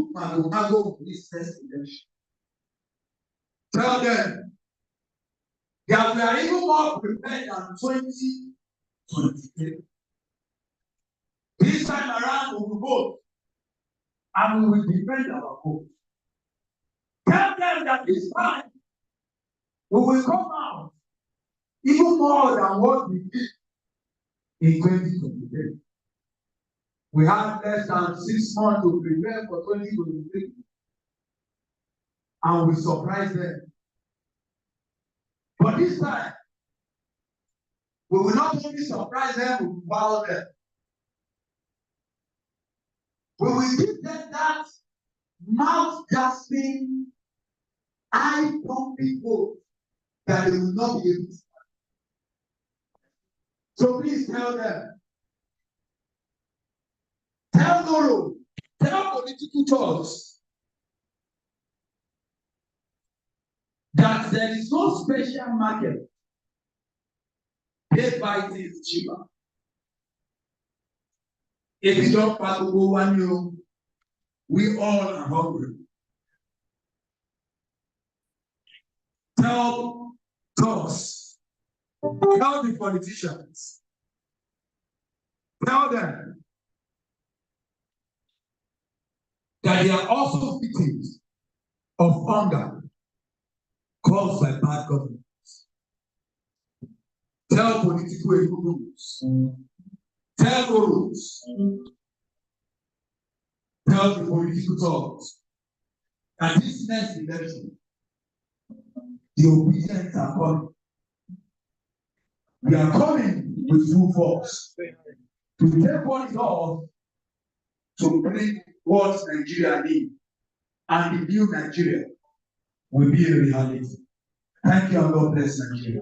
you can handle this first election. Tell them that we are even more prepared than 2023. This time around, we will vote and we will defend our vote. Tell them that this time we will come out even more than what we did in 2023. We have less than 6 months to prepare for 2023, and we surprise them. But this time, we will not only surprise them, we will wow them. We will give them that mouth-gasping, eye-pumping hope that they will not be able to. So please tell them. Tell Noro, tell political talks that there is no special market. They buy things cheaper. If you don't pass over 1 year, we all are hungry. Tell us, tell the politicians, tell them that they are also victims of hunger caused by bad governance. Tell political groups, tell groups, tell the political talks that this next election, the Obidient are coming. We are coming with full force to take what is off to bring what Nigeria needs, and the new Nigeria will be a reality. Thank you, and God bless Nigeria.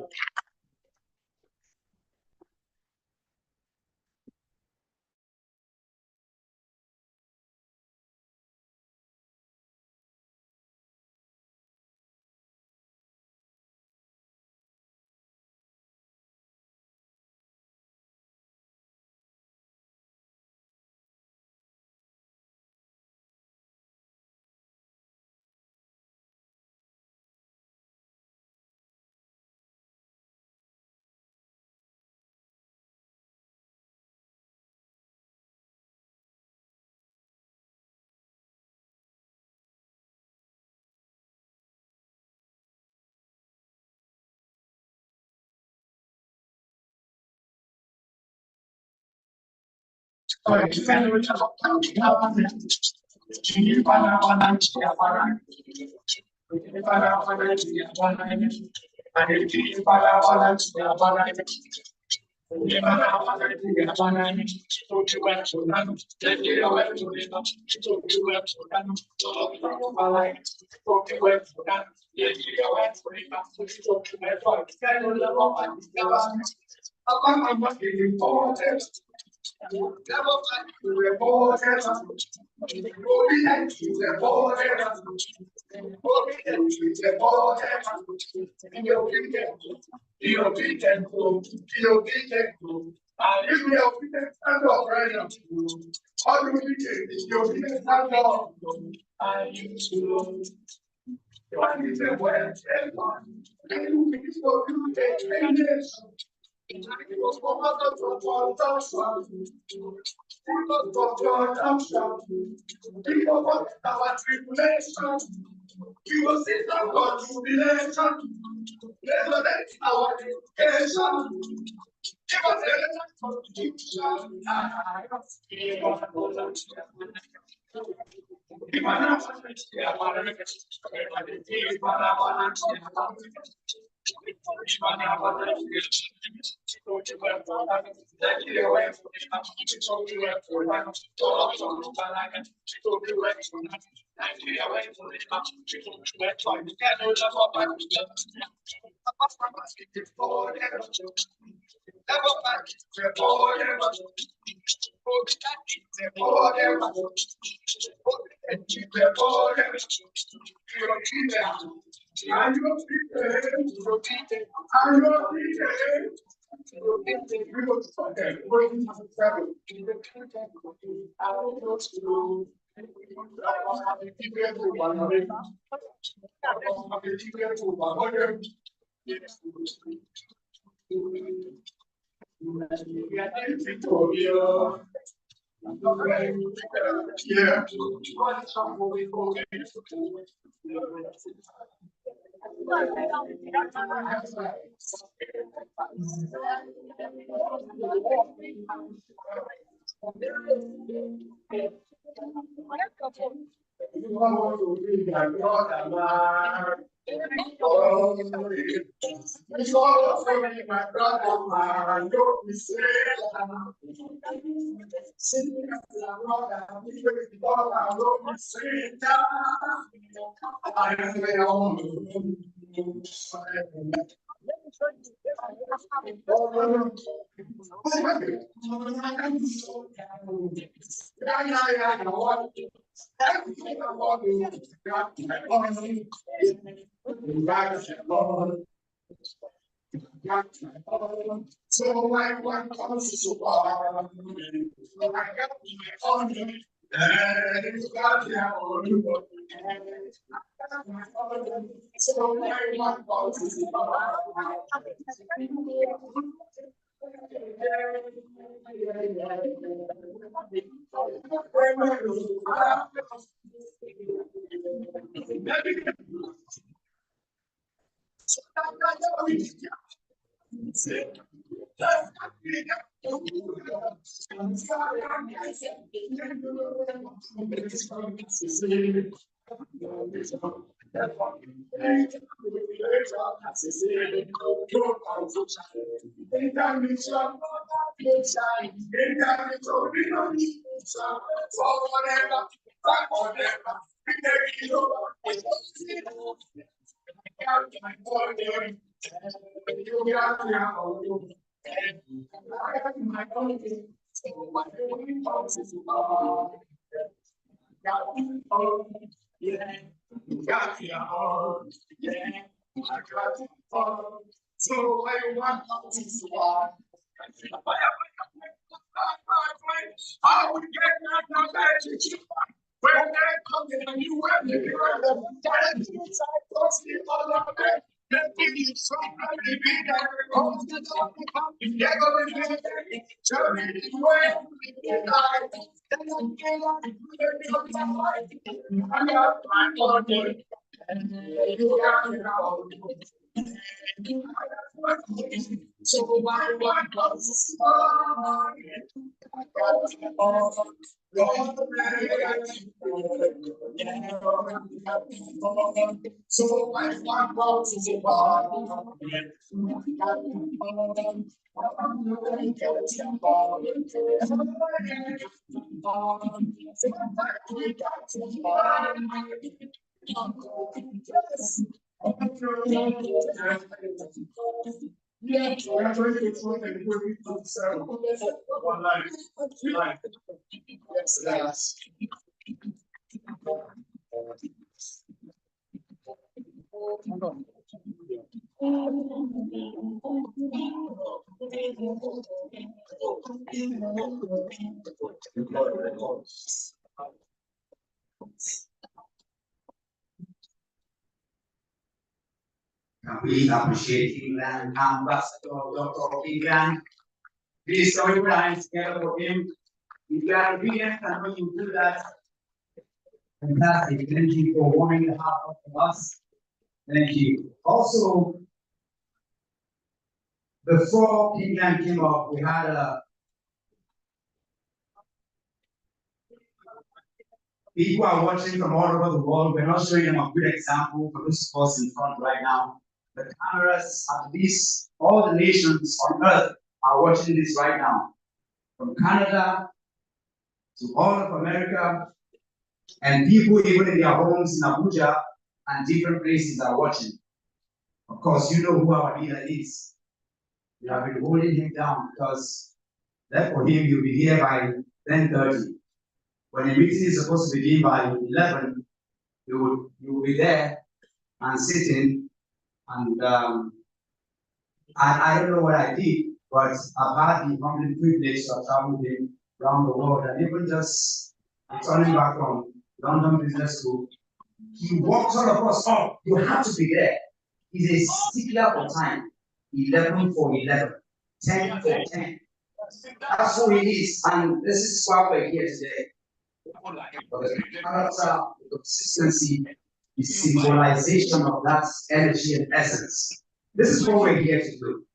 We appreciate England, Ambassador Dr. England. Please, everybody, hands together for him. If you are obedient and when you do that, fantastic. Thank you for warming the heart of us. Thank you. Also, before England came up, we had people are watching from all over the world. We're not showing them a good example for those of us in front right now. The cameras, at least all the nations on earth are watching this right now. From Canada to all of America, and people even in their homes in Abuja and different places are watching. Of course, you know who our leader is. We have been holding him down because that for him, you'll be here by 10:30. When the meeting is supposed to begin by 11, you will be there and sitting. And I don't know what I did, but I've had the humbling privilege to travel with him around the world, and even just returning back from London Business School. He walks all of us up. You have to be there. He's a stickler for time. 11 for 11, 10 for 10. That's who he is, and this is why we're here today. But the character, the consistency, the symbolization of that energy and essence. This is what we're here to do.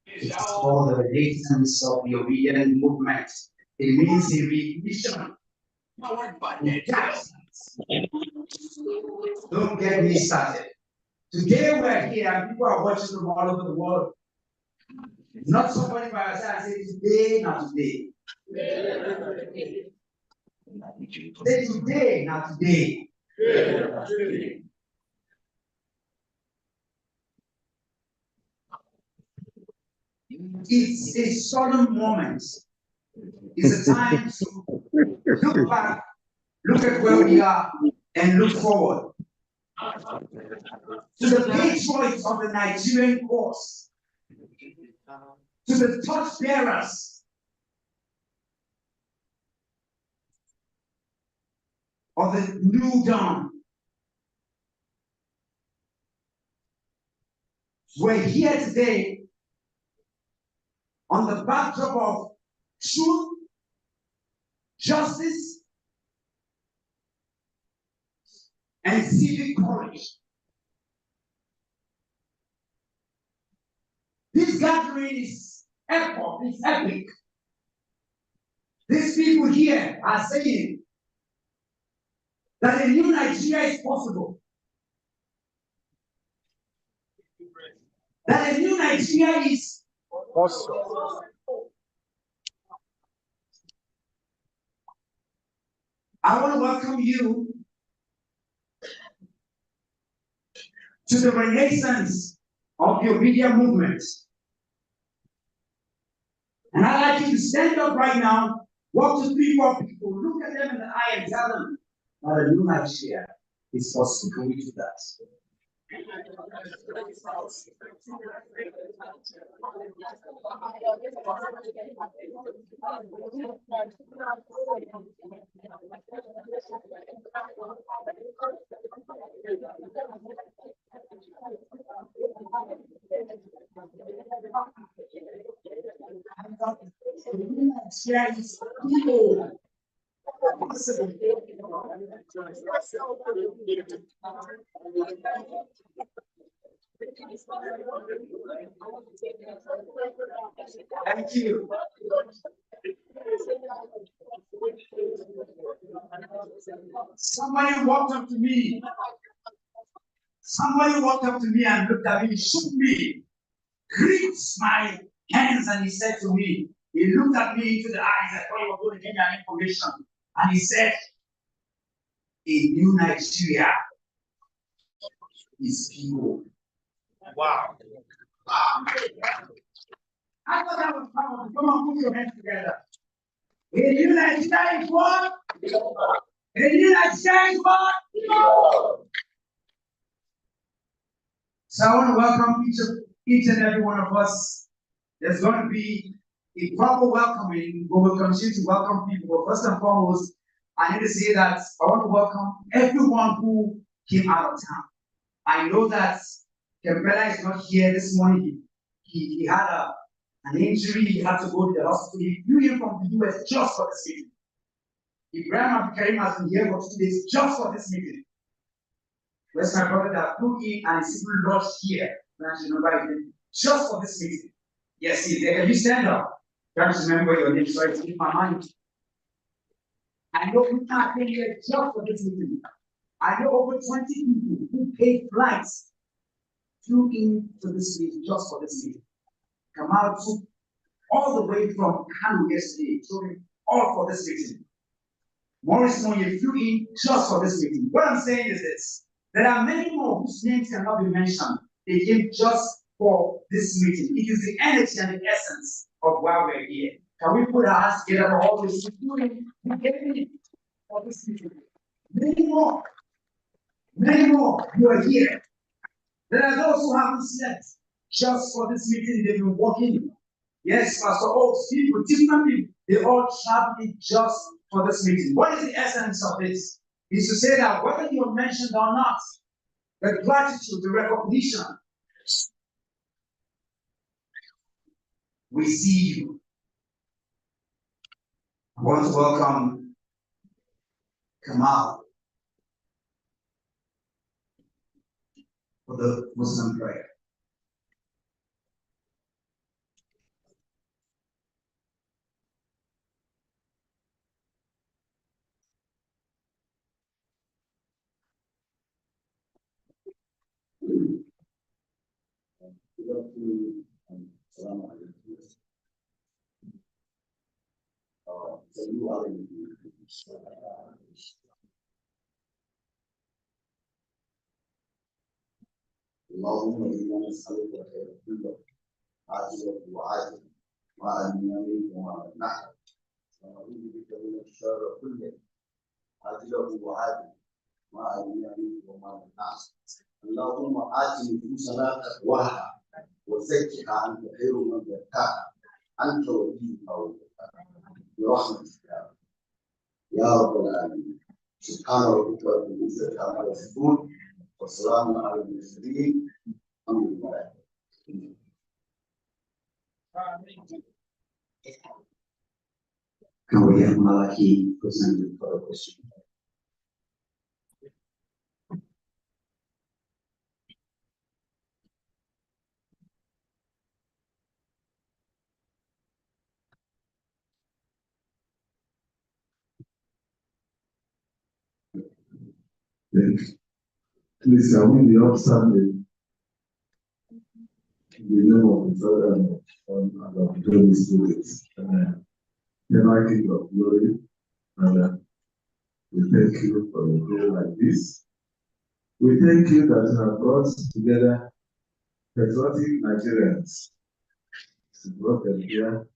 It's called the renaissance of the obedient movement. It means a revision. Don't get me started. Today we're here and people are watching from all over the world. Not somebody by our side say today, not today. Say today, not today. It's a solemn moment. It's a time to look back, look at where we are, and look forward. To the patriots of the Nigerian cause, to the torch bearers of the new dawn. We're here today on the backdrop of truth, justice, and civic courage. This gathering is epoch, it's epic. These people here are saying that a new Nigeria is possible. That a new Nigeria is possible. I want to welcome you to the renaissance of the Obidient movement. And I'd like you to stand up right now, walk to 3 or 4 people, look at them in the eye and tell them that a new Nigeria is possible. Can we do that? Thank you. Somebody walked up to me. Somebody walked up to me and looked at me, shook me, gripped my hands, and he said to me, he looked at me into the eyes, I thought he was going to give me an information. And he said, a new Nigeria is people. Wow. Wow. I thought that was powerful. Come on, put your hands together. A new Nigeria is what? A new Nigeria is what? So I want to welcome each and every one of us. There's going to be a proper welcoming. We will continue to welcome people. But first and foremost, I need to say that I want to welcome everyone who came out of town. I know that Kempela is not here this morning. He had an injury. He had to go to the hospital. He flew in from the US just for this meeting. Ibrahim Abdikarim has been here for 2 days just for this meeting. Where's my brother that flew in and is even lodged here? Just for this meeting. Yes, he's there. Can you stand up? Trying to remember your name, so it's in my mind. I know we can't be here just for this meeting. I know over 20 people who paid flights flew in to this meeting just for this meeting. Kamal took all the way from Kano yesterday, so all for this meeting. Maurice Monye flew in just for this meeting. What I'm saying is this: there are many more whose names cannot be mentioned. They came just for this meeting. It is the energy and the essence of why we're here. Can we put our hands together for all this, including the beginning of this meeting? Many more who are here. There are those who haven't slept just for this meeting. They've been walking. Yes, Pastor Oaks, people, different people, they all traveling just for this meeting. What is the essence of this? is to say that whether you are mentioned or not, the gratitude, the recognition, we see you. I want to welcome Kamal for the Muslim prayer. اللهم انا نسالك خير كله عاجله وعاجله ما امنه وما نحن ونعوذ بك من الشر كله عاجله وعاجله ما امنه وما نحن اللهم ات نفوسنا تقواها وزكها انت خير من زكاها انت وليها ومولاها برحمتك يا رب العالمين سبحان ربك رب العزه عما يصفون والسلام على المرسلين الحمد لله. Can we have Malachi presented for a question? Please, can we be upstanding in the name of the Father and of the Son and of the Holy Spirit? Amen. Eternal King of glory, Father, we thank you for a day like this. We thank you that you have brought together patriotic Nigerians to brought them here,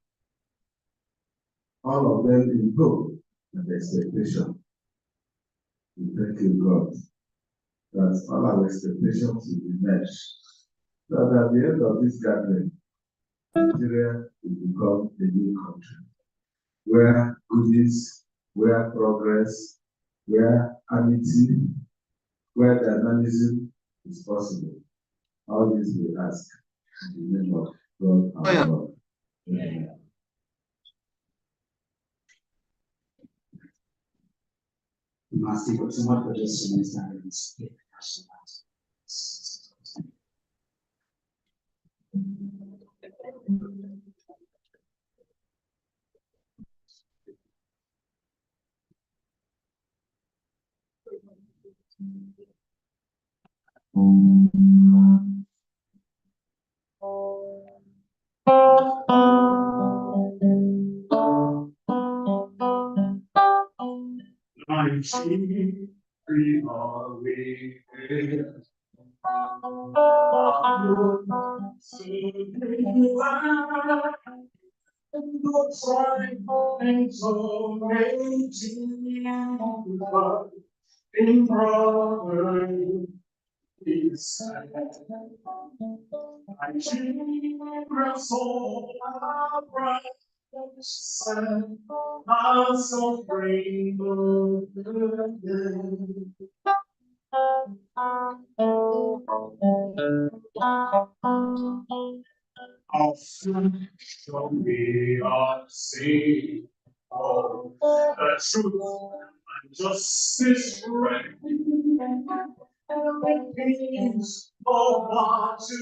all of them in hope and expectation. We thank you, God, that all our expectations will be met. That at the end of this gathering, Nigeria will become a new country where goodness, where progress, where amity, where dynamism is possible. All this we ask in the name of God our Lord. Amen. We must take up so much for just to understand and speak. We are saved. Oh, the truth and justice reign. Peace, oh, want to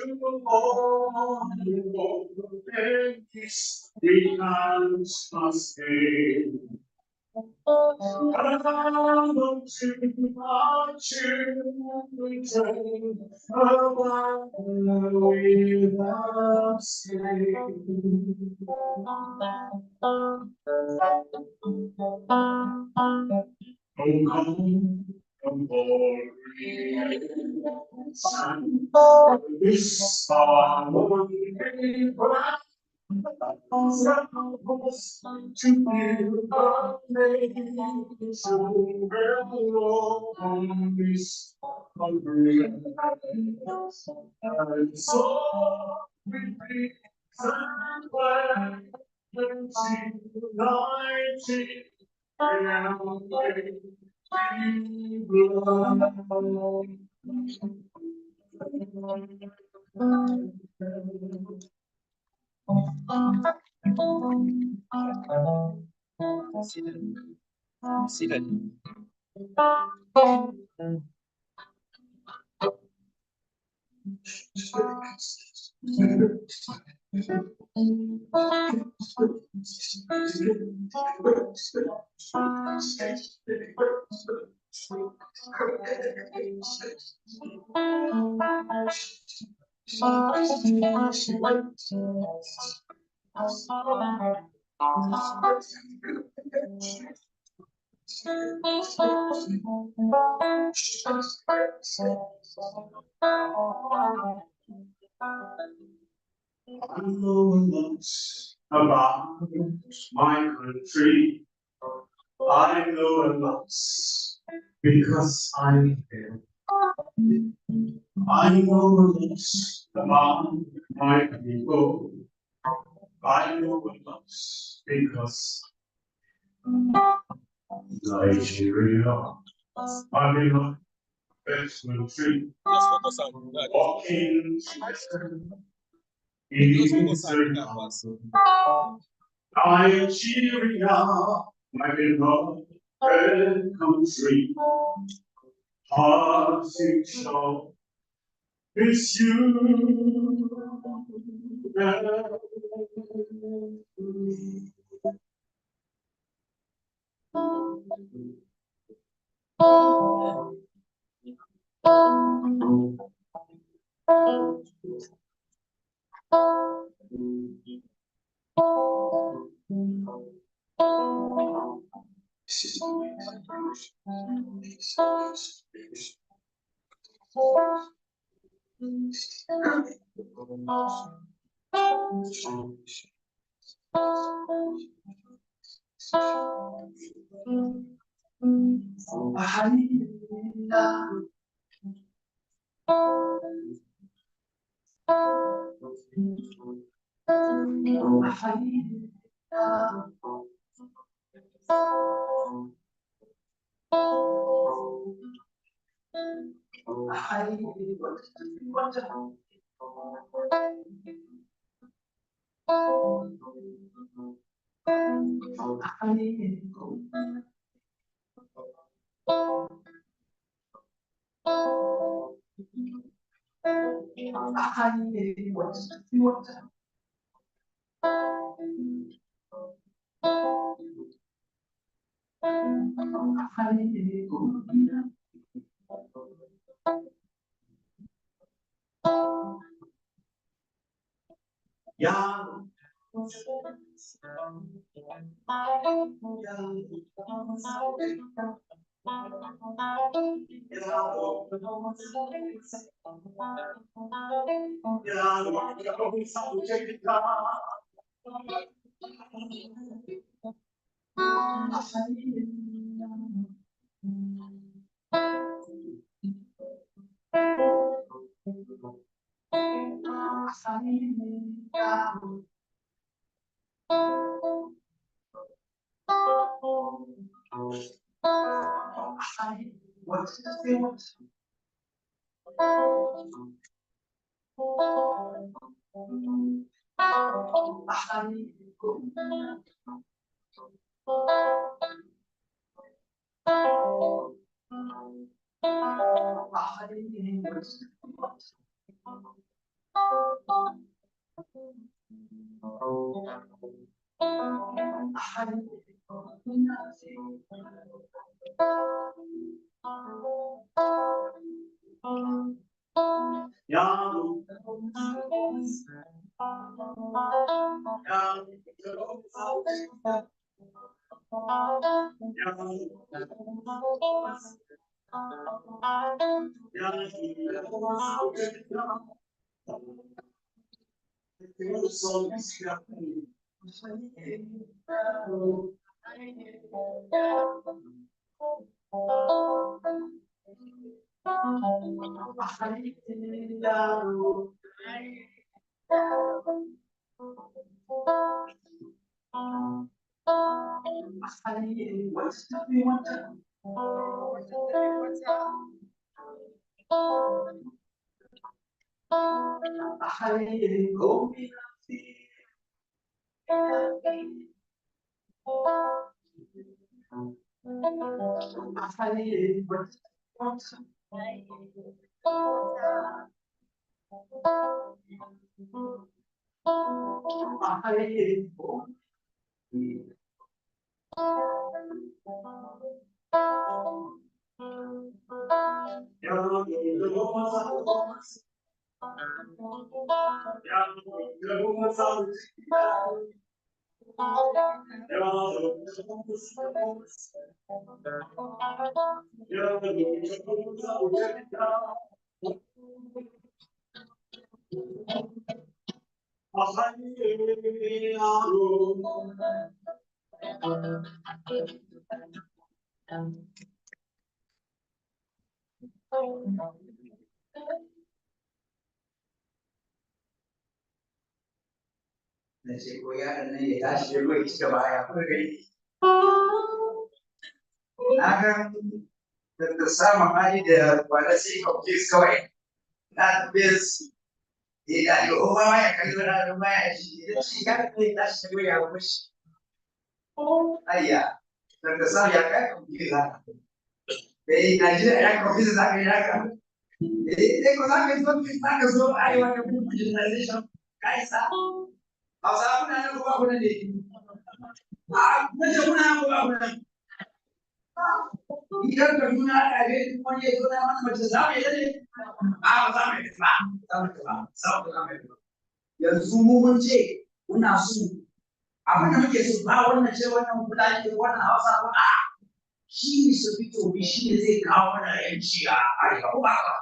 hold and peace we can't sustain. Come to our children, we have stayed. Oh, come, glory, Son, this our only prayer. To you, our nation, on this hungry and so we peace and glad and united and I know a lot about my country. I know a lot because I'm here. I know a lot about my people. I know a lot because Nigeria, I mean, my best country. Walking Nigeria, my beloved country. Our future is you. Yeah. Na ce ko yaron nan ya tashi ya bai ci gaba ya kuma gani. Na ga da samun hali da kwana sai kwamfis kawai. Na bis ya yi oba ya kalli wani ma ya ci ya ci ya kai tashi ya bai ya kushi. Ayya, da samun ya kai kwamfis za. Najeriya ya kwamfis za ka yi haka. Ko za ka yi kwamfis za ka zo a yi wani kuma generalization ka isa. Hausa kuna nan ko ba kuna ne? Na ce kuna nan ko ba kuna ne? Idan ka nuna a yi wani ya zo na mana mace za mu yi ne? Ba za mu yi ba. Za mu yi ba. Yanzu mu mun ce muna so abin da muke so ba wannan ce wannan kula ne wannan Hausa ba. Shi ne su fito shi ne zai kawo mana yanci a arewa ko ba ka?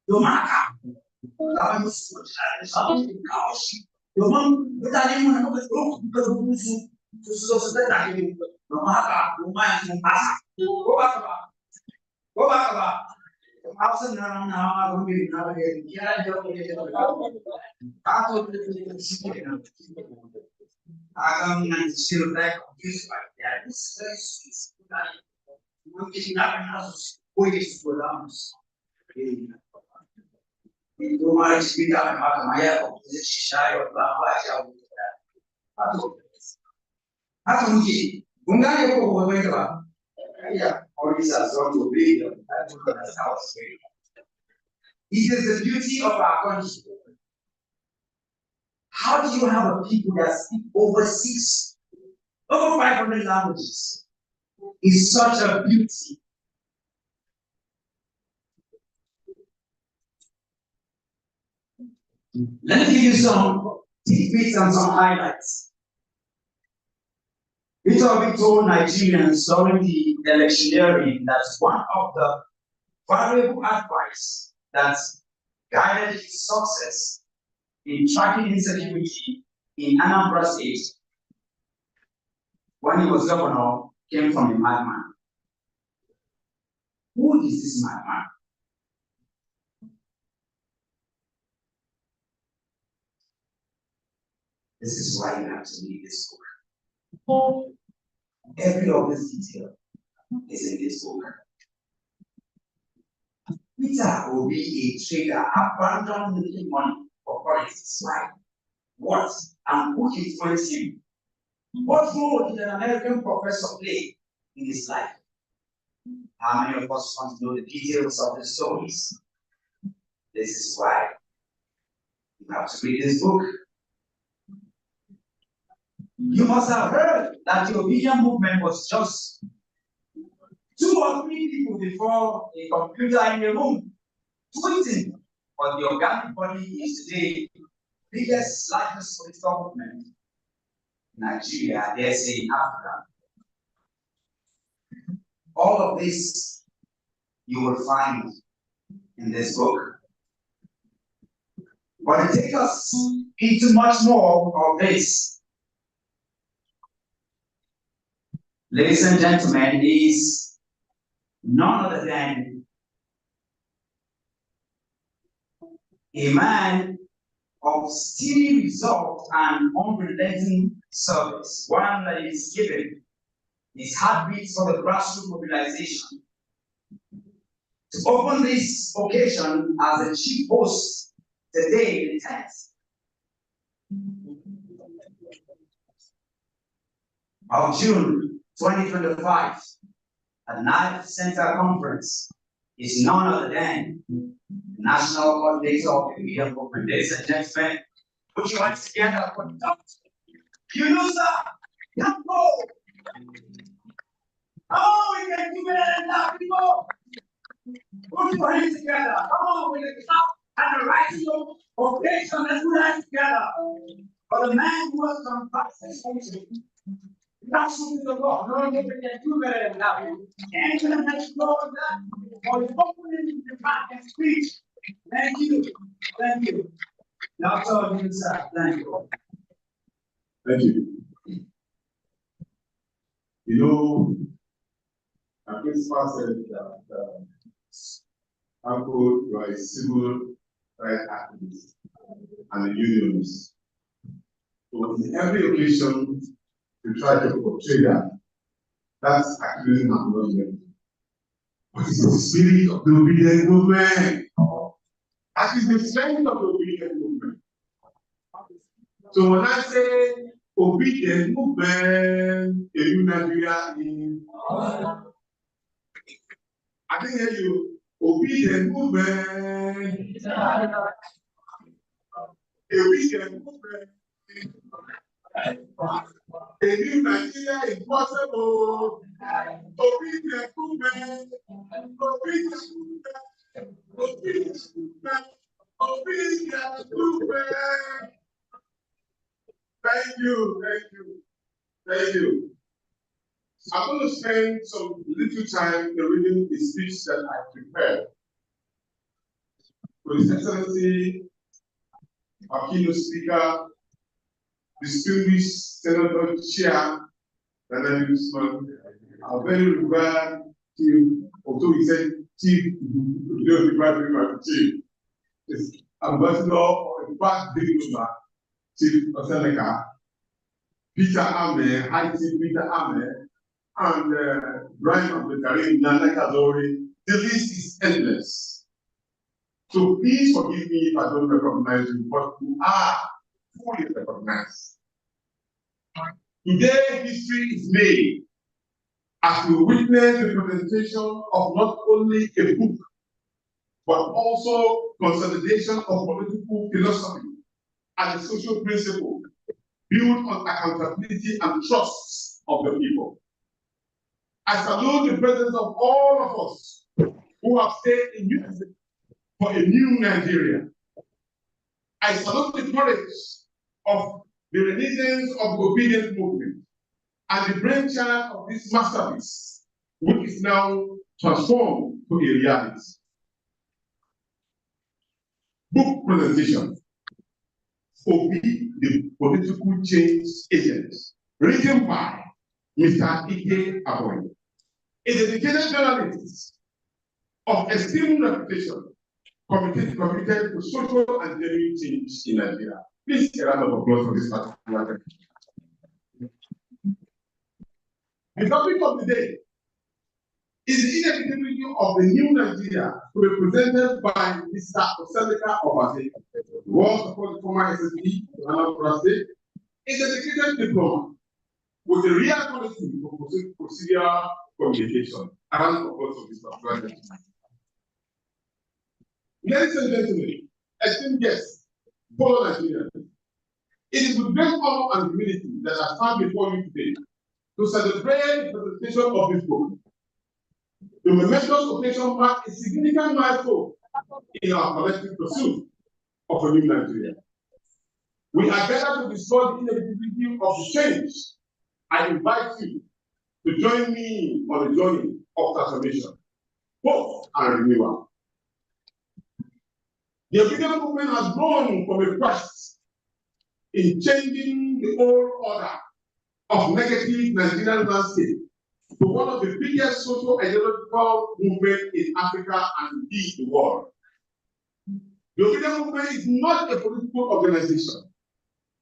Domin haka za mu yi su mutane su kawo shi. Domin mutane mu na muka tsoro muka rubu su zo su tsada ne domin haka mu ma yanzu mun fasa ko ba ka ba ko ba ka ba Hausa na ma gombe na ga ya da ko ne ka to da shi ne na nan shi da confused by that this is very sweet mun ki na na su ko yi su da mu Itu mah cerita makanya oposisi saya bahwa saya atau mungkin enggak ya kok boleh coba ya organisasi to be this is the beauty of our country. How do you have a people that speak over 500 languages? It's such a beauty. Let me give you some tidbits and some highlights. Peter told Nigerians during the electioneering that one of the valuable advice that guided his success in tracking insecurity in Anambra State when he was governor came from a madman. Who is this madman? This is why you have to read this book. Every of this detail is in this book. Peter will be a trader, abandoned making money for politics. Why? What? And who influenced him? What role did an American professor play in his life? How many of us want to know the details of the stories? This is why you have to read this book. You must have heard that the Obidient movement was just 2 or 3 people before a computer in a room tweeting, but the organic body is today the biggest, largest political movement in Nigeria, dare say in Africa. All of this you will find in this book. But it takes us into much more of this. Ladies and gentlemen, is none other than a man of steady resolve and unrelenting service, one that is given his heartbeats for the grassroots mobilization To open this occasion as a chief host today, the 10th of June 2025, at Knife Center Conference is none other than the National Coordinator of the Media Movement. Ladies and gentlemen, put your hands together for Dr. Yunusa Yambo. Oh, we can do better than that, people. Put your hands together. Come on, with the clap and the rising occasion. Let's put hands together. For the man who has come back to that's what the Lord. No, we can do better than that. And to let go of that for the opening the back and speech. Thank you. Thank you. Now, so you sir. Thank you. Thank you. You know, I Christmas said that Uncle, you are a civil rights activist and a unionist. So in every occasion, you try to portray that. That's activism and not. But it's the spirit of the obedient movement. That is the strength of the obedient movement. So when I say obedient movement, a new Nigeria in I didn't hear you. Obedient movement. Obedient movement. A new Nigeria is possible. Obedient movement. Obedient movement. Obedient movement. Obedient movement. Thank you. Thank you. Thank you. I'm going to spend some little time reading the speech that I prepared. For His Excellency, our keynote speaker, distinguished Senator Chair, Daniel Usman, our very revered chief, although he said chief, you don't regard him as chief, is Ambassador or in fact, Dignoma, Chief Oseneka, Peter Ame, High Chief Peter Ame, and Brian Abdulkarim, Nana Kazori. The list is endless. So please forgive me if I don't recognize you, but you are fully recognized. Today, history is made as we witness the presentation of not only a book, but also consolidation of political philosophy and a social principle built on accountability and trust of the people. I salute the presence of all of us who have stayed in unity for a new Nigeria. I salute the courage of the renaissance of the obedient movement and the brainchild of this masterpiece, which is now transformed to a reality. Book presentation. Obi, the political change agent, written by Mr. Ike Aboy, a dedicated journalist of esteemed reputation, committed to social and genuine change in Nigeria. Please a round of applause for this particular. The topic of the day is the inevitability of the new Nigeria to be presented by Mr. Oseneka Obase, who was the former SSD, Anambra State, a dedicated diplomat with a real policy for procedural communication. A round of applause for this particular. Ladies and gentlemen, esteemed guests, fellow Nigerians, it is with great honor and humility that I stand before you today to celebrate the presentation of this book. The momentous occasion marks a significant milestone in our collective pursuit of a new Nigeria. We are gathered to discuss the inevitability of the change. I invite you to join me on the journey of transformation, hope and renewal. The Obidient movement has grown from a quest in changing the old order of negative Nigerian landscape to one of the biggest social ideological movements in Africa and indeed the world. The Obidient movement is not a political organization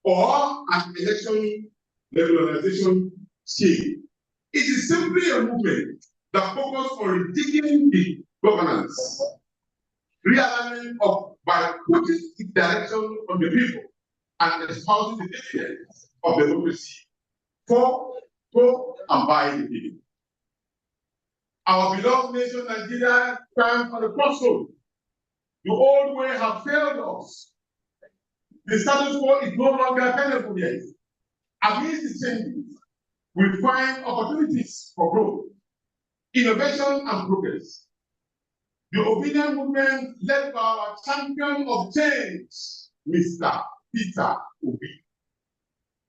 or an election legalization scheme. It is simply a movement that focuses on ridiculing the governance, realignment by putting its direction on the people and espousing the dividends of democracy for and by the people. Our beloved nation, Nigeria, stands on a crossroad. The old way has failed us. The status quo is no longer tenable yet. Amidst the changes, we find opportunities for growth, innovation, and progress. The Obidient movement, led by our champion of change, Mr. Peter Obi.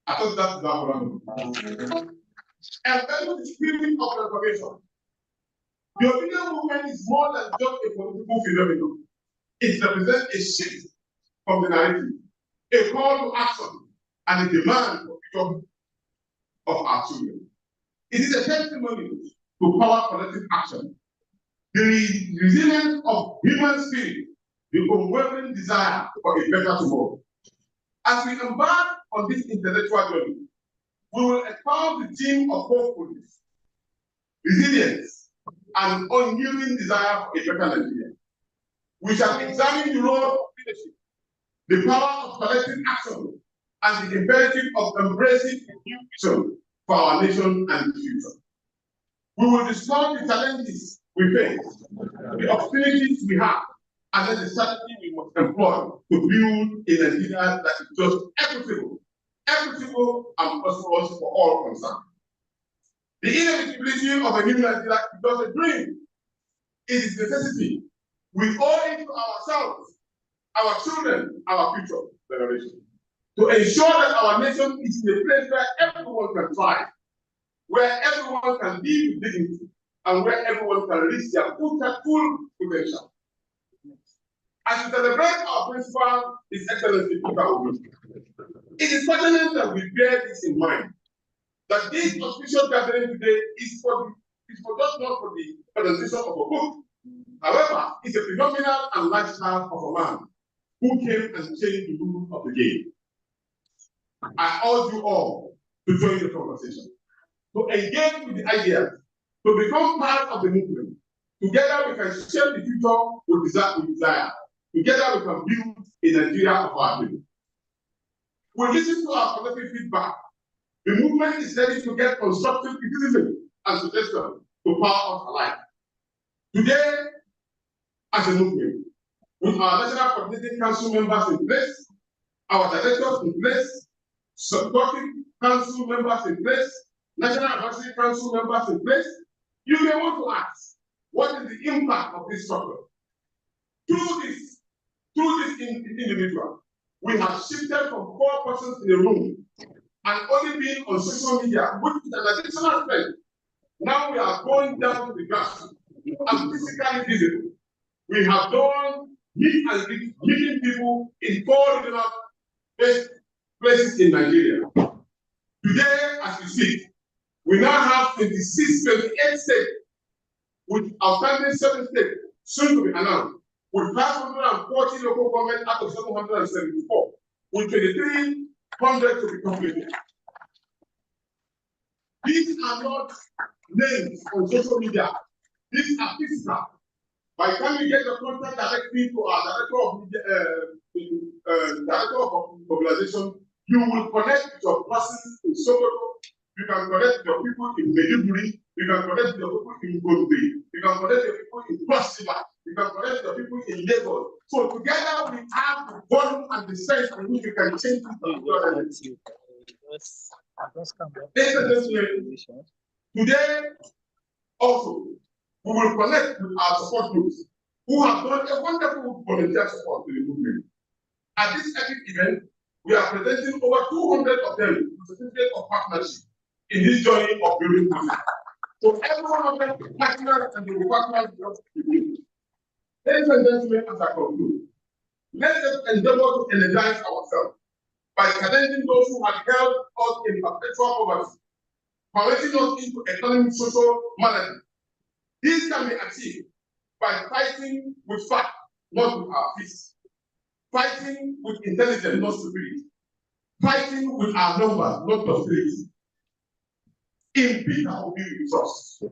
I thought that's that one. And that was the spirit of reformation. The Obidient movement is more than just a political phenomenon. It represents a shift from the narrative, a call to action, and a demand for freedom of our children. It is a testimony to power collective action, the resilience of human spirit, the unwavering desire for a better tomorrow. As we embark on this intellectual journey, we will expound the theme of hopefulness, resilience, and unyielding desire for a better Nigeria. We shall examine the role of leadership, the power of collective action, and the imperative of embracing a new vision for our nation and the future. We will discuss the challenges we face, the opportunities we have, and then the strategy we must employ to build a Nigeria that is just equitable and prosperous for all concerned. The inevitability of a new Nigeria is just a dream. It is a necessity. We owe it to ourselves, our children, our future generation, to ensure that our nation is in a place where everyone can thrive, where everyone can live with dignity, and where everyone can reach their full potential. As we celebrate our principal, His Excellency Peter Obi, it is pertinent that we bear this in mind, that this auspicious gathering today is just not for the presentation of a book. However, it's a phenomenal and lifestyle of a man who came and changed the rule of the game. I urge you all to join the conversation, to engage with the ideas, to become part of the movement. Together we can shape the future we desire. Together we can build a Nigeria of our people. We listen to our collective feedback. The movement is ready to get constructive criticism and suggestions to power us alike. Today, as a movement, with our National Coordinating Council members in place, our directors in place, supporting council members in place, National Advisory Council members in place, you may want to ask, what is the impact of this struggle? Through this individual, we have shifted from 4 persons in a room and only being on social media, which is an additional strength. Now we are going down to the grassroots and physically visible. We have done meeting people in 4 regional places in Nigeria. Today, as we speak, we now have 28 states, with outstanding 7 states soon to be announced, with 540 local governments out of 774, with 2,300 to be completed. These are not names on social media. These are physical. By the time you get the contact directly to our director of mobilization, you will connect with your persons in Sokoto. You can connect with your people in Maiduguri. You can connect with your people in Gombe. You can connect with your people in Cross River. You can connect with your people in Lagos. So together we have the volume and the strength in which we can change the Today, also, we will connect with our support groups who have done a wonderful volunteer support to the movement. At this epic event, we are presenting over 200 of them with certificate of partnership in this journey of building movement. So every one of them is partners and they will partner with you. Ladies and gentlemen, as I conclude, let us endeavor to energize ourselves by challenging those who have held us in perpetual poverty, converting us into economic social management. This can be achieved by fighting with fact, not with our fists. Fighting with intelligence, not stupidity. Fighting with our numbers, not hostility. In Peter Obi we trust.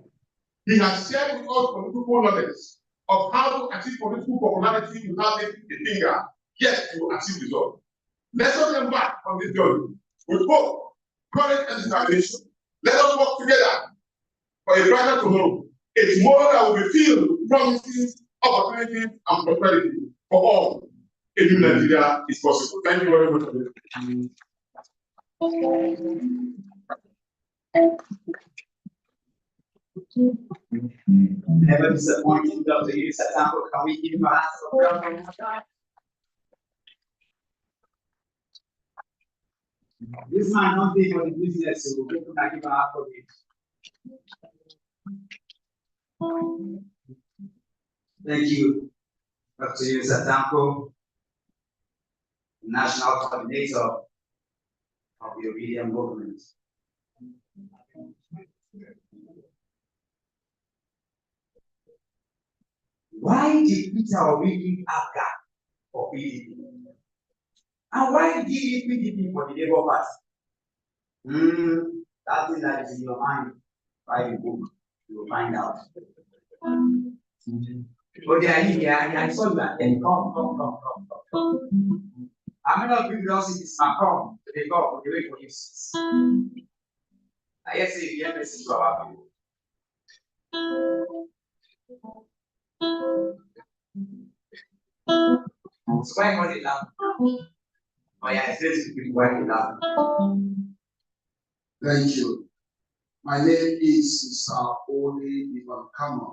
He has shared with us political knowledge, of how to achieve political popularity without taking a finger, yet you will achieve results. Let us embark on this journey with hope, courage, and determination. Let us work together for a brighter tomorrow, a tomorrow that will be filled with promises, opportunities, and prosperity for all. A new Nigeria is possible. Thank you very much. Never disappointing Dr. Yusuf Sample. Can we give him a hand of welcome? This might not be for the business, so we'll give him a hand for it. Thank you, Dr. Yusuf Sample, National Coordinator of the Obidient Movement. Why did Peter Obi leave Abga for PDP? And why did he leave PDP for the Labour Party? That thing that is in your mind, by the book, you will find out. But they are here, I saw that. Then come. How many of you don't see this man come? They go, they wait for you. I guess if you have a sister about you. So why not it loud? Oh yeah, it's just people why it loud. Thank you. My name is Mr. Oli Ivan Kama,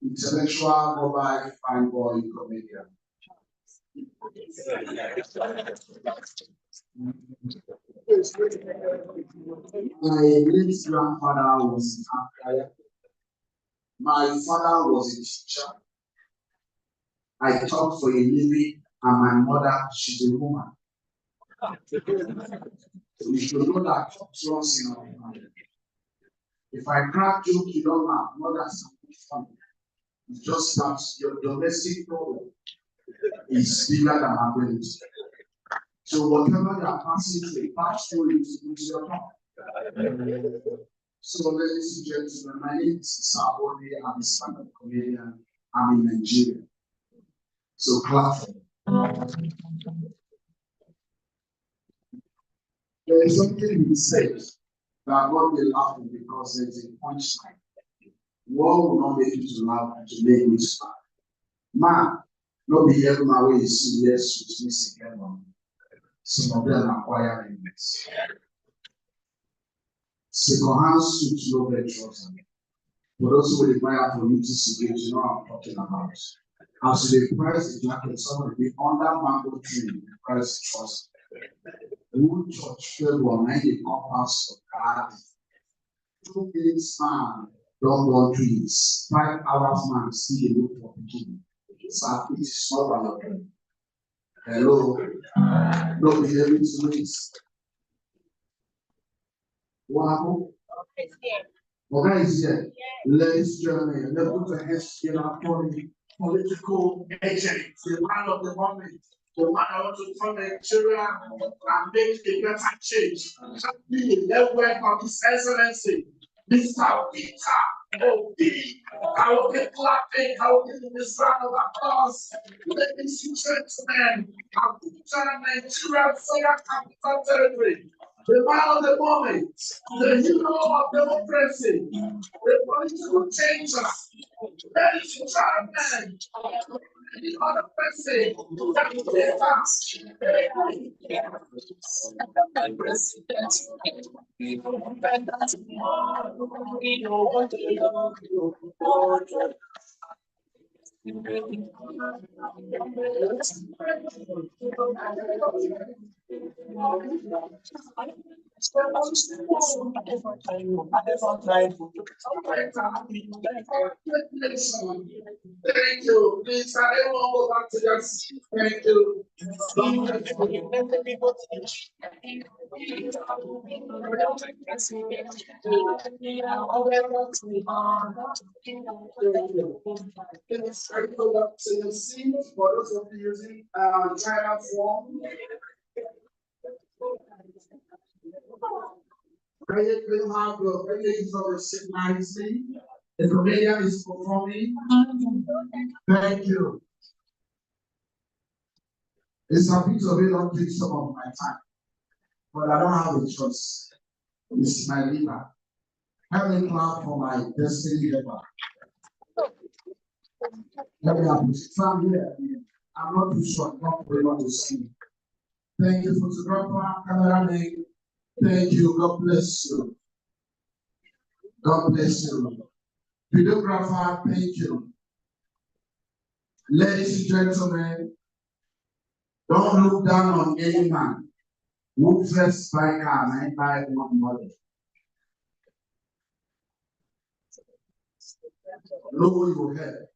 intellectual mobile fine boy comedian. My late grandfather was in Africa. My father was a teacher. I taught for a living, and my mother, she's a woman. So you should know that talk runs in our family. If I crack joke, you don't laugh. Not that's funny. It's just that your domestic problem is bigger than our ability. So whatever you are passing through, pass through it with your tongue. So ladies and gentlemen, my name is Sabodi. I'm a stand-up comedian. I'm in Nigeria. So clap for me. There is something he says that God will laugh because there is a punchline. War will not make you to laugh and to make you smile. Man, not be every my way is serious with me again. Some of them are acquiring this. Second-hand suit, no red trousers. But also require for you to see it, you know what I'm talking about. As they price the jacket, somebody be under mango tree, price the trousers. Wood church fell on the compass of God. 2 minutes man, don't want trees. 5 hours man, see a look for beginning. So it is not about them. Hello, don't be able to raise. What happened? Okay, is here. Ladies and gentlemen, let's put our hands together for the political agent, the man of the moment, the man I want to turn Nigeria and make a better change. Be the level of His Excellency, Mr. Peter Obi. I will be clapping, I will give this round of applause. Ladies and gentlemen, Abuja, Nigeria, Federal Capital Territory. The man of the moment, the hero of democracy, the political changer, ladies and gentlemen, the other person that gave us Thank you. Please, can everyone go back to their seat? Thank you. Please, can you go back to your seat for those of you using China form? Can you have the ladies of the seat nicely? The comedian is performing. Thank you. It's a bit of it, don't take some of my time. But I don't have a choice. It's my liver. Help me clap for my destiny helper. Let me have this. I'm not too short, not very much to see. Thank you, photographer, cameraman. Thank you. God bless you. God bless you. Videographer, thank you. Ladies and gentlemen, don't look down on any man who first buy car and buy one body. Lower your head.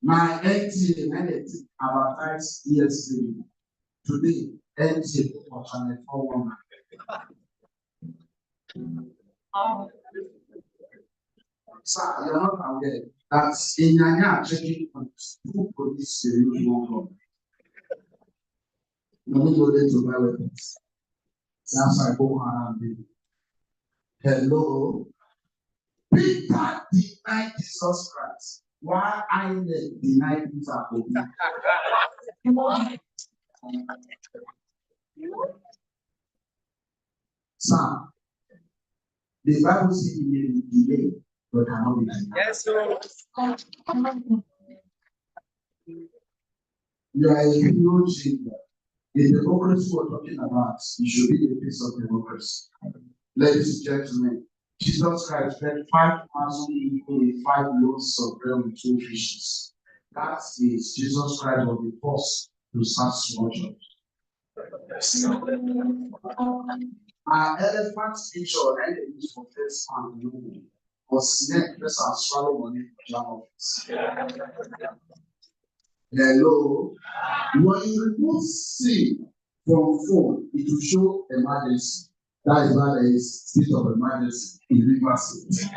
My NTA and advertised yesterday. Today, NTA for Channel 419. Sir, you're not aware that in Yanya checking points, who police use one gun. No need to buy weapons. That's why I go around baby. Hello. Peter denied Jesus Christ. Why I denied Peter? Sir, the Bible says he may be delayed, but cannot be denied. Yes, sir. You are a huge leader. The democracy we're talking about, you should be the piece of democracy. Ladies and gentlemen, Jesus Christ fed 5,000 people with 5 loaves of bread and 2 fishes. That is, Jesus Christ was the first to start small church. Our elephant picture and the use for first and was snake press and swallow money for jam. Hello. When you remove sin from phone, it will show emergency. That is why there is state of emergency in River State.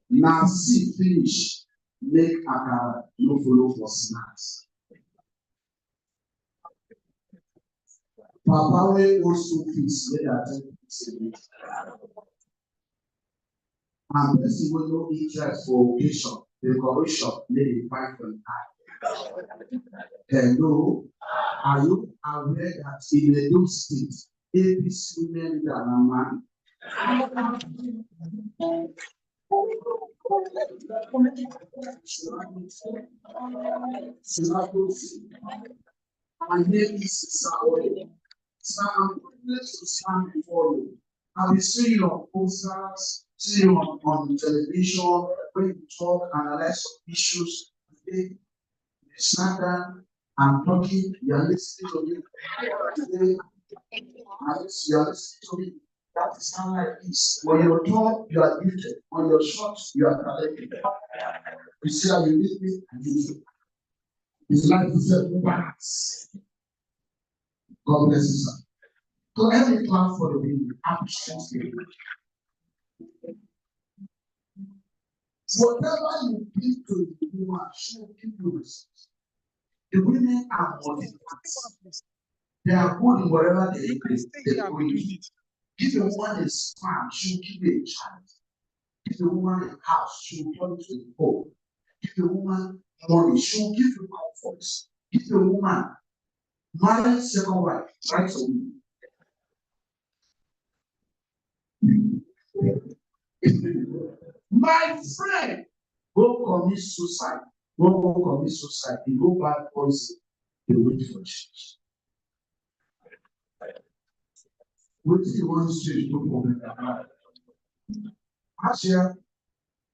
Now see finish, make akara, no follow for snacks. Papa will also fix let that take and person will no interest for occasion, decoration, may be find for hello, are you aware that in Edo State, APC women are a man? My name is Saoye. Sir, I'm privileged to stand before you. I've been seeing your posters, seeing you on television, when you talk, analyze issues. Today, you stand down and talking, you are listening to me. Today, you are listening to me. That is how life is. When you talk, you are gifted. When you're short, you are talented. You see how you need me, I need you. His life is a balance. God bless you, sir. So every clap for the women, appreciate the whatever you give to the woman, she will give you results. The women are multi-class. They are good in whatever they do. Give a woman a sperm, she will give you a child. Give a woman a house, she will turn to a home. Give a woman money, she will give you comfort. Give a woman married second wife, try to win. My friend, go commit suicide. Go commit suicide. You go back poison. You wait for change. What do you want to change? No problem. Asha,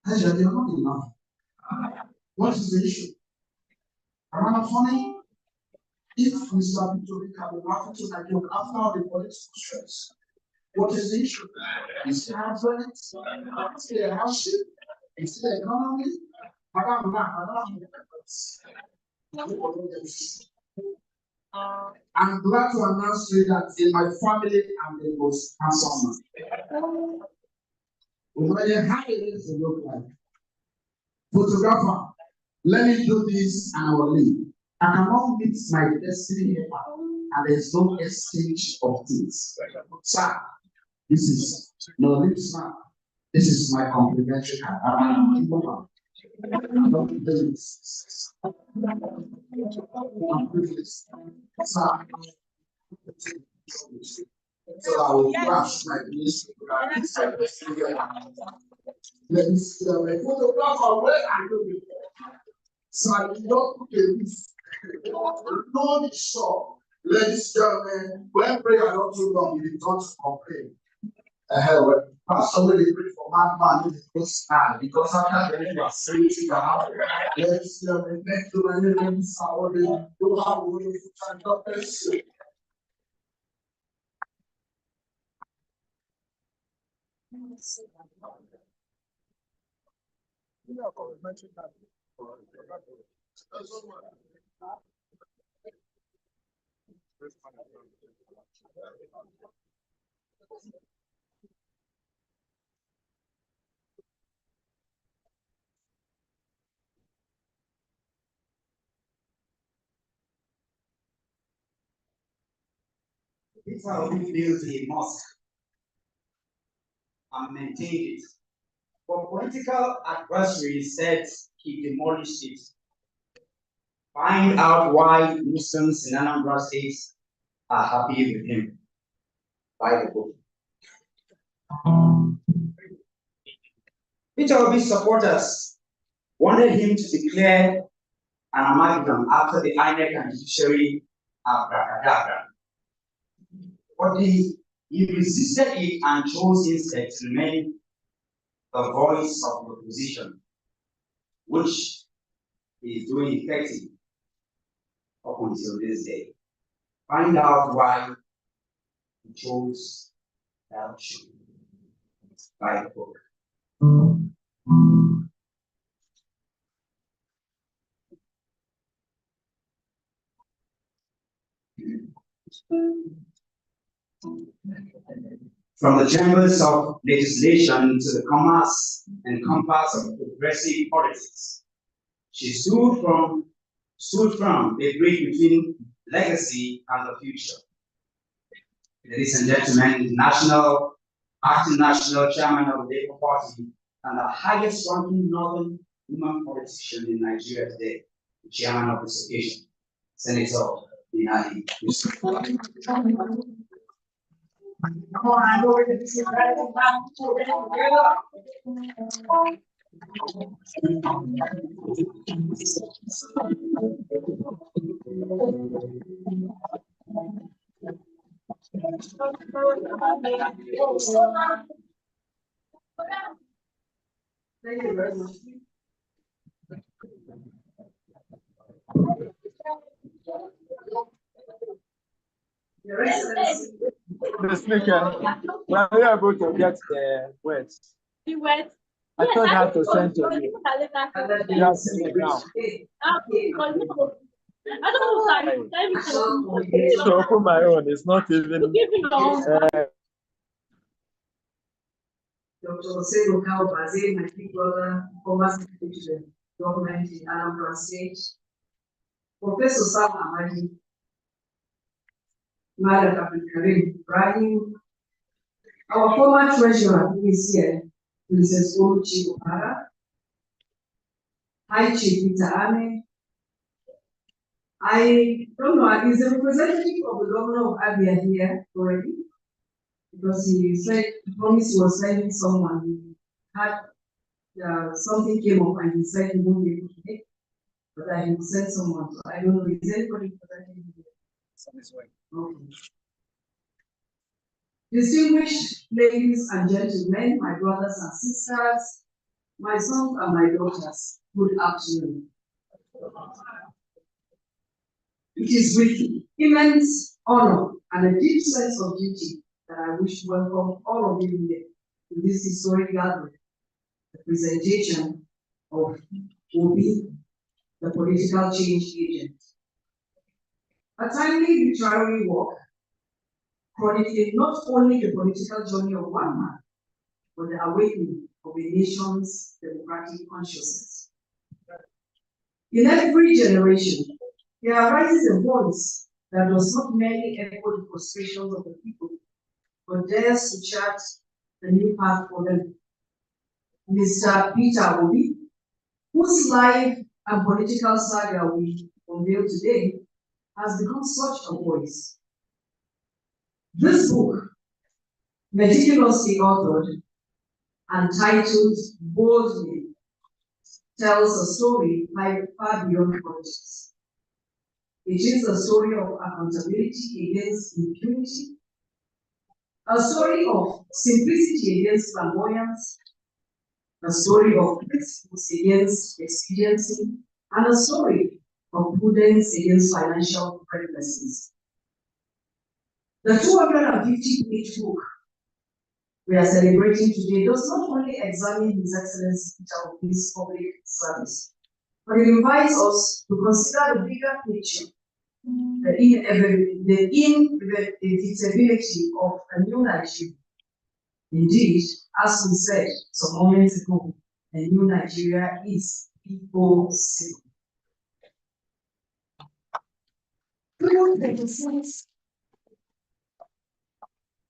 they are not enough. What is the issue? Am I funny? If we start to become after the political stress, what is the issue? Is it happening? Is it a hardship? Is it the economy? I'm glad to announce to you that in my family, I'm the most handsome man. No how it is to look like. Photographer, let me do this and I will leave. I cannot meet my destiny here, and there's no exchange of things. Sir, This is no, this is my complimentary card. I'm not doing this. So I will crash my ministry. Let me see my photograph of where I know it. So I do not put a risk. No sure. Ladies and gentlemen, when prayer not too long, you don't complain. Pastor will pray for madman because after the name of safety, let's next to my name, Saudi, you have to This how we built a mosque and maintained it. But political adversaries said he demolished it. Find out why Muslims in Anambra State are happy with him. By the book. Peter Obi's supporters wanted him to declare an amalgam after the INEC and judiciary abracadabra. But he resisted it and chose instead to remain the voice of the opposition, which is doing effective up until this day. Find out why he chose that option by the book. From the chambers of legislation to the commerce and compass of progressive politics, she stood firm the bridge between legacy and the future. Ladies and gentlemen, acting national chairman of the Labour Party and the highest ranking northern woman politician in Nigeria today, the chairman of this occasion, Senator Binali Yusuf. Thank you very much. Your Excellency. The speaker, when we are able to get the words. The words? I told her to send to you. You have seen it now. I don't know. To open my own, it's not even. Dr. Osebo Baze, my big brother, former secretary to the government in Anambra State. Professor Sam Amadi, Madam Abdul Karim Ibrahim, our former treasurer who is here, Mrs. Oluchi Okara, High Chief Peter Ame. I don't know, is the representative of the governor of Abia here already? Because he said, he promised he was sending someone. He had something came up and he said he won't be able to make, but I will send someone. So I don't know, is anybody presenting here? Okay. Distinguished ladies and gentlemen, my brothers and sisters, my sons and my daughters, good afternoon. It is with immense honor and a deep sense of duty that I wish to welcome all of you here to this historic gathering, the presentation of Obi, the political change agent. A timely literary work chronicling not only the political journey of one man, but the awakening of a nation's democratic consciousness. In every generation, there arises a voice that does not merely echo the frustrations of the people, but dares to chart a new path for them. Mr. Peter Obi, whose life and political saga we unveil today, has become such a voice. This book, meticulously authored and titled boldly, tells a story far beyond politics. It is a story of accountability against impunity, a story of simplicity against flamboyance, a story of principles against expediency, and a story of prudence against financial recklessness. The 250-page book we are celebrating today does not only examine His Excellency Peter Obi's public service, but it invites us to consider the bigger picture, the inevitability of a new Nigeria. Indeed, as we said some moments ago, a new Nigeria is possible.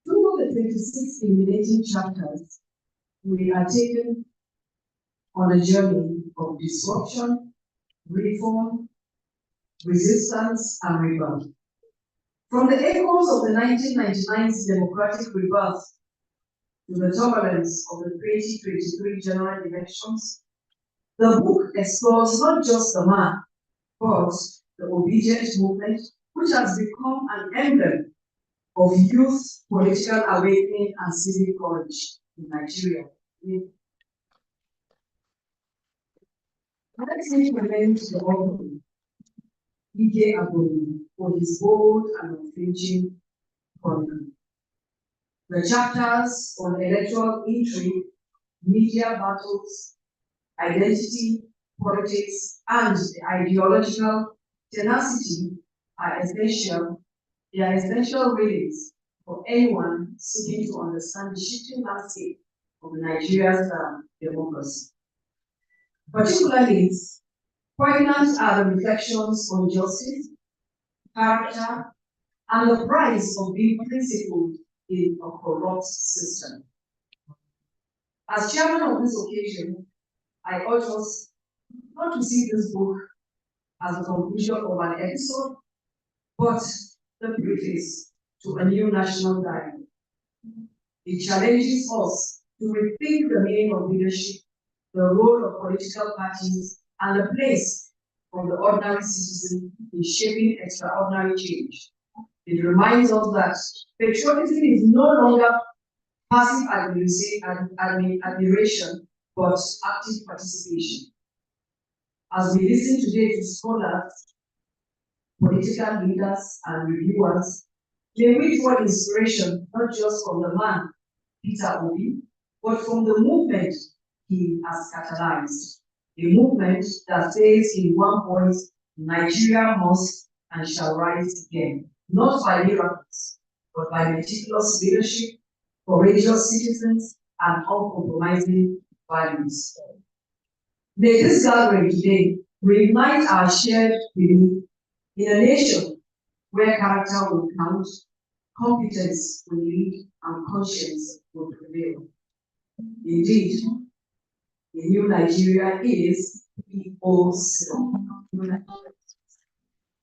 Through the 26 illuminating chapters, we are taken on a journey of disruption, reform, resistance, and rebirth. From the echoes of the 1999 democratic rebirth to the turbulence of the 2023 general elections, the book explores not just the man, but the Obidient movement, which has become an emblem of youth, political awakening, and civic courage in Nigeria. Let me commend the author, Ike Agboyi, for his bold and unflinching conduct. The chapters on electoral intrigue, media battles, identity, politics, and the ideological tenacity are essential. They are essential readings for anyone seeking to understand the shifting landscape of Nigeria's democracy. Particularly, poignant are the reflections on justice, character, and the price of being principled in a corrupt system. As chairman of this occasion, I urge us not to see this book as a conclusion of an episode, but the preface to a new national dialogue. It challenges us to rethink the meaning of leadership, the role of political parties, and the place of the ordinary citizen in shaping extraordinary change. It reminds us that patriotism is no longer passive admiration, but active participation. As we listen today to scholars, political leaders, and reviewers, may we draw inspiration not just from the man, Peter Obi, but from the movement he has catalyzed. A movement that says in one voice, Nigeria must and shall rise again, not by miracles, but by meticulous leadership, courageous citizens, and uncompromising values. May this gathering today reignite our shared belief in a nation where character will count, competence will lead, and conscience will prevail. Indeed, the new Nigeria is possible.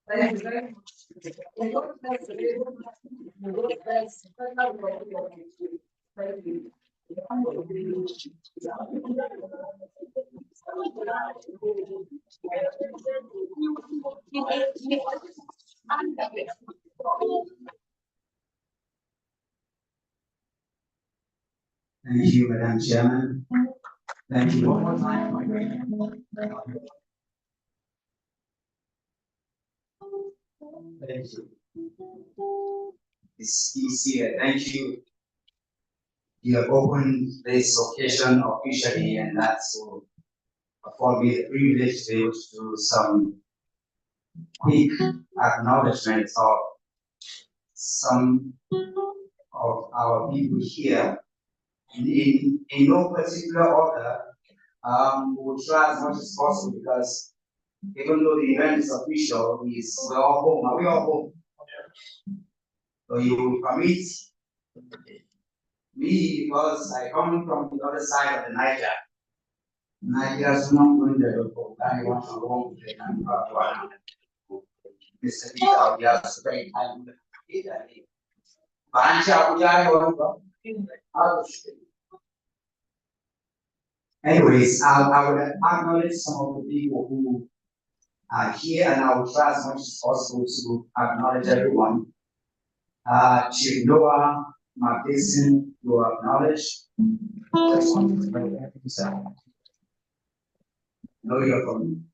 Thank you very much. Thank you. Thank you, Madam Chairman. Thank you one more time. Thank you. It's easier. Thank you. You have opened this occasion officially, and that's for me the privilege to do some quick acknowledgments of some of our people here. In no particular order, we'll try as much as possible because even though the event is official, we're all home. Are we all home? So you will permit Me, because I come from the other side of the Niger. Niger is not going to go. I want to go to the country. Mr. Peter, we are spending time with Peter. Anyways, I would acknowledge some of the people who are here, and I will try as much as possible to acknowledge everyone. Chief Noah, Mark Dixon, you are acknowledged. Know you're from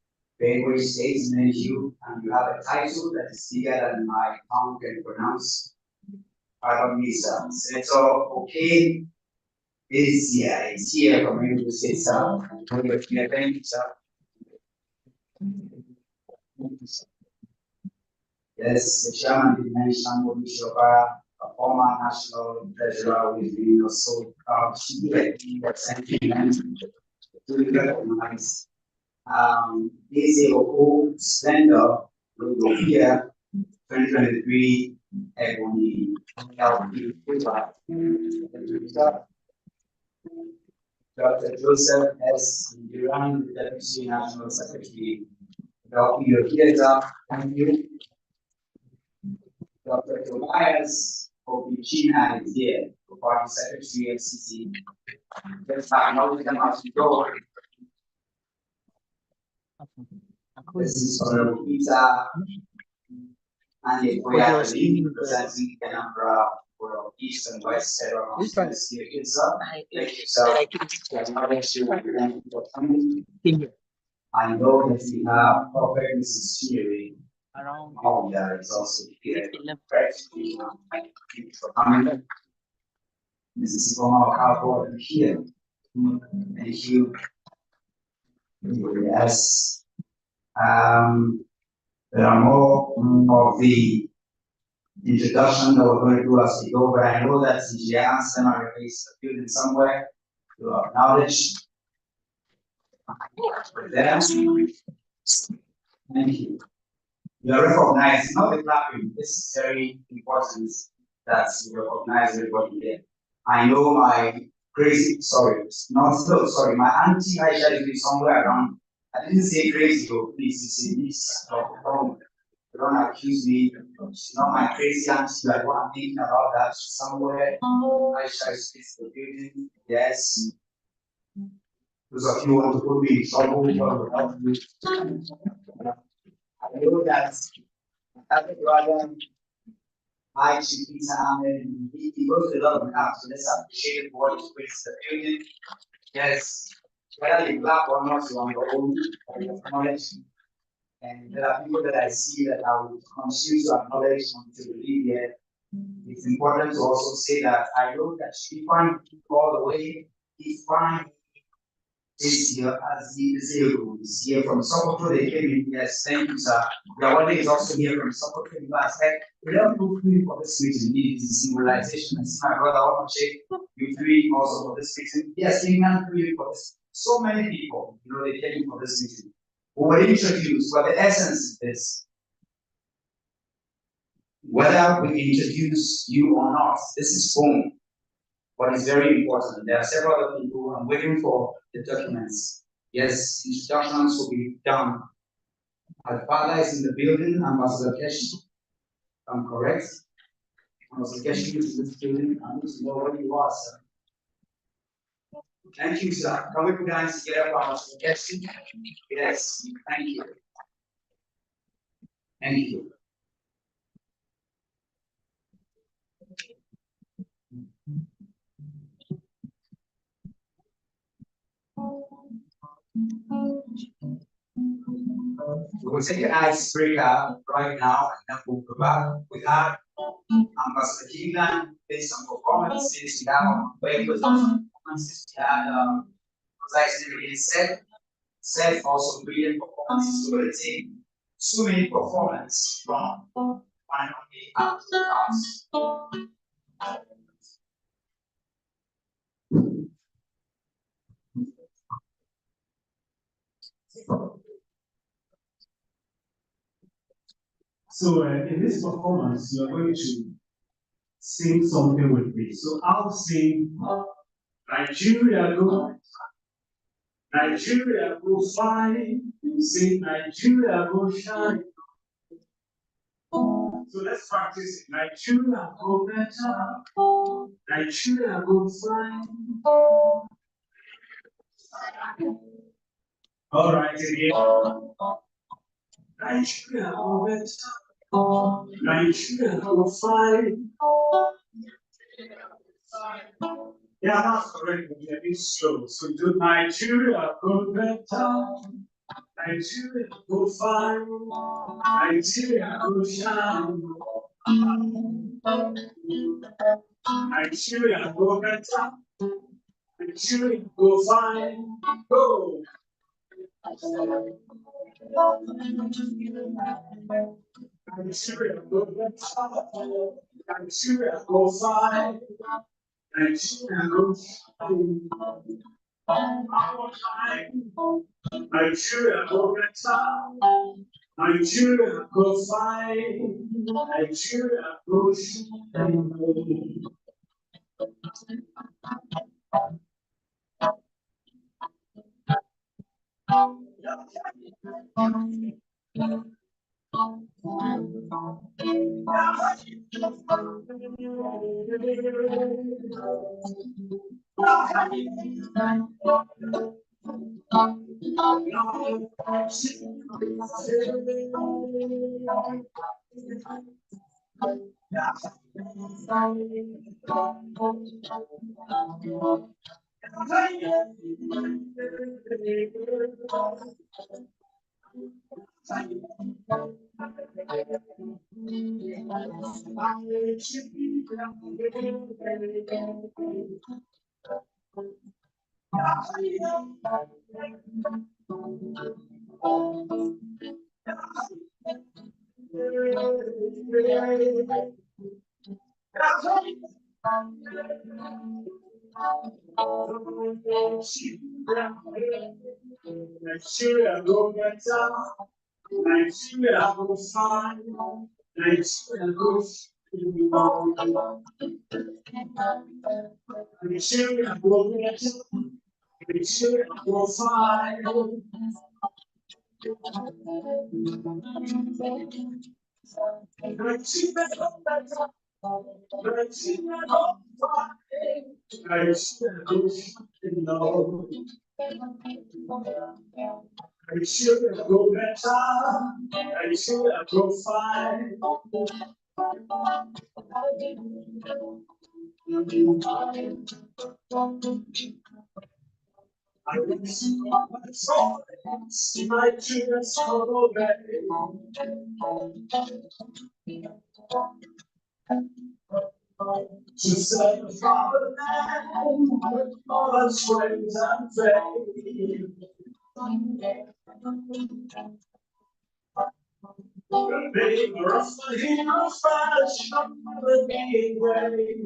Bengal States, many of you, and you have a title that is bigger than my tongue can pronounce. Pardon me, sir. Senator okay. It's here from you to say, sir. Thank you, sir. Yes, the chairman did mention Bobby Shopa, a former national treasurer with me, also sentiment to recognize ACOO Splendor will go here 2023 Ebony LP Dr. Joseph S. Duran, the Deputy National Secretary. Dr. Yokieta, thank you. Dr. Tobias Obichina is here, the Party Secretary of CC. Let's acknowledge them as we go. This is Honorable Peter and the Koyatali representing Canberra for East and West Federal Office here. Thank you, sir. I know that we have Prophet Mrs. Sherry. Oh, yeah, it's also here. Thank you for coming. Mrs. Ivoma Cabo here. Thank you. Yes. There are more of the introduction that we're going to do as we go, but I know that CGI Answer is a building somewhere to acknowledge. Thank you. You are recognized, not the clapping. This is very important that you recognize everybody here. I know my crazy, sorry, my auntie Aisha is somewhere around. I didn't say crazy, though, please, you say this. Don't accuse me. She's not my crazy auntie, like what I'm thinking about that. She's somewhere. Aisha is the building. Yes. Those of you who want to put me in trouble, God will help you. I know that the brother, Chief Peter Ahmed, he goes to a lot of camps, so let's appreciate what he brings to the building. Yes, whether you clap or not, you are on your own, you acknowledge. And there are people that I see that I will continue to acknowledge until we leave here. It's important to also say that I know that Stefan all the way, Stefan is here as the Zero is here from Sokoto. They came in. Yes, thank you, sir. Gawande is also here from Sokoto. Last night, we don't do free for this meeting. It is civilization. I see my brother Omache, you free also for this meeting. Yes, England free for this. So many people, they came for this meeting. We were introduced, but the essence is this. Whether we introduce you or not, this is home. What is very important. There are several other people who are waiting for the documents. Yes, instructions will be done. Our father is in the building, Ambassador Keshi. I'm correct. Ambassador Keshi is in this building. I need to know where you are, sir. Thank you, sir. Can we put hands together for Ambassador Keshi? Yes, thank you. Thank you. We'll take an icebreaker right now and then we'll go back. We have Ambassador Kingland based on performances. We have papers on performances. We had, as I said also brilliant performances. So we'll take 2 minute performance from one and only up to the house. So in this performance, you're going to sing something with me. So I'll sing Nigeria go, Nigeria go fine. You sing Nigeria go shine. So let's practice it. Nigeria go better, Nigeria go fine. All right, again. Nigeria go better, Nigeria go fine. Yeah, that's correct. We're a bit slow. So do Nigeria go better, Nigeria go fine, Nigeria go shine. Nigeria go better, Nigeria go fine, go. Nigeria go better, Nigeria go fine, Nigeria go fine. Nigeria go better, Nigeria go fine, Nigeria go shine. Nigeria go better, Nigeria go fine, Nigeria go Nigeria go better, Nigeria go fine. Nigeria go better, Nigeria go fine, Nigeria go fine. Nigeria go better, Nigeria go fine. I will see my soul, see my tears fall away. To say the fatherland with all its ways and faith. The neighbor of the hero fashion the being way.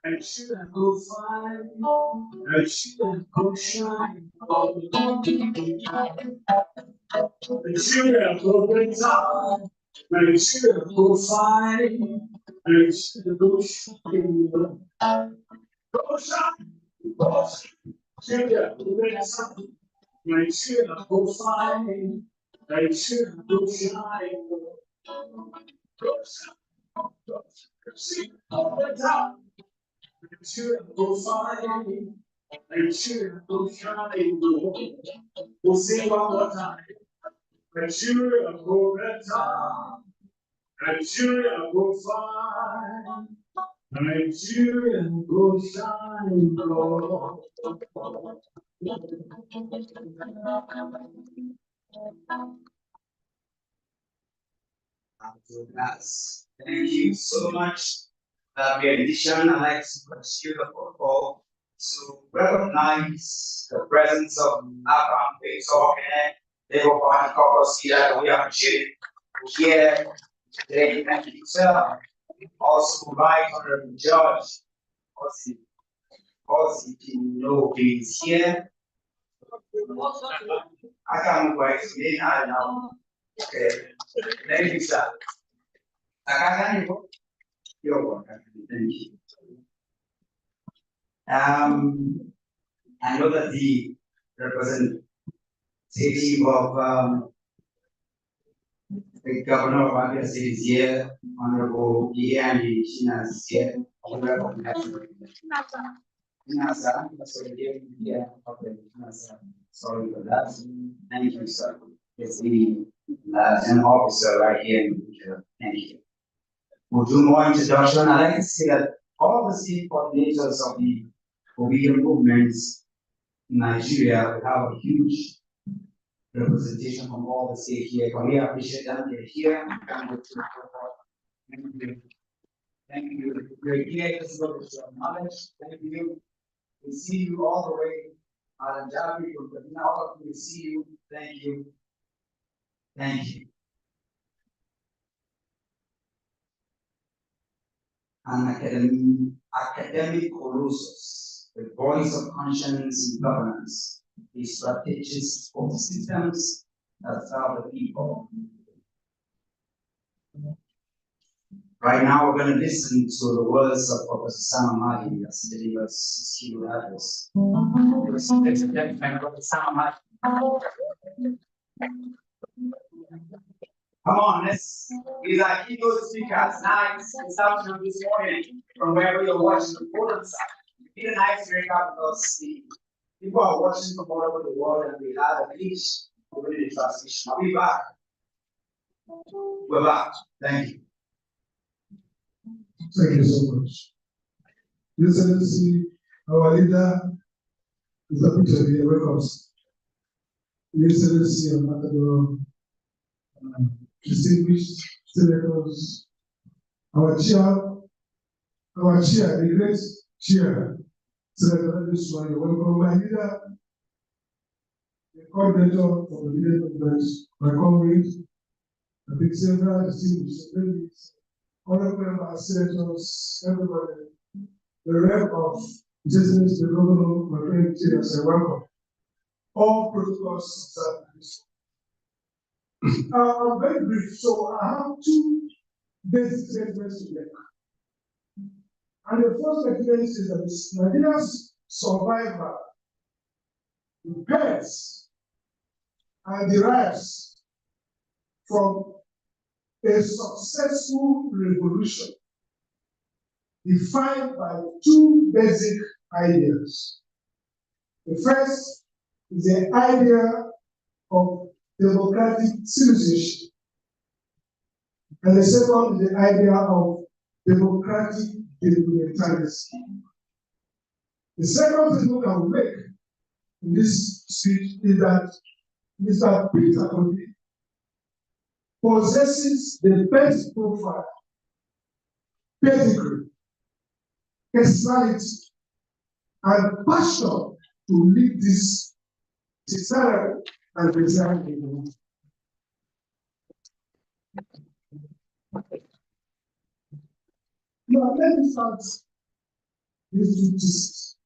I should go fine, I should go shine. I should go better, I should go fine, I should go shine. Go shine, go shine, should go better, I should go fine, I should go shine. Go shine, go shine, go better. I should go fine, I should go shine. We'll sing one more time. I should go better, Nigeria go fine. Nigeria go shine, Lord. Yes. Thank you so much. That in addition, I'd like to pursue the protocol to recognize the presence of Abraham Victor and Labour Party caucus here that we appreciate here today. Thank you, sir. Also, right honorable judge, also, you know, is here. I can't wait to be now. Okay. Thank you, sir. You're welcome. Thank you. I know that the representative of the governor of Abia State is here, Honorable Ian Shina is here. Sorry for that. Thank you, sir. It's the an officer right here in the picture. Thank you. We'll do more introduction. I'd like to say that all the state coordinators of the Obidient movements in Nigeria will have a huge representation from all the states here. Can we appreciate them? They're here. Thank you. Thank you. You're here to show your knowledge. Thank you. We see you all the way. Javi from Kaduna, all of you, we see you. Thank you. Thank you. An academic colossus, the voice of conscience in governance, the strategies of the systems that serve the people. Right now, we're going to listen to the words of Professor Sam Mahdi as he delivers his keynote address. Ladies and gentlemen, Professor Sam Mahdi. Come on, these are keynote speakers. Nice reception this morning from wherever you're watching the program. Be a nice recap because the people are watching from all over the world and we had a glitch over the transmission. I'll be back. We're back. Thank you. Thank you so much. Your Excellency, our leader is happy to be welcome. Your Excellency, Ambassador, distinguished senators, our chair, the great chair, Senator Adeswale, welcome. My leader, the coordinator of the Obidient movement, my comrade, I think several distinguished ladies, honorable senators, everybody, the rep of Justice, the governor, my friend, I welcome. All protocols observed. I'm very brief, so I have two basic statements to make. And the first evidence is that Nigeria's survival depends and derives from a successful revolution defined by two basic ideas. The first is the idea of democratic citizenship, and the second is the idea of democratic implementality. The second thing we can make in this speech is that Mr. Peter Obi possesses the best profile, pedigree, personality, and passion to lead this desirable and desirable. Now, let me start these two theses.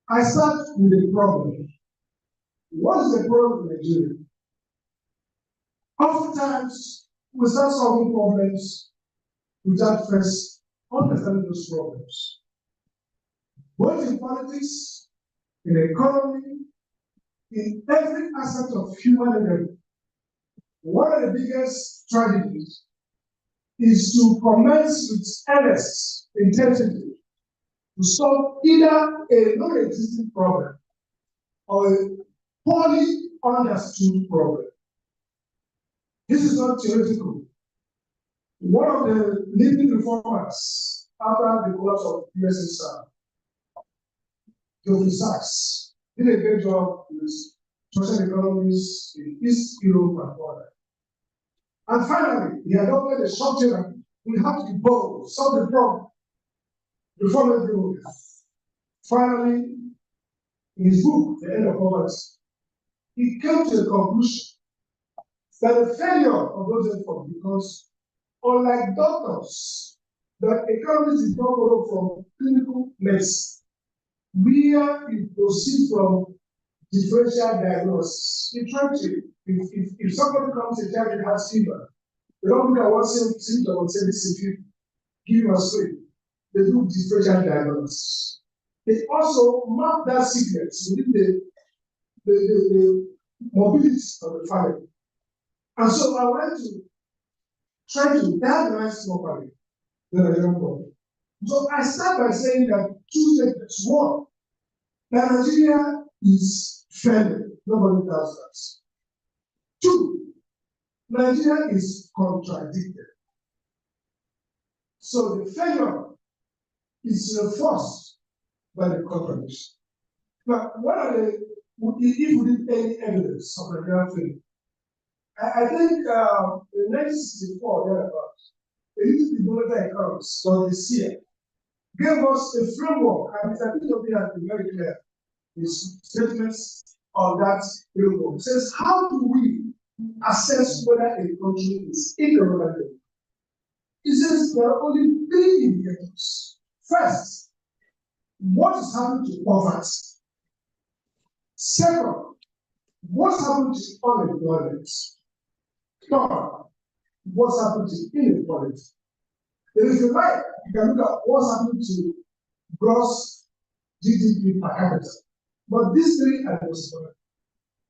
I start with the problem. What is the problem in Nigeria? Oftentimes, we start solving problems without first understanding those problems. Both in politics, in the economy, in every aspect of human endeavor, one of the biggest strategies is to commence with earnest intention to solve either a non-existing problem or a poorly understood problem. This is not theoretical. One of the leading reformers after the collapse of USSR, Jeffrey Sachs, did a great job with social economies in East Europe and further. And finally, he adopted a short therapy. We have to be bold, solve the problem, reform everywhere. Finally, in his book, The End of Poverty, he came to the conclusion that the failure of those efforts, because unlike doctors, that economists did not borrow from clinical medicine, where you proceed from differential diagnosis. You try to, if somebody comes and tells you it has fever, they don't look at one symptom and say this is fever, give him a sleep. They do differential diagnosis. They also map that sickness within the mobility of the family. And so I wanted to try to diagnose properly the Nigerian problem. So I start by saying that two statements. One, that Nigeria is failing. Nobody does that. Two, Nigeria is contradicted. So the failure is reinforced by the contradiction. Now, what are the, if we need any evidence of Nigerian failure? I think in 1964, thereabouts, a little development economists, so this year, gave us a framework, and Mr. P.O.P. has been very clear his statements on that framework. It says, how do we assess whether a country is economically? It says there are only three indicators. First, what is happening to poverty? Second, what's happening to unemployment? Third, what's happening to inequality? If you like, you can look at what's happening to gross GDP per capita. But these three are the most important.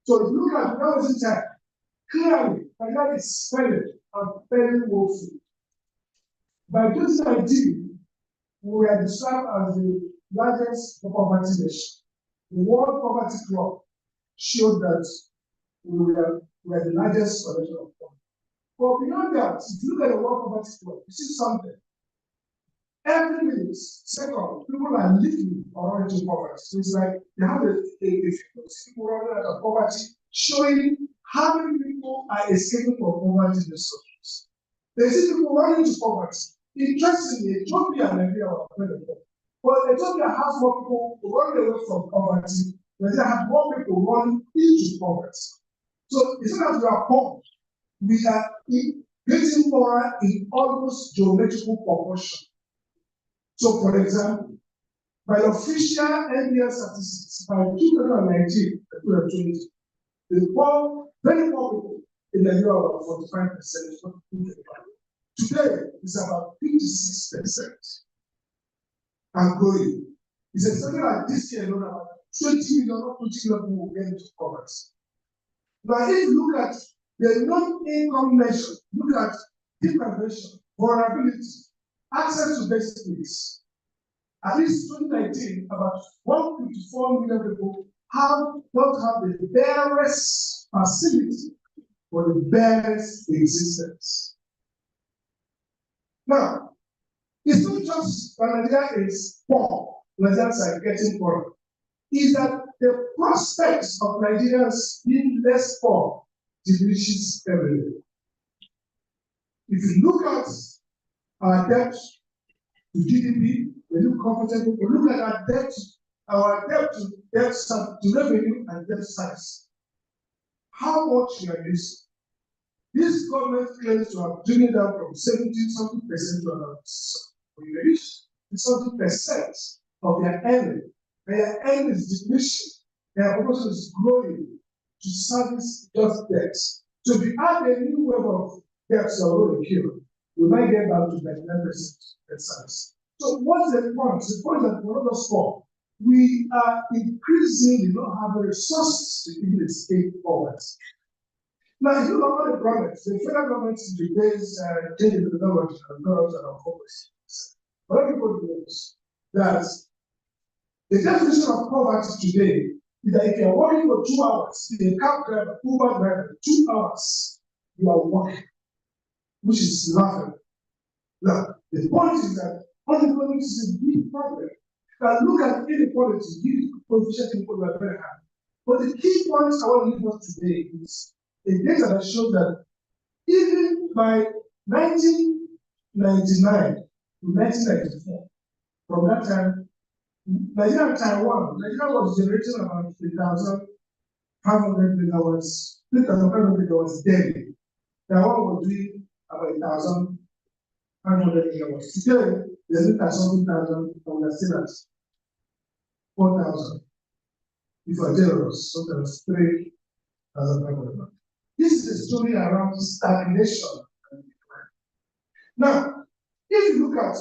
So if you look at the time, clearly, Nigeria is spending and very woeful. By 2019, we were described as the largest poverty nation. The World Poverty Club showed that we were the largest collection of poverty. But beyond that, if you look at the World Poverty Club, you see something. Every minute, second, people are living or running into poverty. So it's like they have a people running out of poverty, showing how many people are escaping from poverty in the countries. They see people running into poverty. Interestingly, Ethiopia and Nigeria are very poor. But Ethiopia has more people running away from poverty. Nigeria has more people running into poverty. So it's not that we are poor. We are getting poorer in almost geometrical proportion. So, for example, by official NBS statistics, by 2019 and 2020, the poor, very poor people in Nigeria are about 45%. Today, it's about 56% and growing. It's exactly like this year, about 20 million or 20 million people will get into poverty. Now, if you look at the non-income measure, look at deprivation, vulnerability, access to basic needs. At least 2019, about 154 million people don't have the barest facility for the barest existence. Now, it's not just that Nigeria is poor, Nigerians are getting poorer. Is that the prospects of Nigerians being less poor diminishes every day. If you look at our debt to GDP, we look comfortable. We look at our debt to revenue and debt size. How much we are using? This government claims to have driven it down from 70-something percent to around 70% of their earning. Their earning is diminishing. Their proportion is growing to service just debts. So if we add a new wave of debts that are going to kill, we might get back to 99% debt size. So what's the point? The point that we're not just poor. We are increasingly not having resources to even escape poverty. Now, if you look at the government, the federal government is changing the government and government and poverty. What people do is that the definition of poverty today is that if you are working for 2 hours, a cab driver, Uber driver, 2 hours, you are working, which is laughable. Now, the point is that unemployment is a big problem. Now, look at inequality. Give coefficient people who are very high. But the key point I want to leave us today is a data that shows that even by 1999 to 1994, from that time, Nigeria and Taiwan, Nigeria was generating about 3,500 megawatts, 3,500 megawatts daily. Taiwan was doing about 1,500 megawatts. Today, there's 1,000, and we're still at 4,000. If you're generous, sometimes 3,500. This is a story around stagnation. Now, if you look at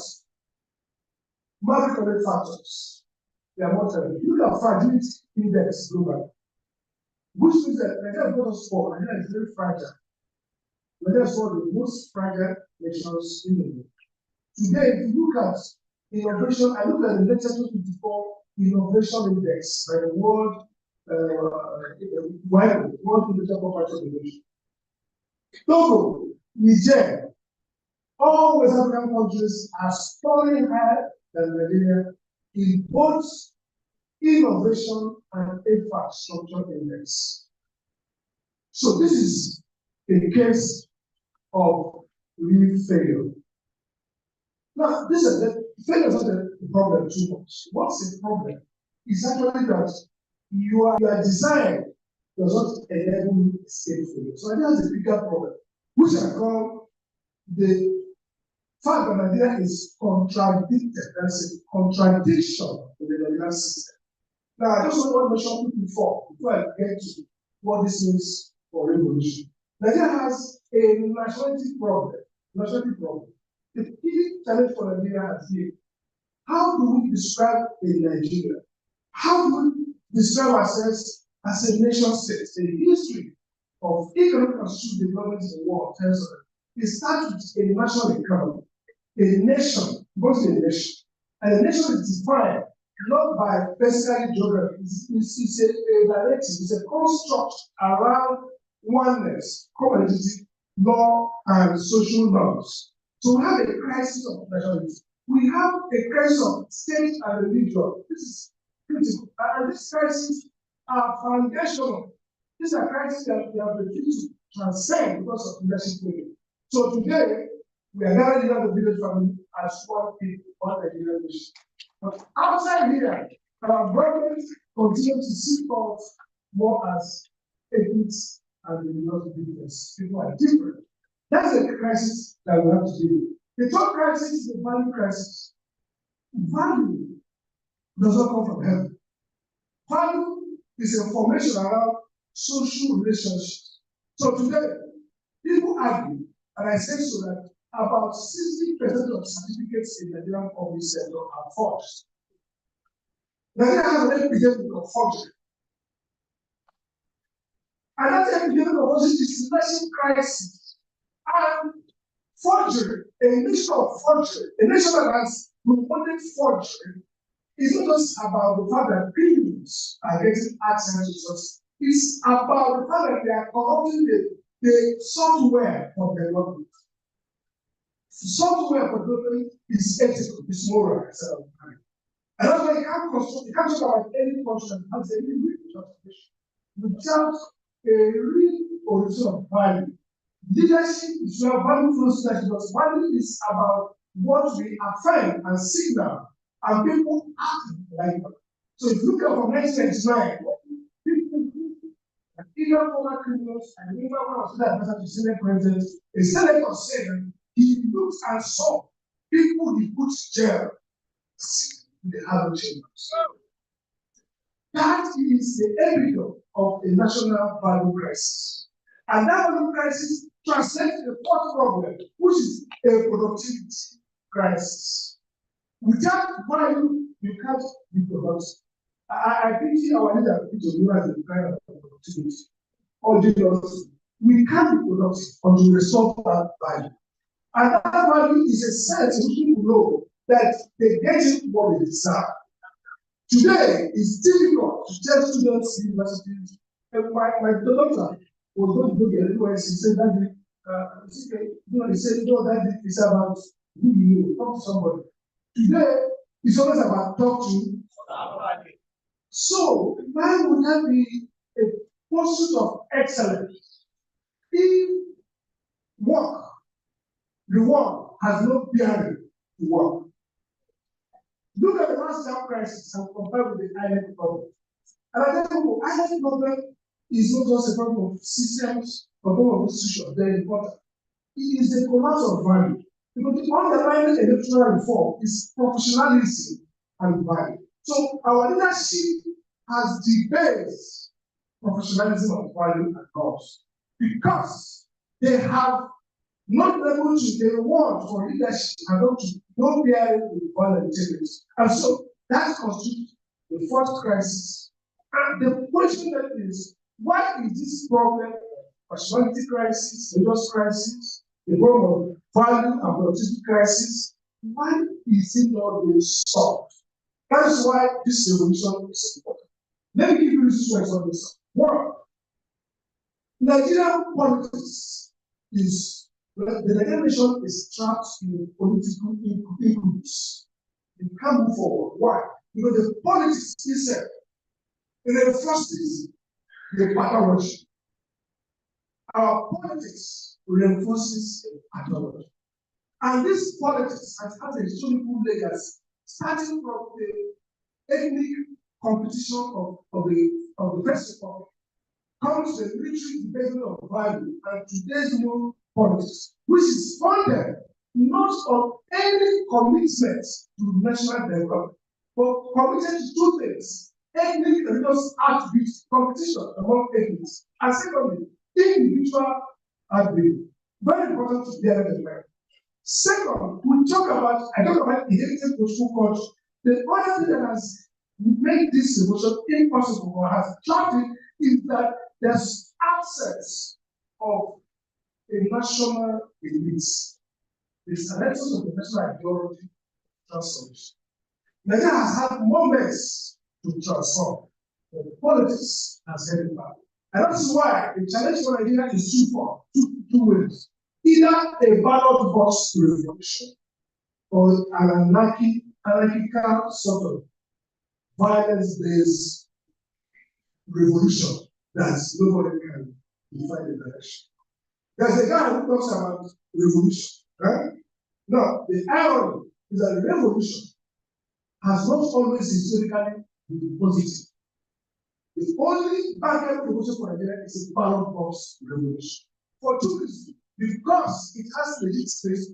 macroeconomic factors, they are more telling. Look at fragility index globally, which means that Nigeria got us for Nigeria is very fragile. Nigeria is one of the most fragile nations in the world. Today, if you look at innovation, I look at the latest 2024 innovation index by the World Innovation Corporation. Togo, Niger, all West African countries are scoring higher than Nigeria in both innovation and infrastructure index. So this is a case of real failure. Now, this is failure is not a problem too much. What's the problem? Is actually that your design does not enable you to escape failure. So I think that's a bigger problem, which I call the fact that Nigeria is contradicted. That's a contradiction in the Nigerian system. Now, I just want to mention before I get to what this means for revolution. Nigeria has a nationality problem. The key challenge for Nigeria is here. How do we describe a Nigeria? How do we describe ourselves as a nation state? The history of economic and social development in the world tells us that it starts with a national economy. A nation, goes to a nation. And a nation is defined not by physical geography. It's a directive, it's a construct around oneness, community, law, and social norms. So we have a crisis of nationality. We have a crisis of state and religion. This is critical. And these crises are foundational. These are crises that we have refused to transcend because of leadership failure. So today, we are gathered in the village family as one people, one Nigerian nation. But outside here, our government continues to see us more as ethics and religious difference. People are different. That's a crisis that we have to deal with. The third crisis is the value crisis. Value does not come from heaven. Value is a formation around social relationships. So today, people argue, and I say so that about 60% of certificates in the Nigerian public sector are forged. Nigeria has an epidemic of forgery. And that epidemic of forgery is a national crisis. And forgery, a nation of forgery, a nation that has promoted forgery, is not just about the fact that criminals are getting access to resources. It's about the fact that they are corrupting the software for development. Software for development is ethical, it's moral, etc. And that's why you can't talk about any function that has a real transformation without a real origin of value. Leadership is not value flows leadership, because value is about what we affirm and signal, and people act like that. So if you look at from 1999, people either former criminals and even one of the advisors to Senate President, a senator said he looked and saw people he put to jail in the other chambers. That is the epitome of a national value crisis. And that value crisis translates to the fourth problem, which is a productivity crisis. Without value, you can't be productive. I pity our leader, to realize the kind of productivity. Or we can't be productive until we restore that value. And that value is a sense in which people know that they get what they deserve. Today, it's difficult to tell students in universities. My doctor was going to go to the NYSC, he said that he said, no, that is about who you know, talk to somebody. Today, it's always about talk to. So, why would that be a pursuit of excellence if work, the work has no bearing to work? Look at the last job crisis and compare with the island problem. And I tell you, island problem is not just a problem of systems or problem of institutions, they're important. It is the collapse of value. Because the underlying electoral reform is professionalism and value. So our leadership has debased professionalism and value and goals because they have not been able to, they want for leadership and not to no bearing with value and integrity. And so that constitutes the fourth crisis. And the question that is, why is this problem personality crisis, religious crisis, the problem of value and productivity crisis, why is it not being solved? That is why this revolution is important. Let me give you this one example. One, Nigerian politics is, the Nigerian nation is trapped in political incompetence. You can't move forward. Why? Because the politics itself reinforces the pathology. Our politics reinforces the pathology. And this politics has had a historical legacy, starting from the ethnic competition of the First Republic, comes the military debasement of value and today's new politics, which is funded not on any commitment to national development, but committed to two things: ethnic religious outreach competition among ethnics, and secondly, individual outreach. Very important to bear in mind. Second, we talk about, I talk about inherited political culture. The other thing that has made this revolution impossible or has trapped it is that there's absence of a national elite. There's an absence of the national ideology transformation. Nigeria has had moments to transform, but politics has headed back. And that's why the challenge for Nigeria is two ways. Either a ballot box revolution or an anarchical sort of violence-based revolution that nobody can define the direction. There's a guy who talks about revolution, right? Now, the irony is that the revolution has not always historically been positive. The only bad revolution for Nigeria is a ballot box revolution. For two reasons. Because it has legit space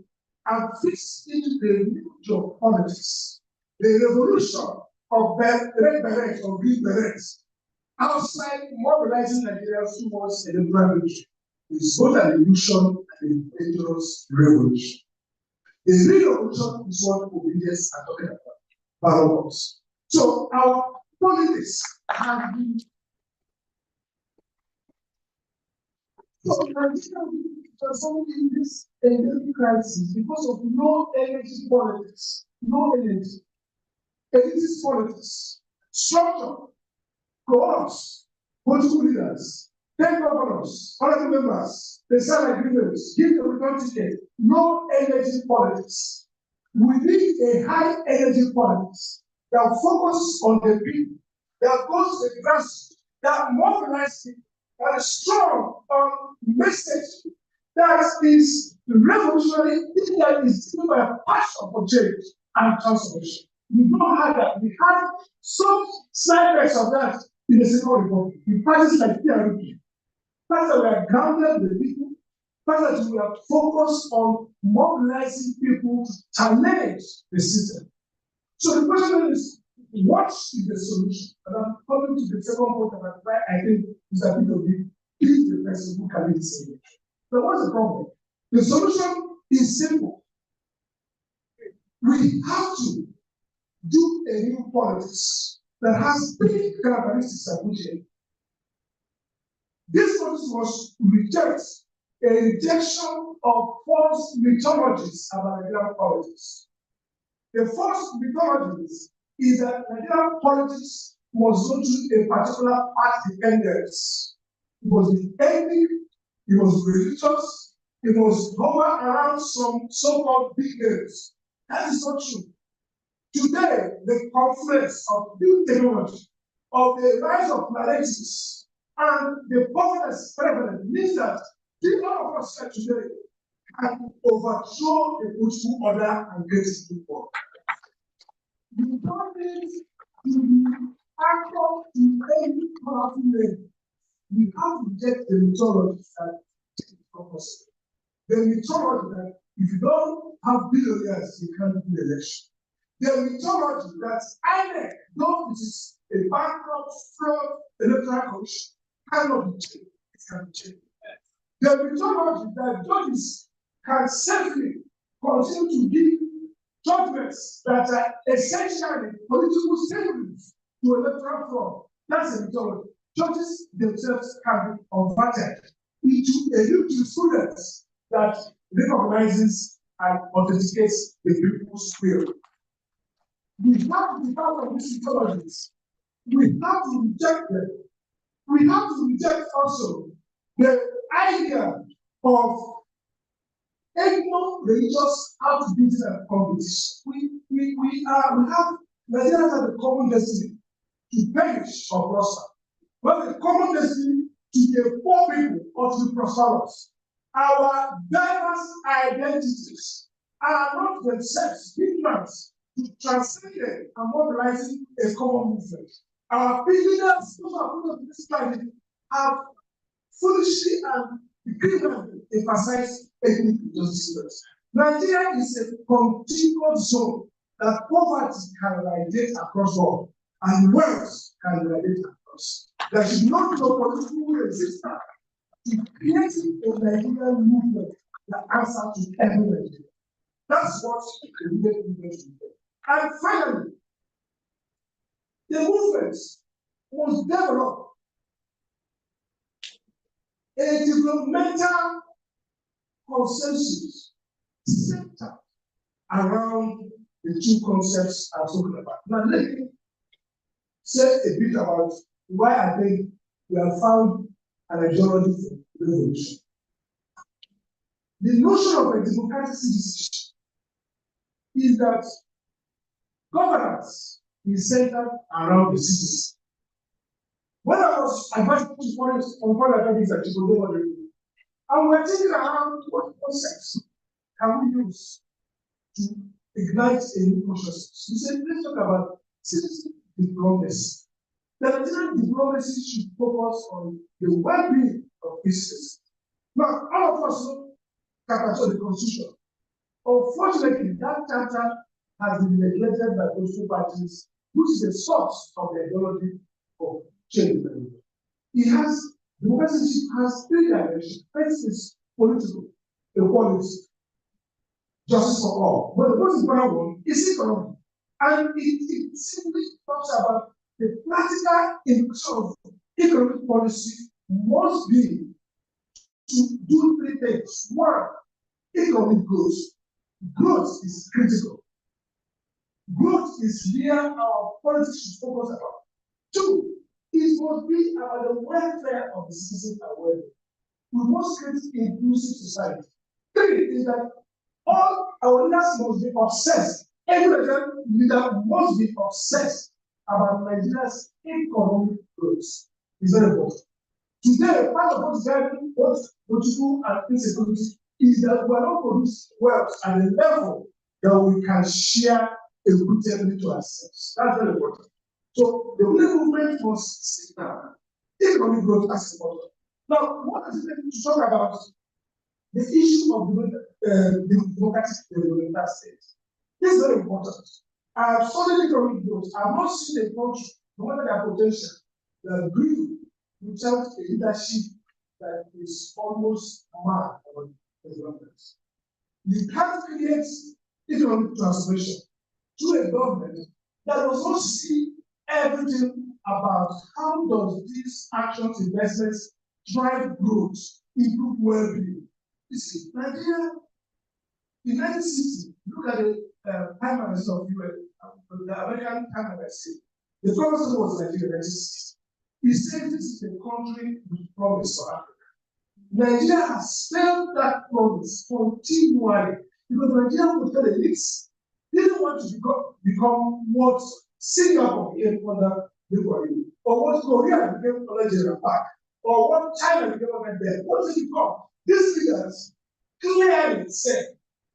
and fits into the new job politics. The revolution of red berets or green berets outside mobilizing Nigerians towards a revolution is both an illusion and a dangerous revolution. The real revolution is what Obedience are talking about, paradox. So our politics have been transforming in this energy crisis because of no energy politics, no energy. Elitist politics, structure, co-ops, political leaders, 10 governors, honorable members, they sign agreements, give the return ticket, no energy politics. We need a high energy politics that focuses on the people, that goes to the grassroots, that mobilizes people, that is strong on message, that is revolutionary, that is driven by a passion for change and transformation. We don't have that. We had some snippets of that in the Second Republic. In parties like PRP, parties that were grounded with people, parties that were focused on mobilizing people to challenge the system. So the question is, what is the solution? And I'm coming to the second point of why I think Mr. Peter is the person who can lead the solution. But what's the problem? The solution is simple. We have to do a new politics that has three characteristics that we change. This politics must reject a rejection of false mythologies about Nigerian politics. The false mythologies is that Nigerian politics was not to a particular path dependence. It was ethnic, it was religious, it was hover around some so-called big names. That is not true. Today, the confluence of new technology, of the rise of narratives, and the prophetess prevalent means that the all of us here today can overthrow the political order and get it to work. You don't need to be active to any powerful name. We have to get the mythology that is possible. The mythology that if you don't have billionaires, you can't do the election. The mythology that INEC, though it is a bankrupt, fraud electoral commission, cannot be changed. It can be changed. The mythology that judges can safely continue to give judgments that are essentially political statements to electoral fraud. That's a mythology. Judges themselves can be converted into a new jurisprudence that recognizes and authenticates the people's will. We have to be part of these mythologies. We have to reject them. We have to reject also the idea of ethno-religious outbids and competition. We have Nigerians have a common destiny to perish or prosper. We have a common destiny to be a poor people or to be prosperous. Our diverse identities are not themselves hindrance to transcending and mobilizing a common movement. Our billionaires who are put on this planet have foolishly and ignorantly emphasized ethnic justice. Nigeria is a contiguous zone that poverty can radiate across all and wealth can radiate across. There should not be a political resistance to creating a Nigerian movement that answers to every Nigerian. That's what the movement is doing. And finally, the movement was developed a developmental consensus centered around the two concepts I'm talking about. Now, let me say a bit about why I think we have found an ideology for revolution. The notion of a democratic citizenship is that governance is centered around the citizens. When I was advised to foreign affairs at Chicago, and we're thinking around what concepts can we use to ignite a new consciousness. We said, let's talk about citizen diplomacy. The Nigerian diplomacy should focus on the well-being of its citizens. Now, all of us know Chapter the Constitution. Unfortunately, that chapter has been neglected by political parties, which is the source of the ideology of change. Democracy has three dimensions. First is political equality, justice for all. But the most important one is economic. And it simply talks about the practical implication of economic policy must be to do three things. One, economic growth. Growth is critical. Growth is where our politics should focus about. Two, it must be about the welfare of the citizens and well-being. We must create an inclusive society. Three is that all our leaders must be obsessed. Every leader must be obsessed about Nigeria's economic growth. It's very important. Today, part of what's driving both political and insecurity is that we are not producing wealth at a level that we can share equitably to ourselves. That's very important. So the only movement must signal economic growth as important. Now, what does it mean to talk about the issue of the democratic developmental state? This is very important. I have studied economic growth. I have not seen a country, no matter their potential, that grew without a leadership that is almost mad about development. You can't create economic transformation through a government that does not see everything about how does these actions, investments drive growth, improve well-being. You see, Nigeria, in 1960, look at the time magazine of US, the American time magazine. The first was Nigeria in 1960. He said this is a country with promise for Africa. Nigeria has failed that promise continually because Nigeria was the elites. They didn't want to become what Singapore became under the Korea, or what Korea became under General Park, or what China became under them. What did it become? These leaders clearly said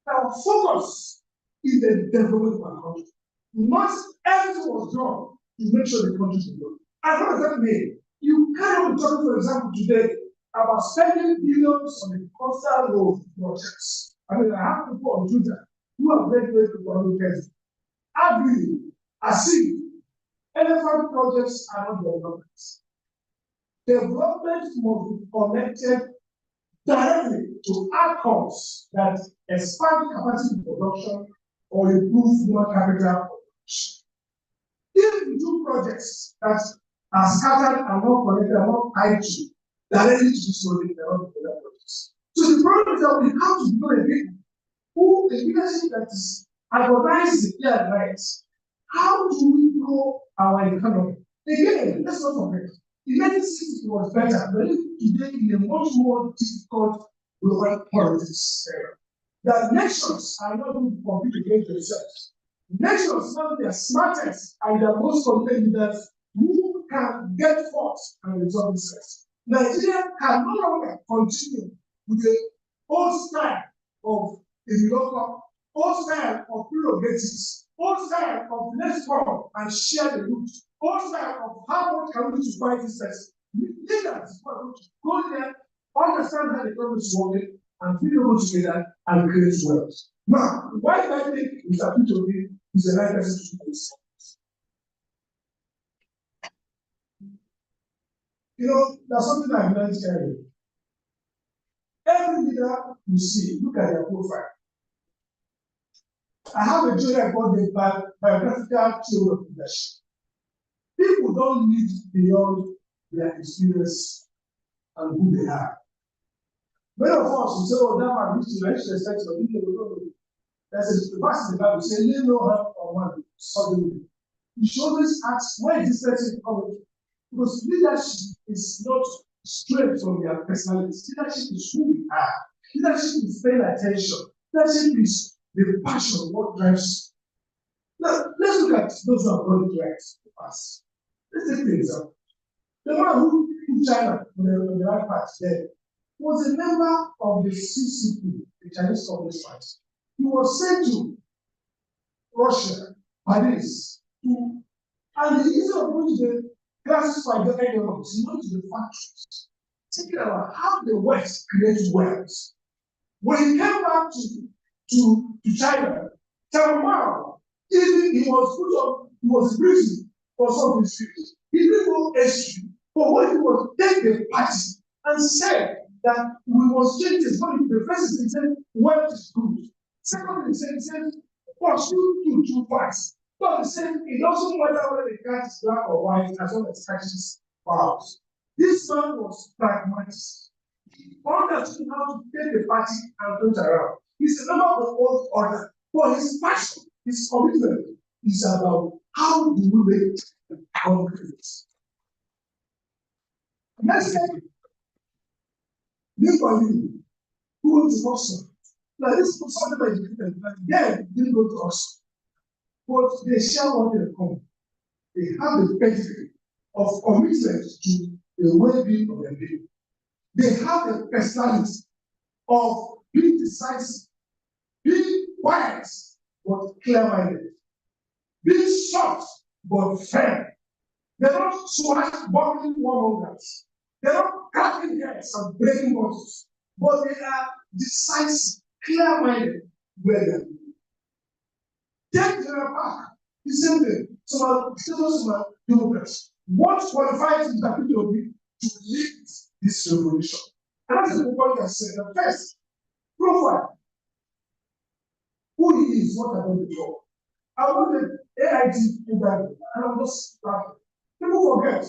our focus is the development of our country. Not everything was done to make sure the country is good. And what does that mean? You cannot be talking, for example, today about spending billions on the coastal road projects. I mean, I have people on Twitter who are very economic guys arguing as if elephant projects are not developments. Development must be connected directly to outcomes that expand capacity production or improve human capital production. If we do projects that are scattered and not connected and not tied to directly to this project, they are not development projects. So the problem is that we have to become a people who the leadership that is organized the clear rights. How do we grow our economy? Again, let's not forget, the 1960s was better, but today in a much more difficult global politics era. That nations are not going to compete against themselves. Nations now they are smartest and they are most competent leaders who can get forth and resolve this. Nigeria can no longer continue with the old style of a local, old style of prerogatives, old style of let's come and share the loot, old style of how much can we do to fight this person. Leaders go there, understand how the economy is working, and put them all together and create wealth. Now, why do I think Mr. P2B is the right person to do this? You know, there's something I've learned here. Every leader you see, look at their profile. I have a journal called the biographical theory of leadership. People don't live beyond their experience and who they are. Many of us will say, oh, that man used to respect your people. There's a verse in the Bible saying, lay no hand on one suddenly. You should always ask, where is this person coming from? Because leadership is not straight from their personality. Leadership is who we are. Leadership is paying attention. Leadership is the passion, what drives. Now, let's look at those who have got it right to us. Let's take the example. The man who put China on the right path there was a member of the CCP, the Chinese Communist Party. He was sent to Russia, Paris, and instead of going to the classes for the economics, he went to the factories, thinking about how the West creates wealth. When he came back to China, Mao, even he was in prison for some of his fields. He didn't know history, but what he was take the party and said that we must change this. The first he said, wealth is good. Secondly, he said, pursue too fast. But he said, it doesn't matter whether the cat is black or white as long as it catches fowls. This man was pragmatic. He understood how to take the party and turn around. He's a member of the old order, but his passion, his commitment is about how do we make concrete. Next time, for you, who went to Oxford. Now, this is something that is different. Again, didn't go to Oxford. But they share what they come. They have the pedigree of commitment to the well-being of their people. They have the personality of being decisive, being wise but clear-minded, being soft but firm. They're not swashbuckling warmongers. They're not cracking heads and breaking bottles, but they are decisive, clear-minded where they're going. Take General Park, the same thing. Some Democrats. What qualifies Mr. P2B to lead this revolution? And that's the point I said. The first, profile. Who he is, what about the job. I want the AIT interview, and I'm just laughing. People forget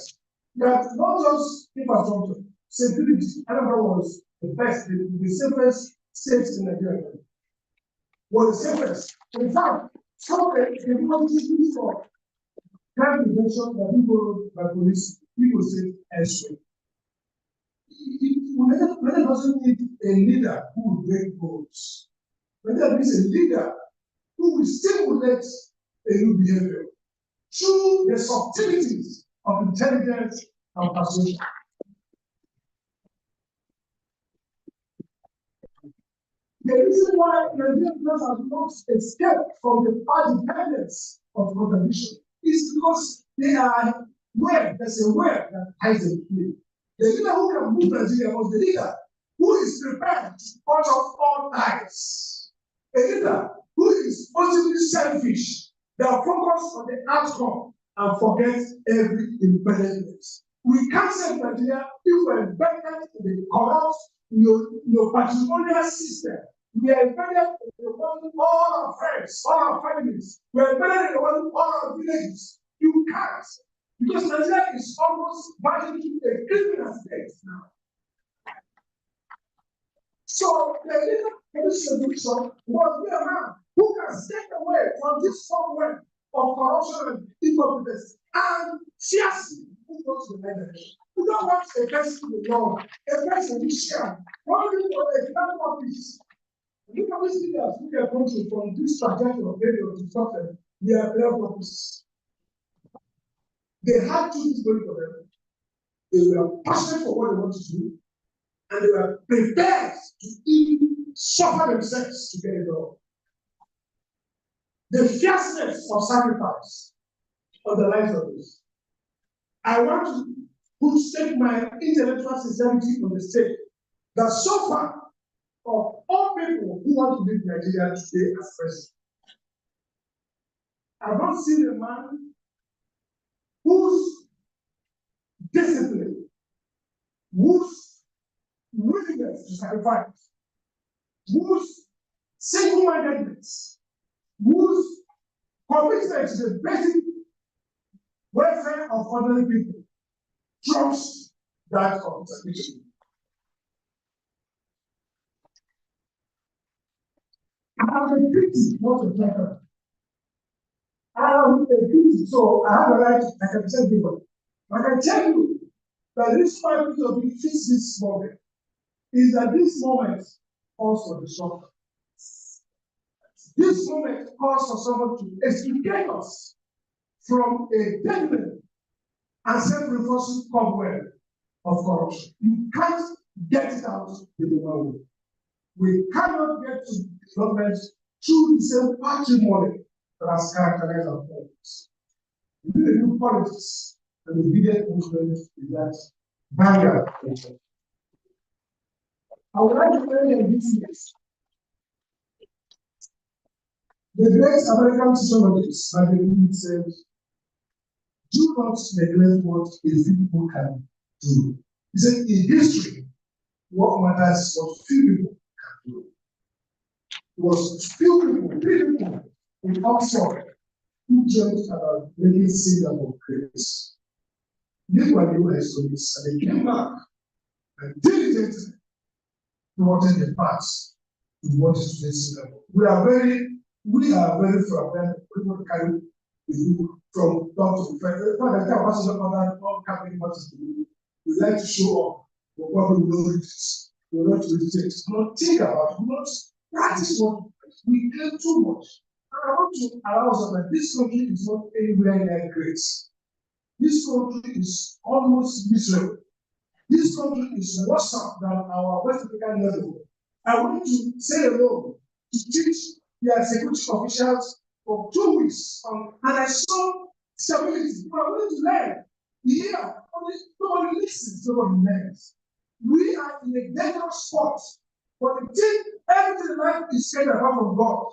that not just infrastructure, security, another was the best, the safest states in Nigeria. Was the safest. In fact, some of the people for crime prevention that people by police, people say elsewhere. Nigeria doesn't need a leader who will break bones. Nigeria needs a leader who will stimulate a new behavior through the subtleties of intelligence and persuasion. The reason why Nigerians have not escaped from the far dependence of contradiction is because they are aware, there's a word that hides a play. The leader who can move Nigeria was the leader who is prepared to cut off all ties. A leader who is possibly selfish, that focus on the outcome and forget every impediment. We can't save Nigeria if we're embedded in the corrupt, patrimonial system. We are embedded in the one all our friends, all our families. We are embedded in the one all our villages. You can't. Because Nigeria is almost back into a criminal state now. So the leader solution was be a man who can step away from this software of corruption and incompetence and fiercely move on to the next direction. We don't want a person to be wrong, a person to share. One thing for a grand office. Look at these leaders who are going from this trajectory of failure to success. They are grand offices. They had two things going for them. They were passionate for what they want to do, and they were prepared to even suffer themselves to get it done. The fierceness of sacrifice on the lives of this. I want to stake my intellectual sincerity on the stage that so far of all people who want to leave Nigeria today as president, I've not seen a man whose discipline, whose willingness to sacrifice, whose single-mindedness, whose commitment to the basic welfare of ordinary people trumps that of submission. I am a critic, not a tracker. I am a critic, so I have a right, I can tell people. I can tell you that this fight of me fits this moment is that this moment calls for the shock. This moment calls for someone to extricate us from a deadly and self-reinforcing cobweb of corruption. You can't get it out in the one way. We cannot get to development through the same patrimony that has characterized our politics. We need a new politics, and the obedient movement is that barrier. I would like to tell you this next. The great American sociologist, Obidient, said, do not neglect what a few people can do. He said, in history, what matters is what few people can do. It was few people in Oxford who dreamt about making sin about grace. These were the US students, and they came back and diligently plotted the path to what is today's level. We are very fragmented. People carry the book from top to friend. When I tell us about all camping what is doing, we like to show off, but what we know it is. We will not meditate. We will not think about it. We will not practice what we claim too much. And I want to allow us that this country is not anywhere near great. This country is almost miserable. This country is worse than our West African level. I want to say alone to teach the security officials for 2 weeks, and I saw stability. We are going to learn. Here, nobody listens, nobody learns. We are in a dangerous spot. But the thing, everything in life is created apart from God.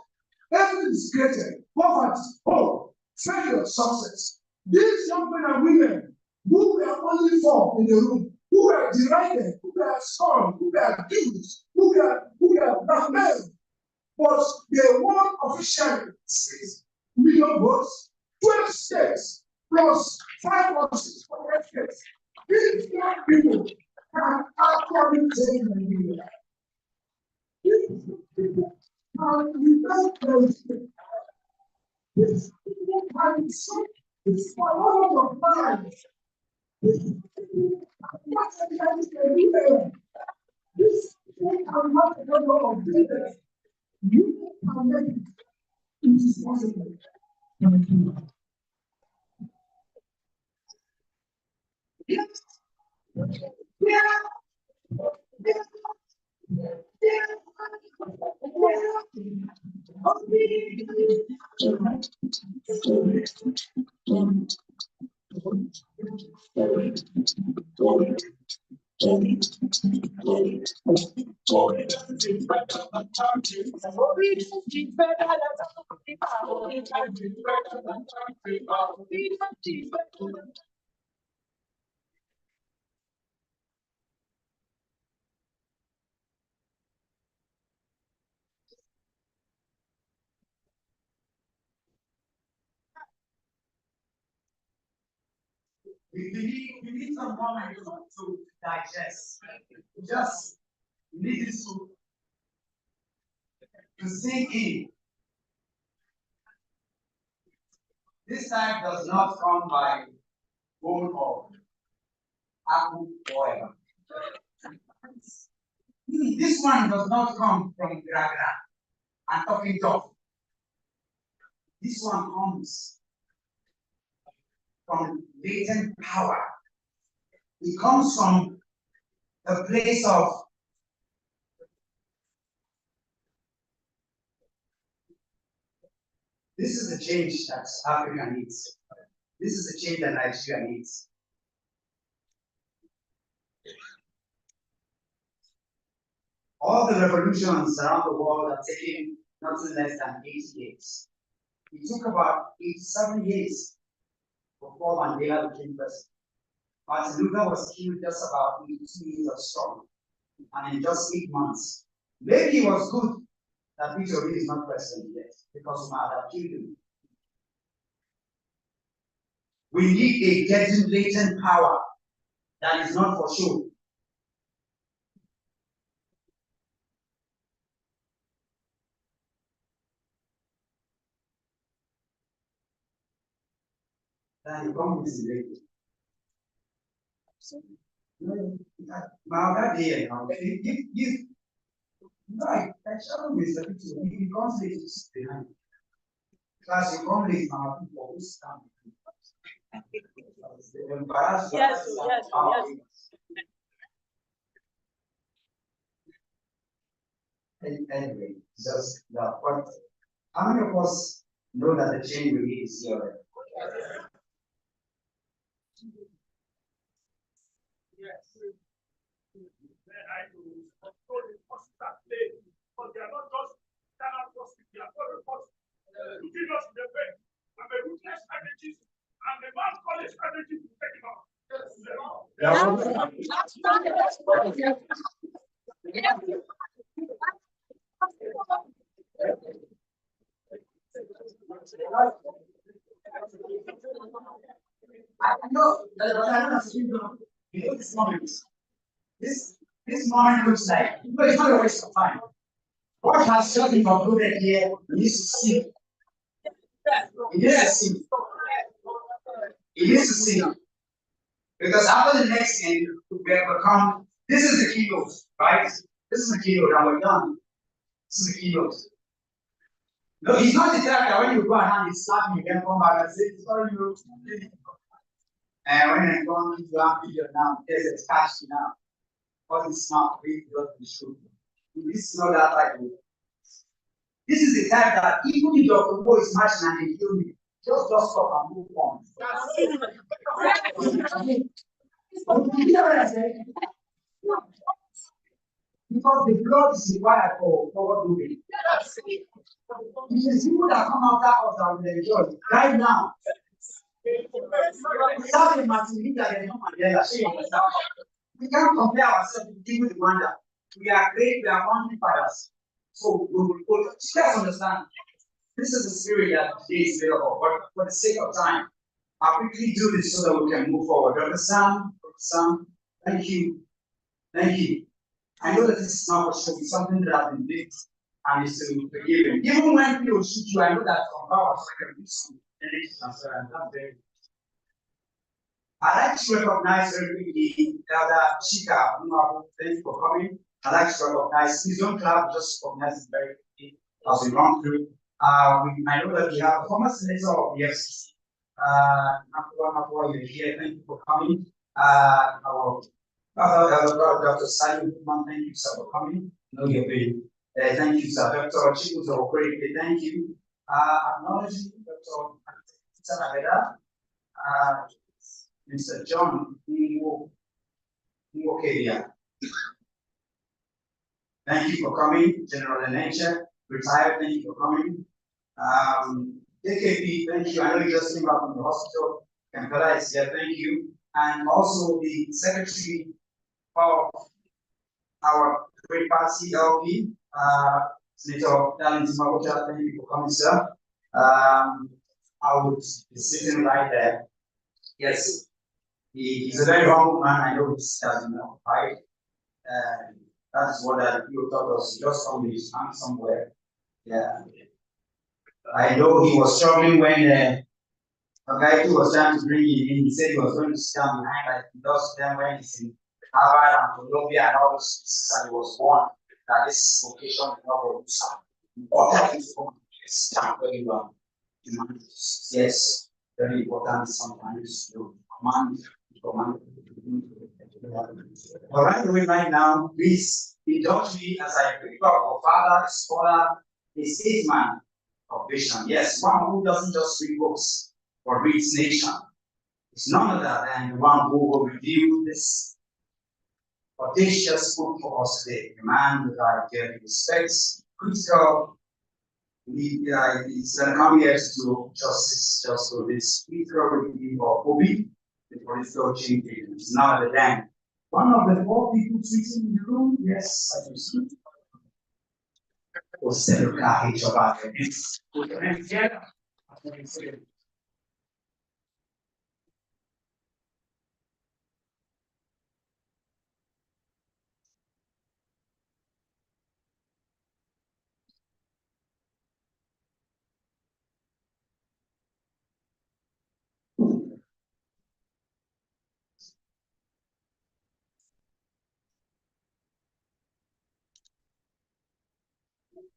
Everything is created. Poverty, hope, failure, success. These young men and women who were only 4 in the room, who were derided, who were scorned, who were abused, who were blackmailed, but they won officially 6 million votes, 12 states, plus 5 or 6 other states. These young people can actually change Nigeria. These people can without those. These people can solve this for all of lives. This I'm not a number of business. You can make it. It is possible. Thank you. We need some moment to digest. Just need this to sink in. This time does not come by gold or apple oil. This one does not come from Gragra and talking tough. This one comes from latent power. It comes from a place of this is the change that Africa needs. This is the change that Nigeria needs. All the revolutions around the world are taking nothing less than 80 years. It took about 87 years before Mandela became president. Martin Luther was killed just about 82 years of struggle, and in just 8 months. Maybe it was good that Peter Obi is not president yet, because we might have killed him. We need a getting latent power that is not for show. Then you come with the that day now, if right, that's always the picture. If you come late, it's behind. Class, you come late now, people who stand. Yes. Anyway, just the point. How many of us know that the change we need is here? Yes. I do. Of course, the forces that play, but they are not just talent forces, they are foreign forces. Looking us in the face, and the ruthless strategies, and the man calling strategies to take it out. I know that I don't see this moment. This moment looks like it's not a waste of time. What has just been concluded here needs to see. It needs to see. It needs to see. Because after the next thing, we have become, this is the keynote, right? This is the keynote, and we're done. This is the keynote. No, he's not the type that when you go around, he's slapping you, then come back and say, sorry, you. And when I go into that video now, there's a catch now. Because it's not really good to show. This is not that type of. This is the type that even if your football is matching and they kill me, just stop and move on. Because the blood is required for forward moving. It is people that come out that will enjoy right now. Without the material that they don't Mandela, we can't compare ourselves with people in Rwanda. We are great, we are founding fathers. So we will just understand. This is the spirit that today is available, but for the sake of time, I'll quickly do this so that we can move forward. Dr. Sam, thank you. Thank you. I know that this is not for sure, it's something that I've been doing and it's to be forgiven. Even when people shoot you, I know that from our secondary school, and it's transparent. I'd like to recognize very quickly Elder Chika. Thank you for coming. I'd like to recognize, please don't clap, just recognize it very quickly as we run through. I know that we have a former senator of the FCC. You're here. Thank you for coming. Our brother, Dr. Simon, thank you, sir, for coming. No, you're very, thank you, sir. Dr. Chiku, thank you. Acknowledging Dr. Sanabeda, Mr. John Nwokedia. Thank you for coming, General in Nature, retired, thank you for coming. AKP, thank you. I know you just came back from the hospital. Kampala is here, thank you. And also the secretary of our great party, LP, Senator Darlington Mabucha, thank you for coming, sir. I would be sitting right there. Yes, he's a very humble man. I know he's right? That is what you taught us. Just on his hand somewhere. Yeah. I know he was struggling when a guy who was trying to bring him in. He said he was going to stand behind like he does them when he's in Harvard and Columbia and all those places, and he was warned that this vocation is not going to sound. Important is to stand very well. Yes, very important sometimes to command. All right, right now, please indulge me as I pick up a father, a scholar, a statesman of vision. Yes, one who doesn't just read books or reads nation. It's none other than the one who will review this audacious book for us today. A man with our dearly respects, critical. He's going to come here to do justice just for this critical review of Obi, the political change agent. It's none other than one of the 4 people sitting in the room. Yes, I do see. Or celebrate each other. Put your hands together.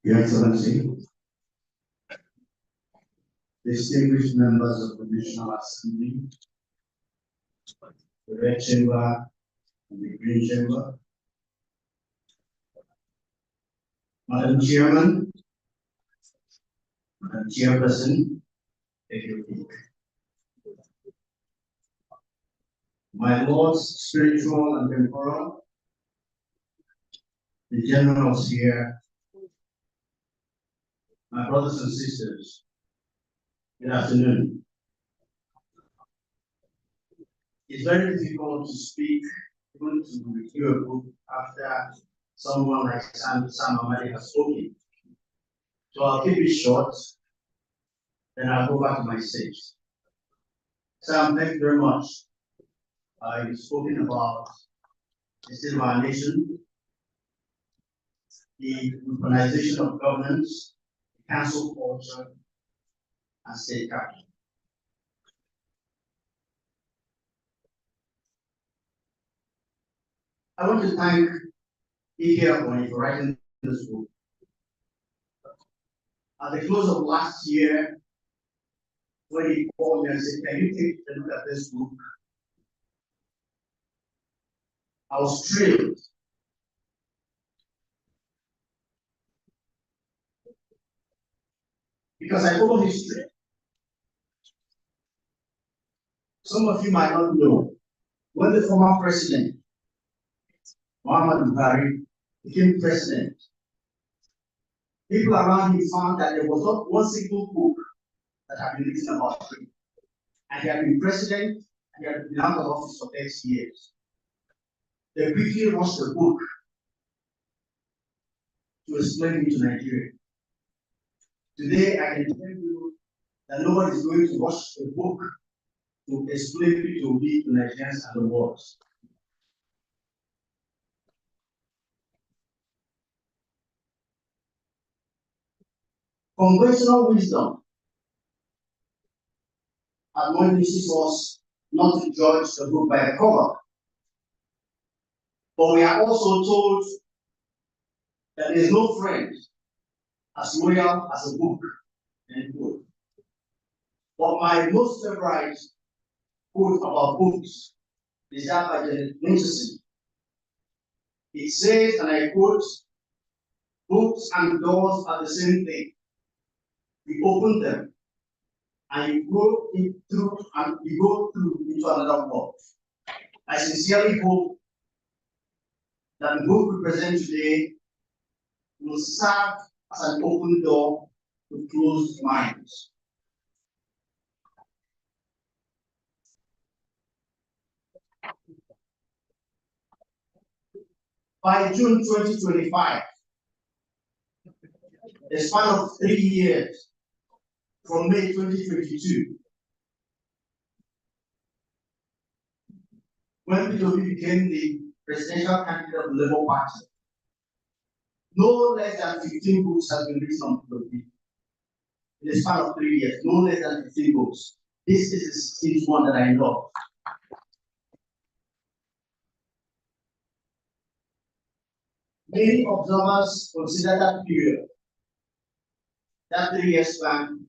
Your Excellency, distinguished members of the National Assembly, the Red Chamber and the Green Chamber, Madam Chairman, Madam Chairperson, my lords, spiritual and temporal, the generals here, my brothers and sisters, good afternoon. It's very difficult to speak, even to review a book after someone like Sam Amadi has spoken. So I'll keep it short, then I'll go back to my stage. Sam, thank you very much. You've spoken about the state of our nation, the weaponization of governance, cancel culture, and state capture. I want to thank Ike for writing this book. At the close of last year, when he called me and said, "Can you take a look at this book?" I was thrilled. Because I follow history. Some of you might not know, when the former president, Muhammad Buhari, became president, people around him found that there was not one single book that had been written about him. And he had been president, and he had been out of office for 30 years. They quickly rushed the book to explain it to Nigeria. Today, I can tell you that nobody is going to rush a book to explain it to Nigerians and the world. Conventional wisdom admonishes us not to judge the book by the cover. But we are also told that there is no friend as loyal as a book. End quote. But my most favorite quote about books is that by the Nicholson. It says, and I quote, "Books and doors are the same thing. You open them and you go through into another world." I sincerely hope that the book we present today will serve as an open door to closed minds. By June 2025, a span of 3 years from May 2022, when P2P became the presidential candidate of the Labour Party, no less than 15 books have been written on P2P. In the span of 3 years, no less than 15 books. This is the 16th one that I know. Many observers consider that period, that 3 year span,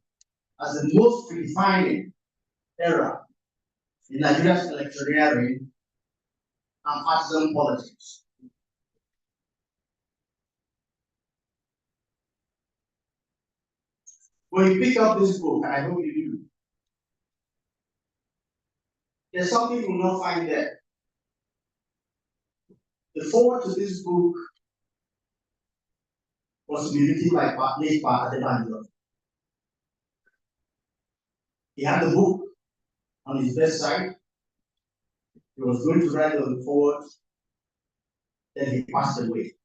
as the most redefining era in Nigeria's electioneering and partisan politics. When you pick up this book, and I hope you do, there's something you will not find there. The foreword to this book was to be written by late Adebanjo. He had the book on his bedside. He was going to write on the foreword, then he passed away.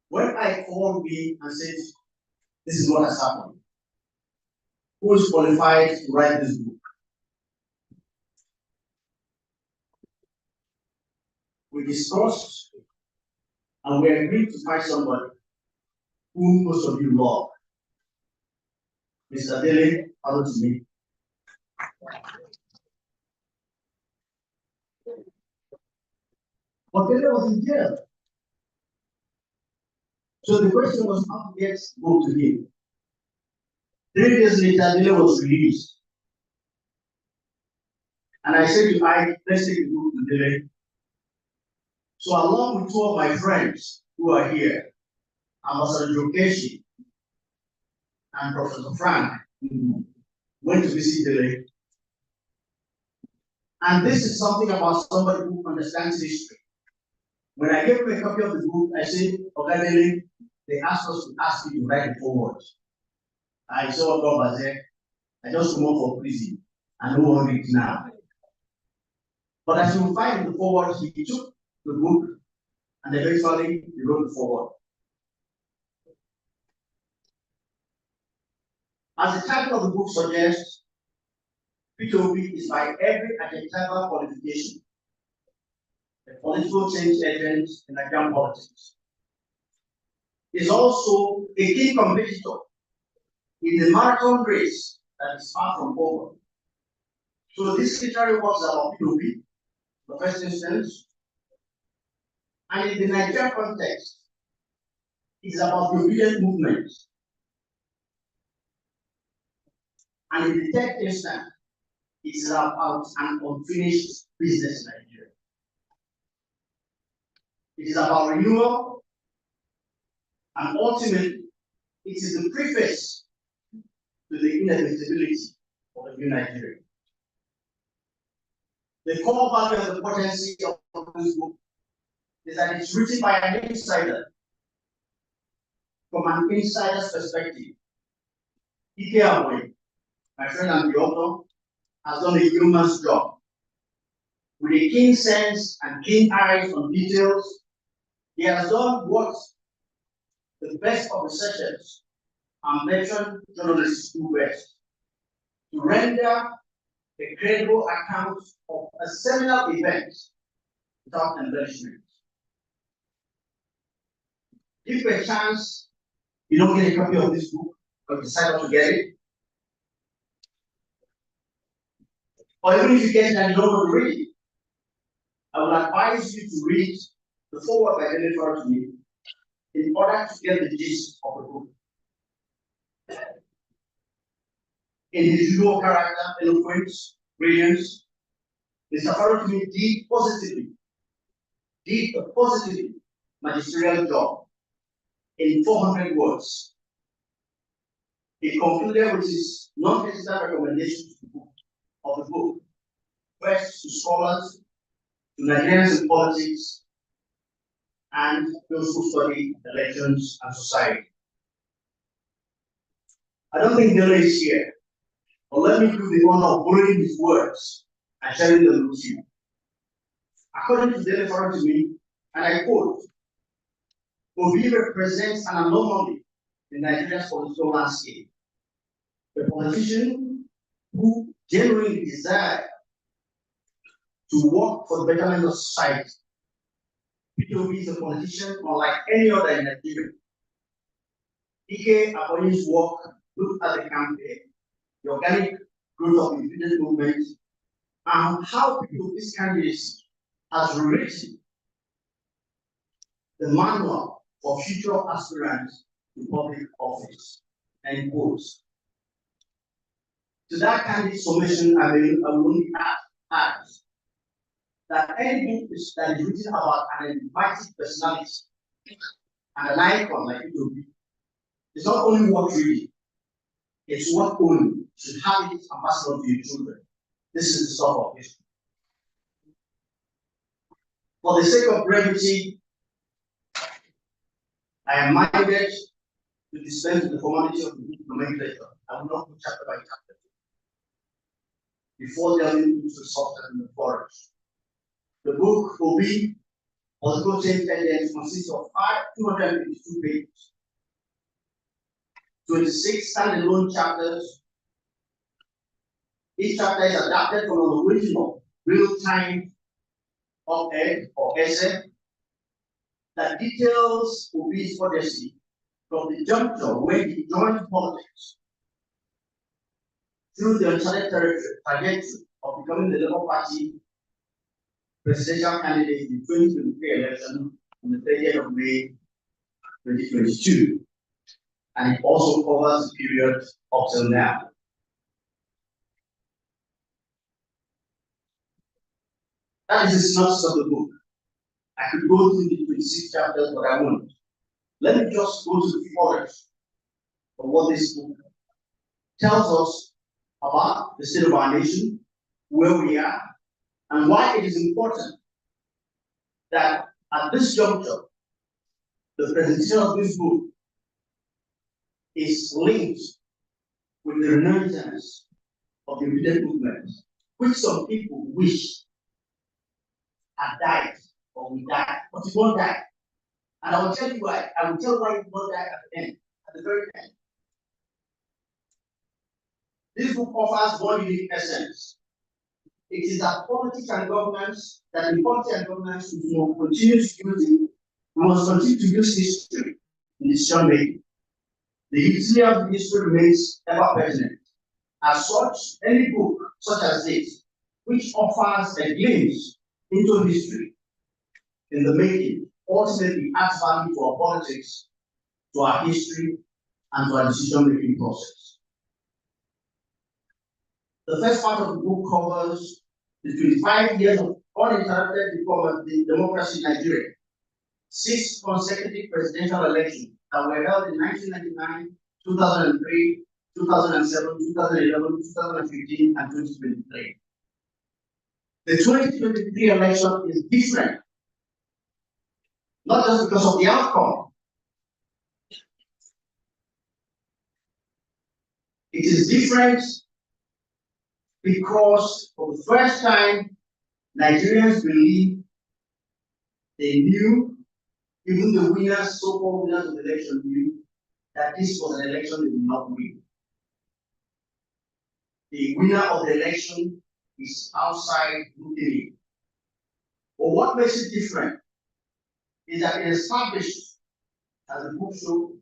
When I called me and said, "This is what has happened, who is qualified to write this book?" We discussed and we agreed to find somebody whom most of you love. Mr. Dele, follow to me. But Dele was in jail. So the question was how to get the book to him. 3 days later, Dele was released. And I said to Ike, "Let's take the book to Dele." So along with 2 of my friends who are here, Ambassador Jokeshi and Professor Frank, went to visit Dele. And this is something about somebody who understands history. When I gave him a copy of the book, I said, "Okay, Dele, they asked us to ask you to write the foreword." I saw God there. I just come out for prison. I don't want it now. But as you will find in the foreword, he took the book and eventually he wrote the foreword. As the title of the book suggests, P2P is by every adjectival qualification a political change agent in Nigerian politics. Is also a key competitor in the marathon race that is far from over. So this literary works about P2P, the first instance, and in the Nigerian context, it is about the Obidient movement. And in the third instance, it is about an unfinished business in Nigeria. It is about renewal, and ultimately, it is the preface to the inevitability of a new Nigeria. The core value and the potency of this book is that it's written by an insider, from an insider's perspective. Ike Amoy, my friend and the author, has done a human's job. With a keen sense and keen eyes on details, he has done what the best of researchers and veteran journalists do best, to render a credible account of a seminal event without embellishment. If by chance you don't get a copy of this book, or decide not to get it, Or even if you get it and you don't want to read it, I would advise you to read the foreword by Jennifer to me in order to get the gist of the book. Individual character, eloquence, brilliance. Mr. Farrow to me did a positively magisterial job in 400 words. He concluded with his non-technical recommendation of the book, first to scholars, to Nigerians in politics, and those who study elections and society. I don't think Dele is here, but let me do the honor of borrowing his words and sharing them with you. According to Dele Farrow to me, and I quote, Obi represents an anomaly in Nigeria's political landscape. A politician who genuinely desire to work for the betterment of society. Obi is a politician unlike any other in Nigeria. Ike Abonyi's work looked at the campaign, the organic growth of the independent movement, and how Obi's candidacy has rewritten the manual for future aspirants to public office. End quote. To that candidate summation, I will only add that any book that is written about an enigmatic personality and an icon like Obi is not only worth reading, it's worth owning. You should have it ambassador to your children. This is the stuff of history. For the sake of brevity, I am minded to dispense with the formality of the book nomenclature. I will not go chapter by chapter before delving into the soft and the forest. The book Obi was contained and consists of 252 pages, 26 standalone chapters. Each chapter is adapted from an original real-time op-ed or essay that details Obi's odyssey from the juncture when he joined politics through the uncharted trajectory of becoming the Labour Party presidential candidate in the 2023 election on the 30th of May 2022. And it also covers the period up till now. That is the synopsis of the book. I could go through the 26 chapters, but I won't. Let me just go to the forest of what this book tells us about the state of our nation, where we are, and why it is important that at this juncture, the presentation of this book is linked with the renaissance of the Obidient movement, which some people wish had died or will die, but it won't die. And I will tell you why. I will tell you why it won't die at the end, at the very end. This book offers one unique essence. It is that politics and governance, that in politics and governance, we must continue to use it. We must continue to use history in decision making. The utility of history remains ever present. As such, any book such as this, which offers a glimpse into history in the making, ultimately adds value to our politics, to our history, and to our decision-making process. The first part of the book covers the 25 years of uninterrupted democracy in Nigeria, 6 consecutive presidential elections that were held in 1999, 2003, 2007, 2011, 2015, and 2023. The 2023 election is different, not just because of the outcome. It is different because for the first time, Nigerians believe they knew, even the winners, so-called winners of the election knew, that this was an election they did not win. The winner of the election is outside looking in. But what makes it different is that it established, as the book shows,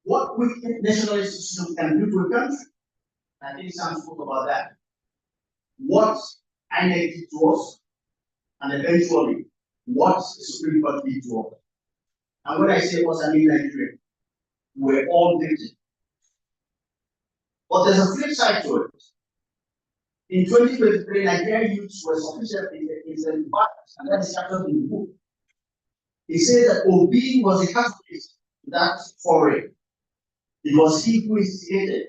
what wicked national institutions can do to a country. I think Sam spoke about that. what INEC did to us, and eventually what the Supreme Court did to us. And when I say us, I mean Nigeria. We're all victims. But there's a flip side to it. In 2023, Nigerian youths were sufficiently embarrassed, and that is captured in the book. He said that Obi was a catalyst to that foray. It was he who instigated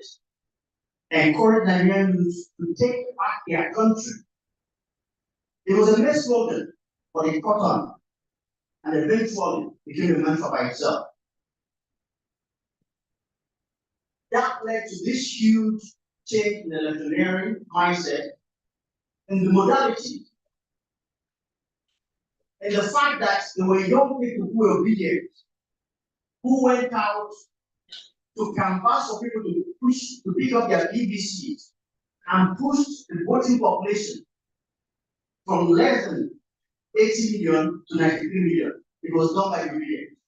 and encouraged Nigerian youths to take back their country. It was a mere slogan, but it caught on, and eventually became a mantra by itself. That led to this huge change in the electioneering mindset and the modality. And the fact that there were young people who were obedient, who went out to canvass for people to push, to pick up their PVCs and push the voting population from less than 80 million to 93 million. It was done by obedience.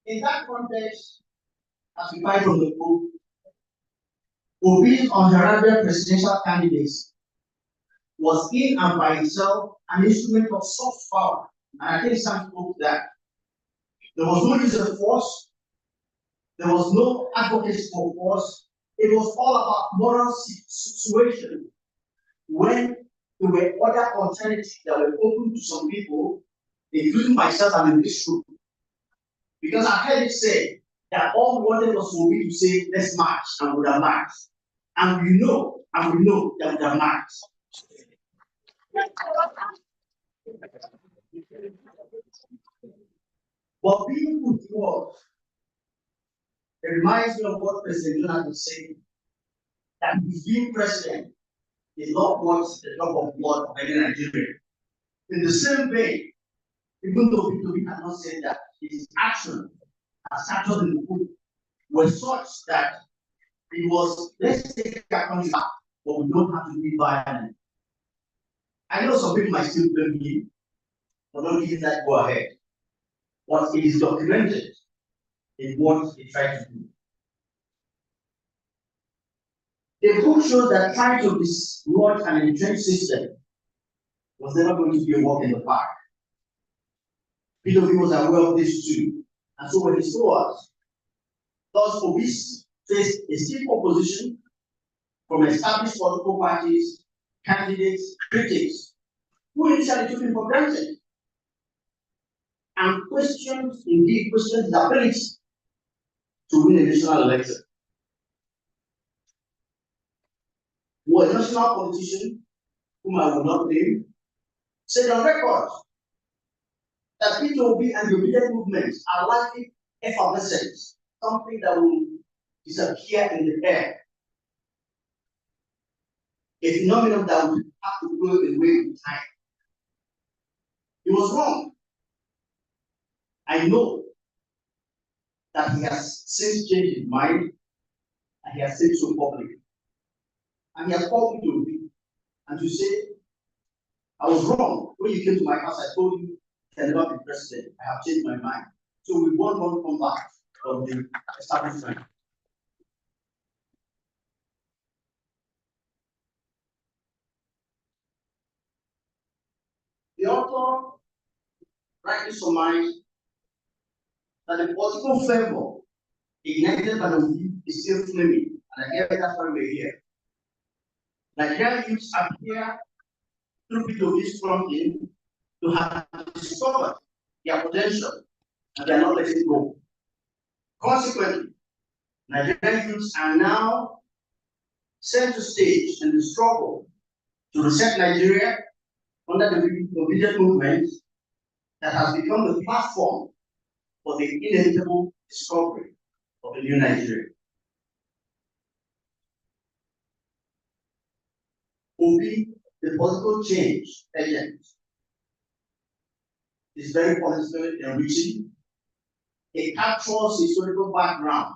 In that context, as we find from the book, Obi's unheralded presidential candidacy was in and by itself an instrument of soft power. And I think Sam spoke that. There was no use of force, there was no advocacy for force. It was all about moral situation when there were other alternatives that were open to some people, including myself and in this group. Because I heard it say that all we wanted was for me to say, let's march, and we would have marched. And we know that we would have marched. But being who he was, it reminds me of what President Jonathan was saying, that his being president is not worth the drop of blood of any Nigerian. In the same vein, even though Victor cannot say that, his action as captured in the book was such that it was, let's take our country back, but we don't have to be violent. I know some people might still blame him for not giving that go ahead, but it is documented in what he tried to do. The book shows that trying to dislodge an entrenched system was never going to be a walk in the park. Peter was aware of this too, and so when he saw us, thus Obi faced a stiff opposition from established political parties, candidates, critics, who initially took him for granted and questioned his ability to win a national election. Who a national politician, whom I will not name, said on record that Peter Obi and the Obidient movement are likely effervescent, something that will disappear in the air. A phenomenon that will have to go away with time. He was wrong. I know that he has since changed his mind and he has said so publicly. And he has called me to Obi and to say, I was wrong. When you came to my house, I told you can never be president. I have changed my mind. So we won't want to come back from the establishment. The author rightly surmised that the political fervor ignited by the is still flaming, and I guess that's why we're here. Nigerian youths appear through P2P's prompting to have discovered their potential and they are not letting go. Consequently, Nigerian youths are now center stage in the struggle to reset Nigeria under the Obidient movement that has become the platform for the inevitable discovery of a new Nigeria. Obi, the political change agent, is very politically enriching. It captures historical background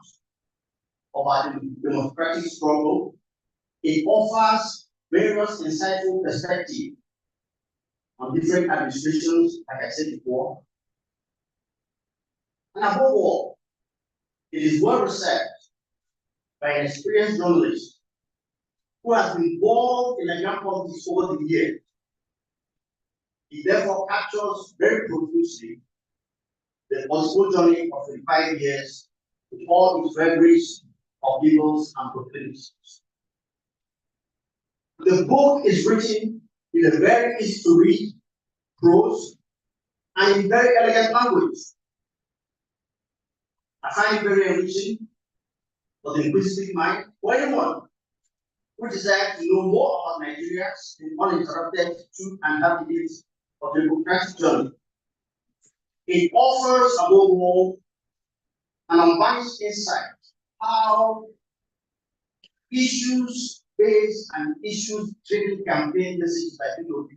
of our democratic struggle. It offers various insightful perspectives on different administrations, like I said before. And above all, it is well researched by an experienced journalist who has been involved in Nigerian politics over the years. He therefore captures very profusely the political journey of 35 years with all its vagaries, upheavals, and proclivities. The book is written in a very easy to read prose and in very elegant language. I find it very enriching for the inquisitive mind or anyone who desires to know more about Nigeria's uninterrupted truth and happiness of the democratic journey. It offers, above all, an unbiased insight how issues-based and issues-driven campaign messages by POP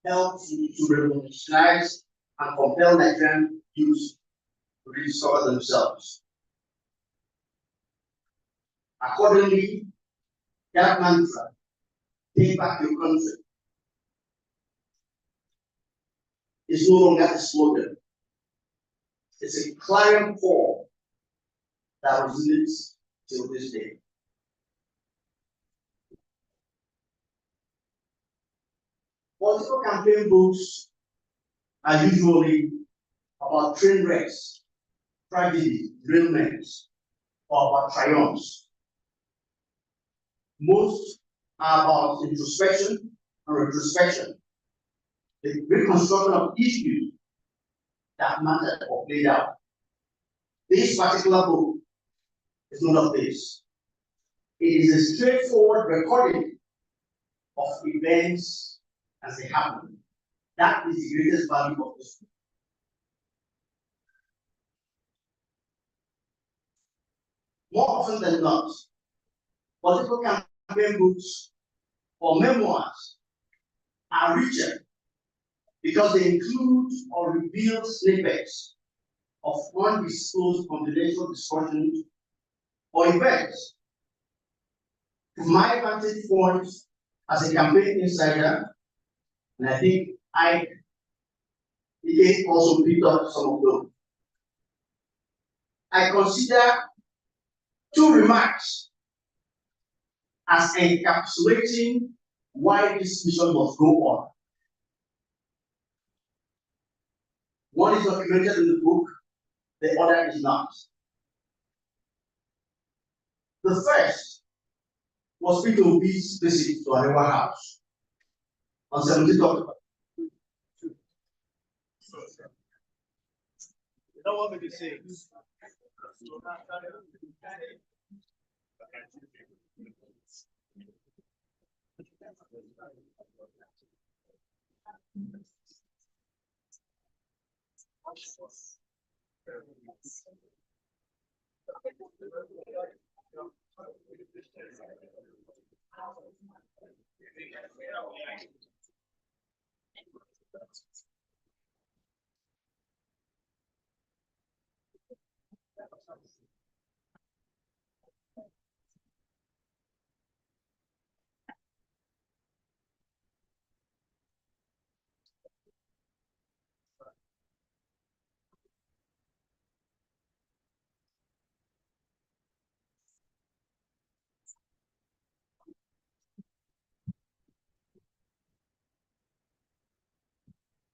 help to revolutionize and compel Nigerian youth to rediscover themselves. Accordingly, that mantra, take back your country, is no longer a slogan. It's a clarion call that resonates till this day. Political campaign books are usually about train wrecks, tragedy, derailments, or about triumphs. Most are about introspection and retrospection, the reconstruction of issues that mattered or played out. This particular book is not of this. It is a straightforward recording of events as they happen. That is the greatest value of this book. More often than not, political campaign books or memoirs are richer because they include or reveal snippets of undisclosed confidential discussions or events. From my vantage point as a campaign insider, and I think I also picked up some of those, I consider two remarks as encapsulating why this mission must go on. One is documented in the book, the other is not. The first was Peter Obi's visit to Arewa House on 17th October. You don't want me to say.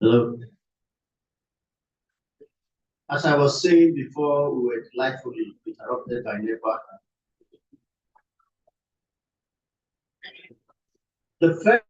Hello. As I was saying before, we were delightfully interrupted by neighbor. The first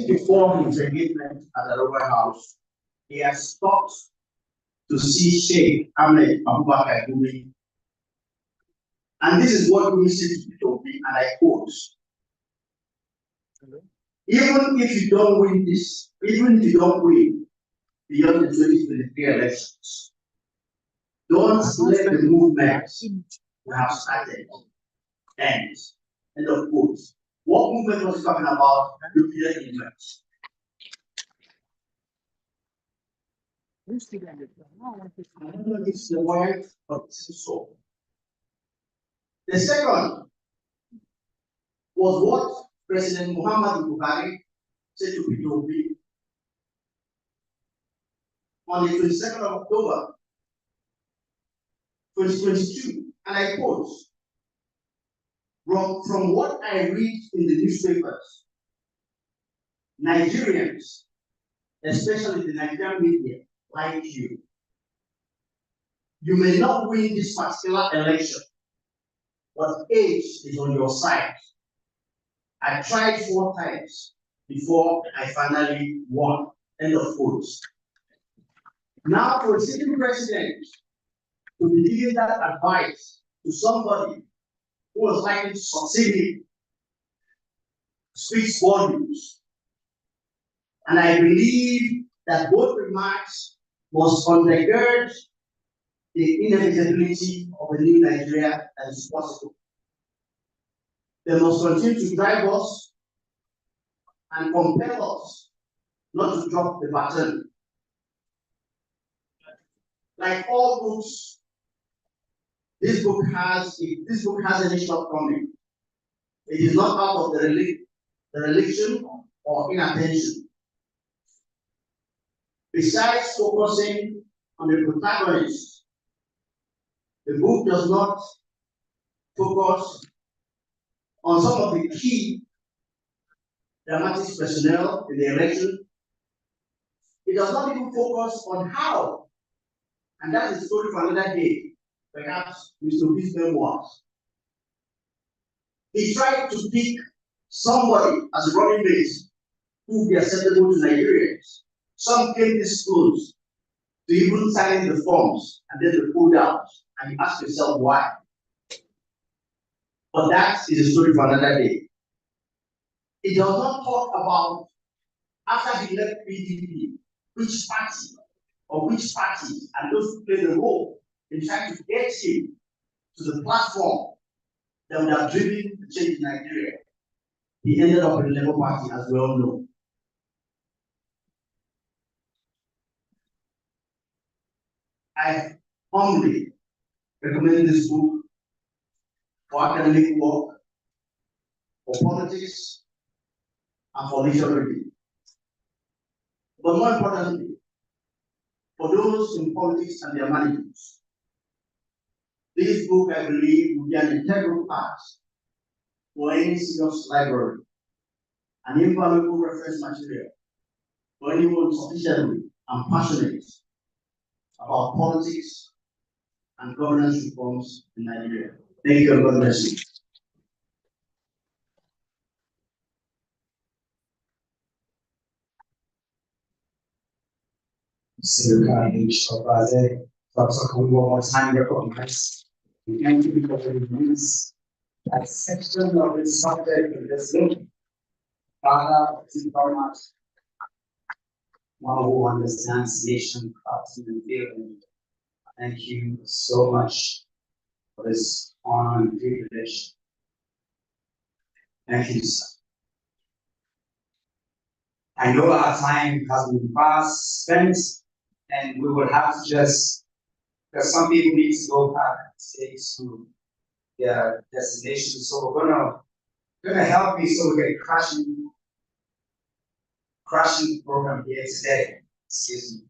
before his engagement at the Royal House, he has stopped to see Sheikh Ahmed Abubakar Gumi. And this is what Gumi said to P2P, and I quote, even if you don't win this, even if you don't win beyond the 2023 elections, don't let the movement we have started end. End of quote. What movement was talking about? European movement. It's the word of soul. The second was what President Muhammad Buhari said to P2P on the 22nd of October 2022. And I quote, from what I read in the newspapers, Nigerians, especially the Nigerian media, like you may not win this particular election, but age is on your side. I tried 4 times before I finally won. End of quote. Now, for a sitting president to be giving that advice to somebody who was likely to succeed him speaks volumes. And I believe that both remarks must undergird the inevitability of a new Nigeria that is possible. They must continue to drive us and compel us not to drop the baton. Like all books, this book has any shortcoming. It is not out of the religion or inattention. Besides focusing on the protagonist, the book does not focus on some of the key dramatic personnel in the election. It does not even focus on how, and that is a story for another day, perhaps Mr. B's memoirs. He tried to pick somebody as a running mate who would be acceptable to Nigerians. Some came this close to even signing the forms, and then they pulled out, and you ask yourself why. But that is a story for another day. It does not talk about, after he left PDP, which party or which parties and those who played a role in trying to get him to the platform that would have driven the change in Nigeria. He ended up in the Labour Party, as we all know. I humbly recommend this book for academic work, for politics, and for leisure reading. But more importantly, for those in politics and their managers, this book, I believe, will be an integral part for any serious library, an invaluable reference material for anyone sufficiently and passionate about politics and governance reforms in Nigeria. Thank you, and God bless you. Each of us, one more time, recognize. We thank you for the use that section of the subject in this book. Father, thank you very much. One who understands nation, craftsmen, and feeling. Thank you so much for this honor and privilege. Thank you, sir. I know our time has been fast spent, and we will have to just, because some people need to go back and stay to their destination. So we're gonna help you so we can crushing program here today. Excuse me.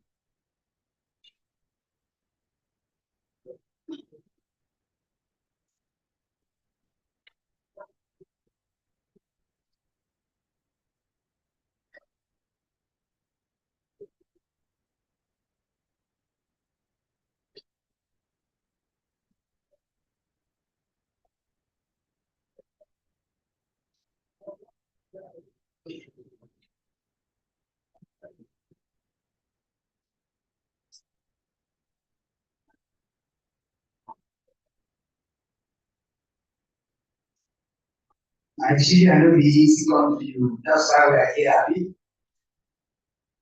Nigeria no be easy country o, that's why we are here, abi.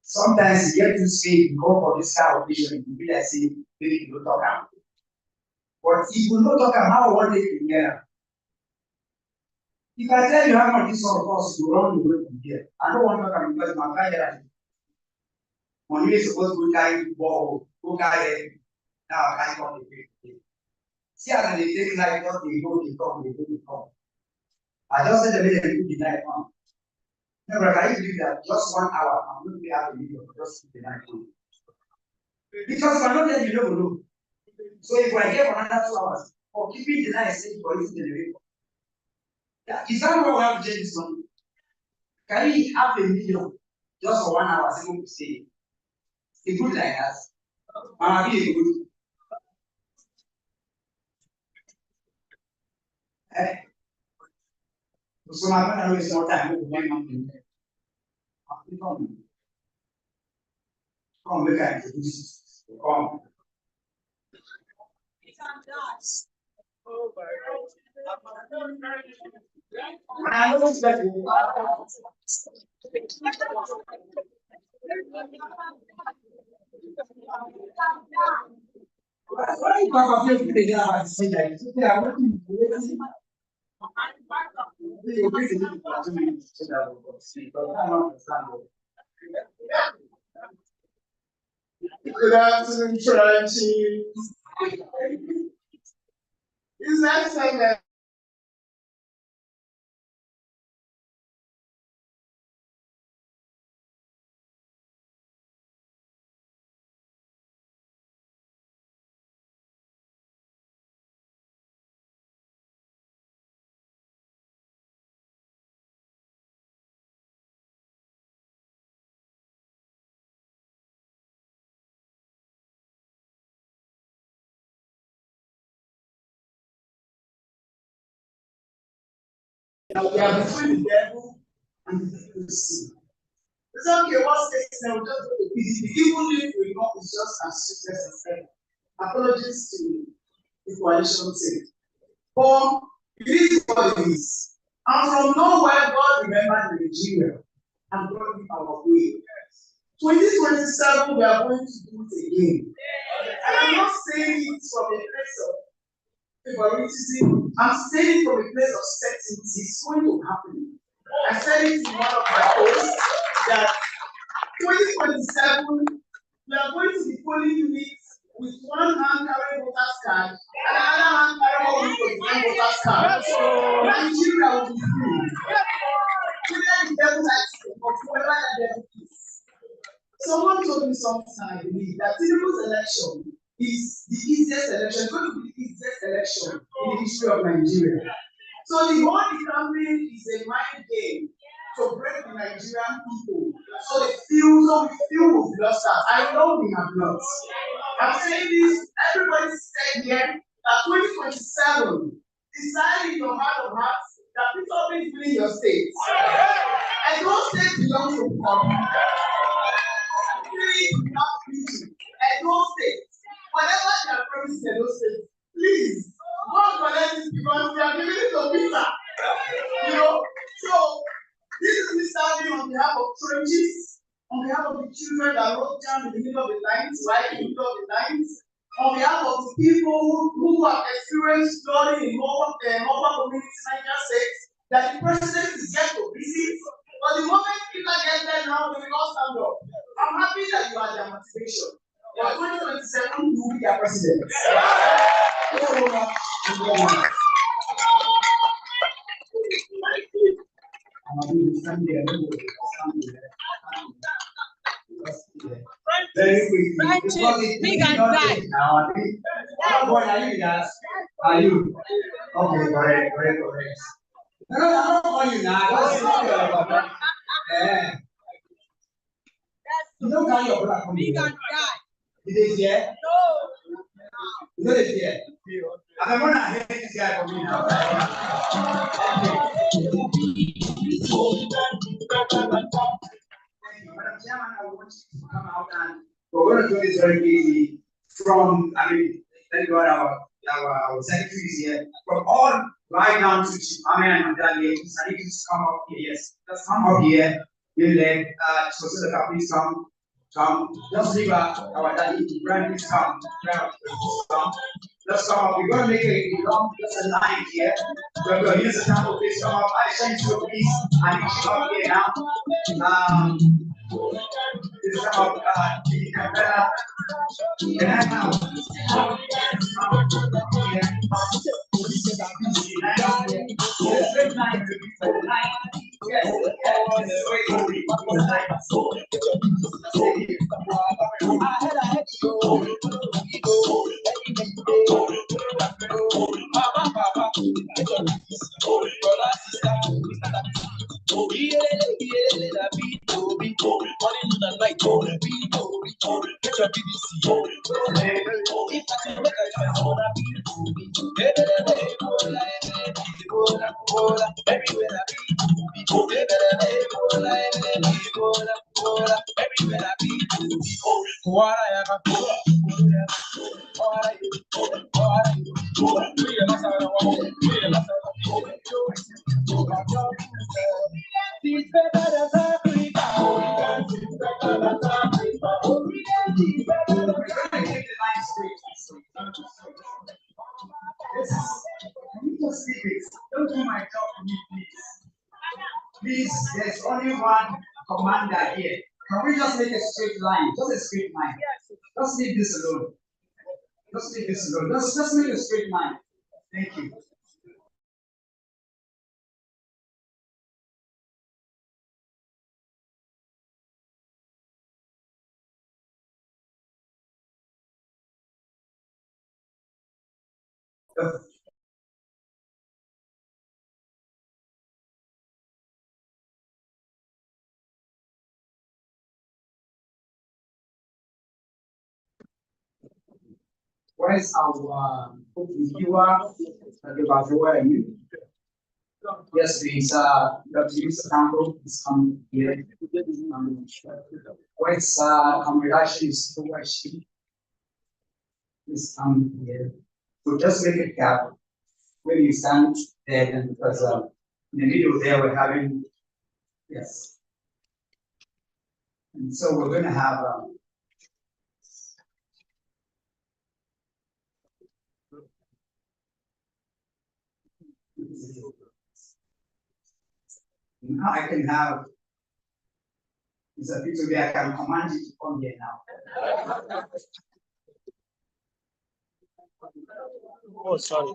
Sometimes you get to say you go for this kind of vision, you be like say maybe you no talk am. But if you no talk am, how one day you hear am? If I tell you how much this one cost, you run away from here. I don't want to talk am because my guy here, money wey suppose go carry ball, go carry it. Now I can't come dey pay. See as I dey take life, just dey go, dey come, dey go, dey come. I just said the way they do the night one. Never can you do that just 1 hour? I'm going to be out of video just the night one. Because if I not there, you don't know. So if I get for another 2 hours, or keeping the night safe for using the generator. Yeah, is that what we have to change this one? Can we have a million just for 1 hour? Single to stay. A good like that. And be a good. So my friend, I know it's not time. Come, look at introduce. Come. I know it's better. Why you talk about you think about say that? Okay, I want to Good afternoon, Francie. Is that saying that? We are between the devil and the evil sea. It's okay, what states now just go to PDP. Even if we know it's just as useless as ever. Apologies to the coalition team. But it is what it is. And from nowhere, God remembered Nigeria and brought it our way. 2027, we are going to do it again. And I'm not saying it from a place of favoritism. I'm saying it from a place of certainty. It's going to happen. I said it in one of my posts that 2027, we are going to be polling units with one hand carrying voters card and another hand carrying voters card. Nigeria will be free. Whether the devil likes it or whoever the devil is. Someone told me something, I believe, that Tinubu's election is the easiest election, going to be the easiest election in the history of Nigeria. So the whole campaign is a mind game to break the Nigerian people. So we feel we've lost that. I know we have not. I'm saying this, everybody said here that 2027, decide in your heart of hearts that Peter Obi is winning your state. And those states belong to God. And those states, whatever they are promising in those states, please, God collect it because we are giving it to Peter. You know, so this is me standing on behalf of churches, on behalf of the children that wrote down in the middle of the night, right in the middle of the night, on behalf of the people who have experienced flooding in more communities in Niger State, that the president is yet to visit. But the moment people get there now, they will all stand up. I'm happy that you are their motivation. But 2027, you will be their president. Thank you so much. Very quickly. Big and die. Are you? Okay, correct. No, I'm not calling you now. You don't carry your brother from big and die. Did they hear? No. You know they hear? I'm gonna hear this guy from me now. Thank you, Madam Chairman. I want you to come out and we're going to do this very easy. Thank God our secretary is here. From all right down to Amen and Dalia. I need to just come up here. Yes, just come up here. You let Joseph, please come. Just leave our daddy. Brian, please come. Brian, please come. Let's come up. We're going to make a long just a line here. We're going to use the time. Please come up. I send you, please. I need you up here now. This is about the camera. Don't do my job for me, please. Please, there's only one commander here. Can we just make a straight line? Just a straight line. Just leave this alone. Just leave this alone. Just make a straight line. Thank you. Where's our viewer? Where are you? Yes, please. Dr. Mr. Campbell is coming here. Where's Kamirashi is who is she? Please come here. So just make a gap when you stand there, and because in the middle there we're having yes. And so we're going to have now I can have it's a picture where I can command you to come here now. Oh, sorry.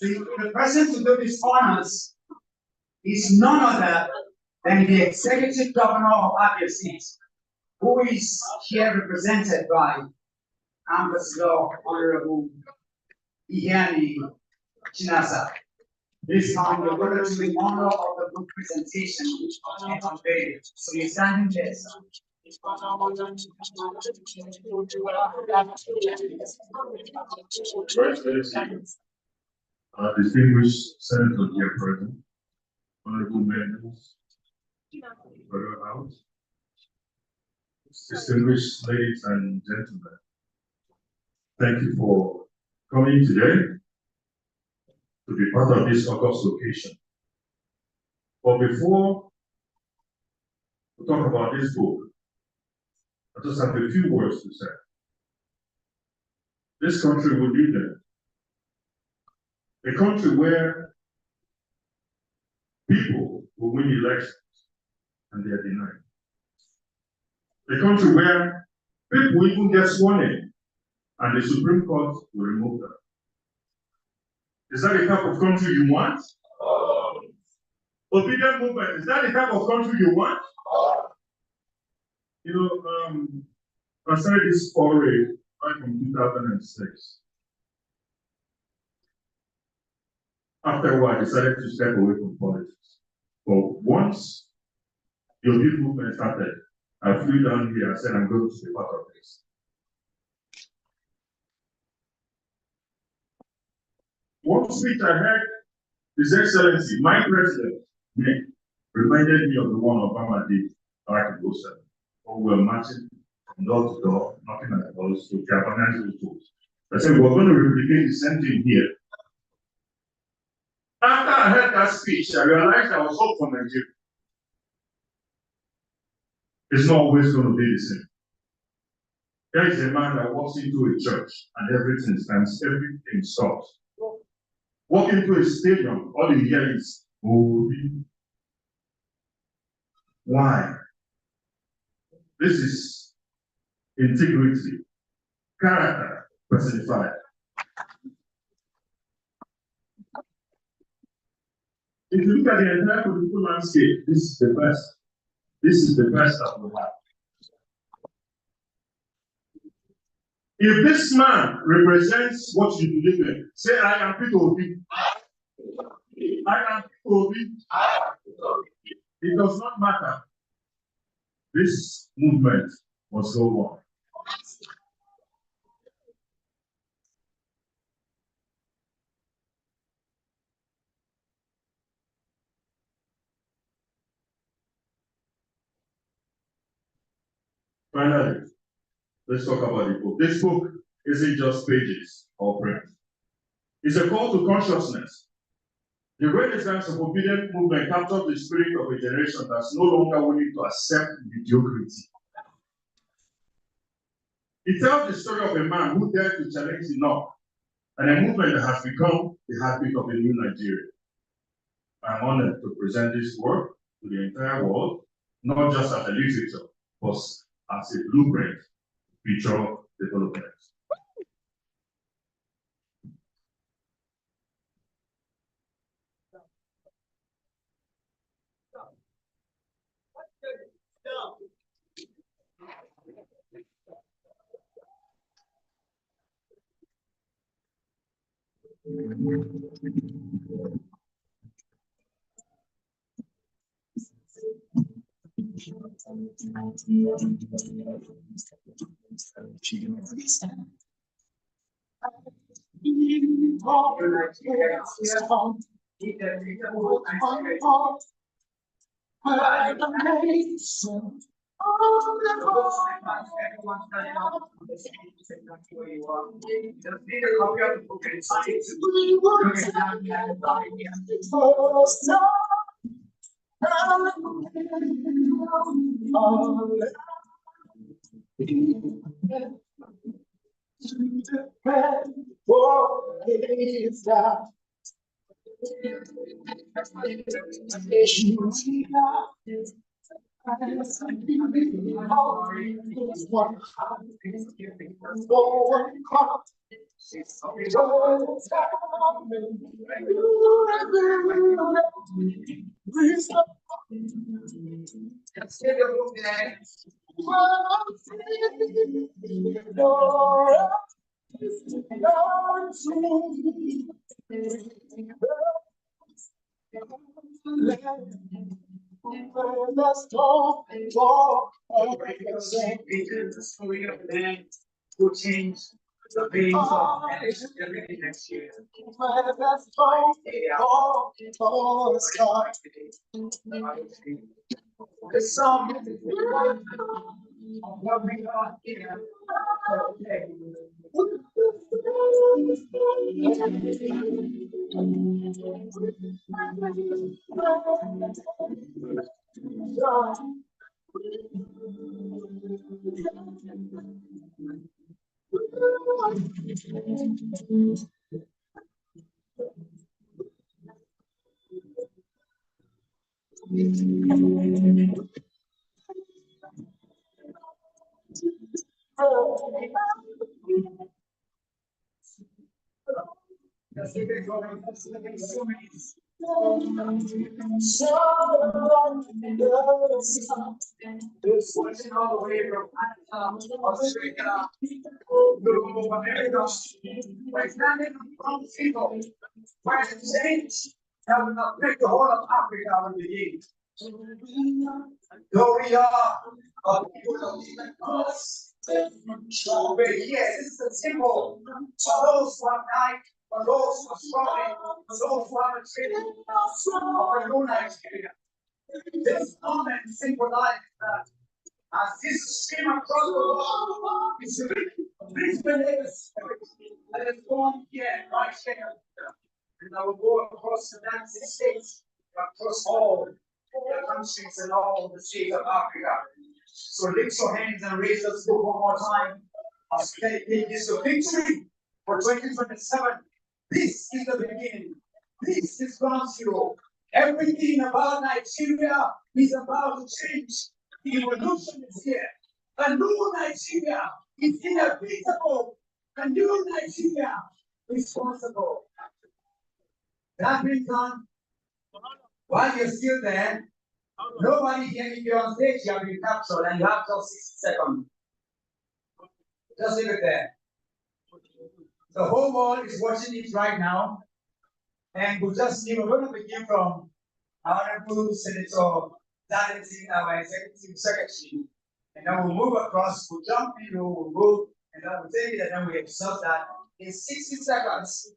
The person to do these honors is none other than the executive governor of Abia State, who is here represented by Ambassador Honorable Ihani Chinasa. This time we're going to do the honor of the book presentation and unveiling. So you're standing there, sir. Distinguished Senator here present, honorable members, Federal House, distinguished ladies and gentlemen, thank you for coming today to be part of this August occasion. But before we talk about this book, I just have a few words to say. This country will be there. A country where people will win elections and they are denied. A country where people even get sworn in and the Supreme Court will remove them. Is that the type of country you want? Obidient movement, is that the type of country you want? You know, I started this foray back in 2006. After a while, I decided to step away from politics. But once the youth movement started, I flew down here and said, I'm going to be part of this. One speech I heard, His Excellency, my president, reminded me of the one Obama did back in 07. We were marching from door to door, knocking at the doors to galvanize the tools. I said, we're going to replicate the same thing here. After I heard that speech, I realized I was hope for Nigeria. It's not always going to be the same. There is a man that walks into a church and everything stands, everything stops. Walk into a stadium, all you hear is, oh, why? This is integrity, character personified. If you look at the entire political landscape, this is the best. This is the best that we have. If this man represents what you believe in, say, I am Peter Obi. I am Peter Obi. It does not matter. This movement must go on. Finally, let's talk about the book. This book isn't just pages or print. It's a call to consciousness. The Renaissance of Obidient movement captured the spirit of a generation that's no longer willing to accept mediocrity. It tells the story of a man who dared to challenge the norm, and a movement that has become the heartbeat of a new Nigeria. I'm honored to present this work to the entire world, not just as a literature, but as a blueprint for future development. Who changed the veins of everything next year. The song of what we are here. This was all the way from Australia, America, by standing from people Why change that will not make the whole of Africa will begin? Though we are a people of different colors, we're here. This is a symbol for those who have died, for those who are struggling, for those who have a dream of a new Nigeria. This moment symbolizes that as this came across the world, it's this believer spirit that is born here, right here. And I will go across the United States, across all the countries and all the states of Africa. So lift your hands and raise us book one more time. As we dedicate this to victory for 2027. This is the beginning. This is ground zero. Everything about Nigeria is about to change. The evolution is here. A new Nigeria is inevitable. A new Nigeria is possible. That brings on, while you're still there, nobody here, if you're on stage, you have been captured and you have just 60 seconds. Just leave it there. The whole world is watching it right now. And we're going to begin from Honorable Senator Darlington, our Executive Secretary. And then we'll move across, we'll jump in, we'll move, and then we'll take it, and then we observe that in 60 seconds.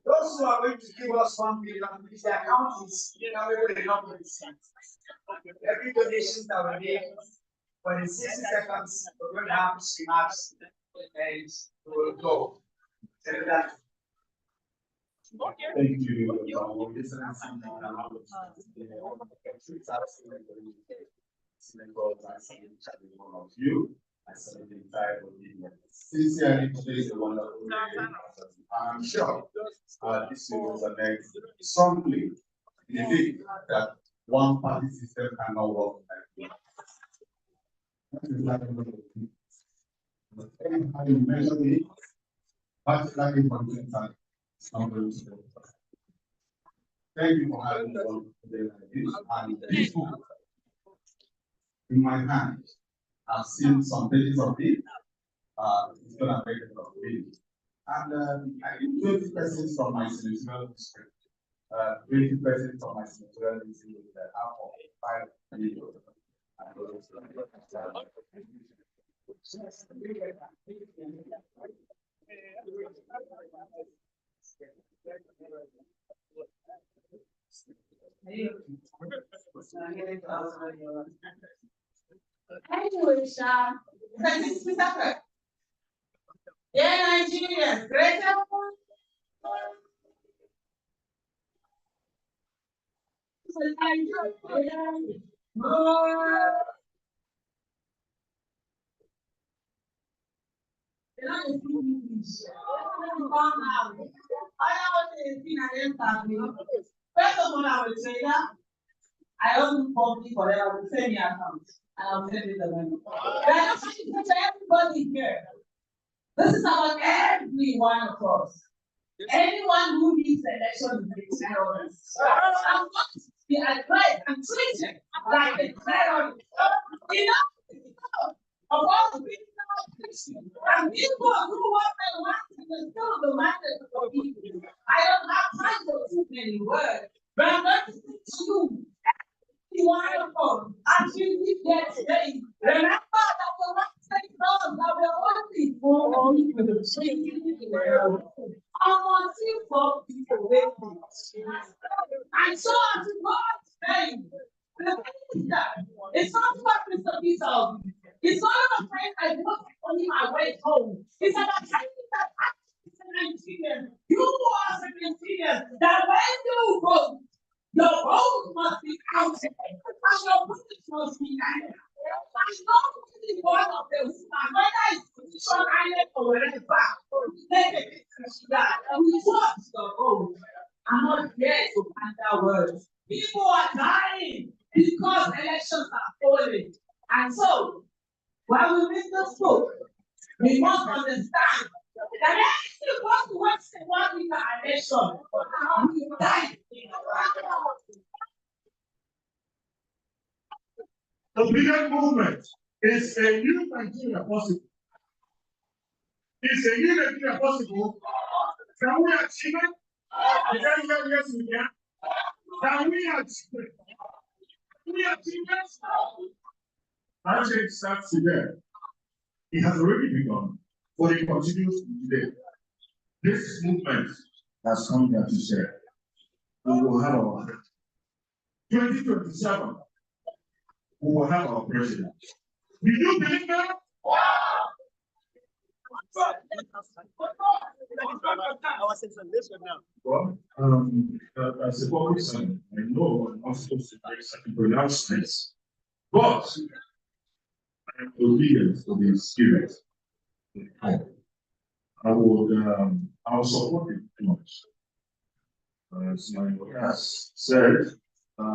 Those who are going to give us 1 million, if their account is enough, every donation that we make, but in 60 seconds, we're going to have remarks and we'll go. Thank you. Of you. I celebrate the entire Obidient. Sincerely, today is a wonderful day. I'm sure this will resonate strongly in the faith that one party system cannot work like that. How you measure it, particularly for the time, it's not going to work. Thank you for having me on today like this. And this book in my hand, I've seen some pages of it. It's gonna make it of it. And I think 20 persons from my senatorial district, 20 persons from my senatorial district with the half of 5 million. Anyway, yeah, Nigerians, great First of all, I will say that I open public whatever will send me account and I'll send it the money. We are not trying to everybody here. This is about every one of us. Anyone who needs election is a terrorist. I'm going to be advised and treated like a terrorist. Of all the people and people who want their lives to fulfill the mandate of people. I don't have time for too many words, but I'm going to speak to you. Wonderful. As you leave here today, remember that the last 6 months that we're only for and so as God's name, the thing is that it's not about Mr. Peter. It's not about friend I look on my way home. It's about taking that Nigerian. You are a Nigerian that when you go, your vote must be counted, and your vote must be counted. I know one of them, whether it's position island or whatever, take a picture that we want the vote. I'm not here to answer words. People are dying because elections are falling. And so, while we read this book, we must understand that every person wants to work with the election. We die. The Obidient movement is a new Nigeria possible. It's a new Nigeria possible. Can we achieve it? Yes, we can. Can we achieve? We achieve it. Project starts today. It has already begun, but it continues today. This movement has come here to share. We will have our 2027. We will have our president. Do you believe that? Well, as a public servant, I know I'm not supposed to make certain pronouncements, but I am obedient to the spirit. I will support it too much. As my has said, but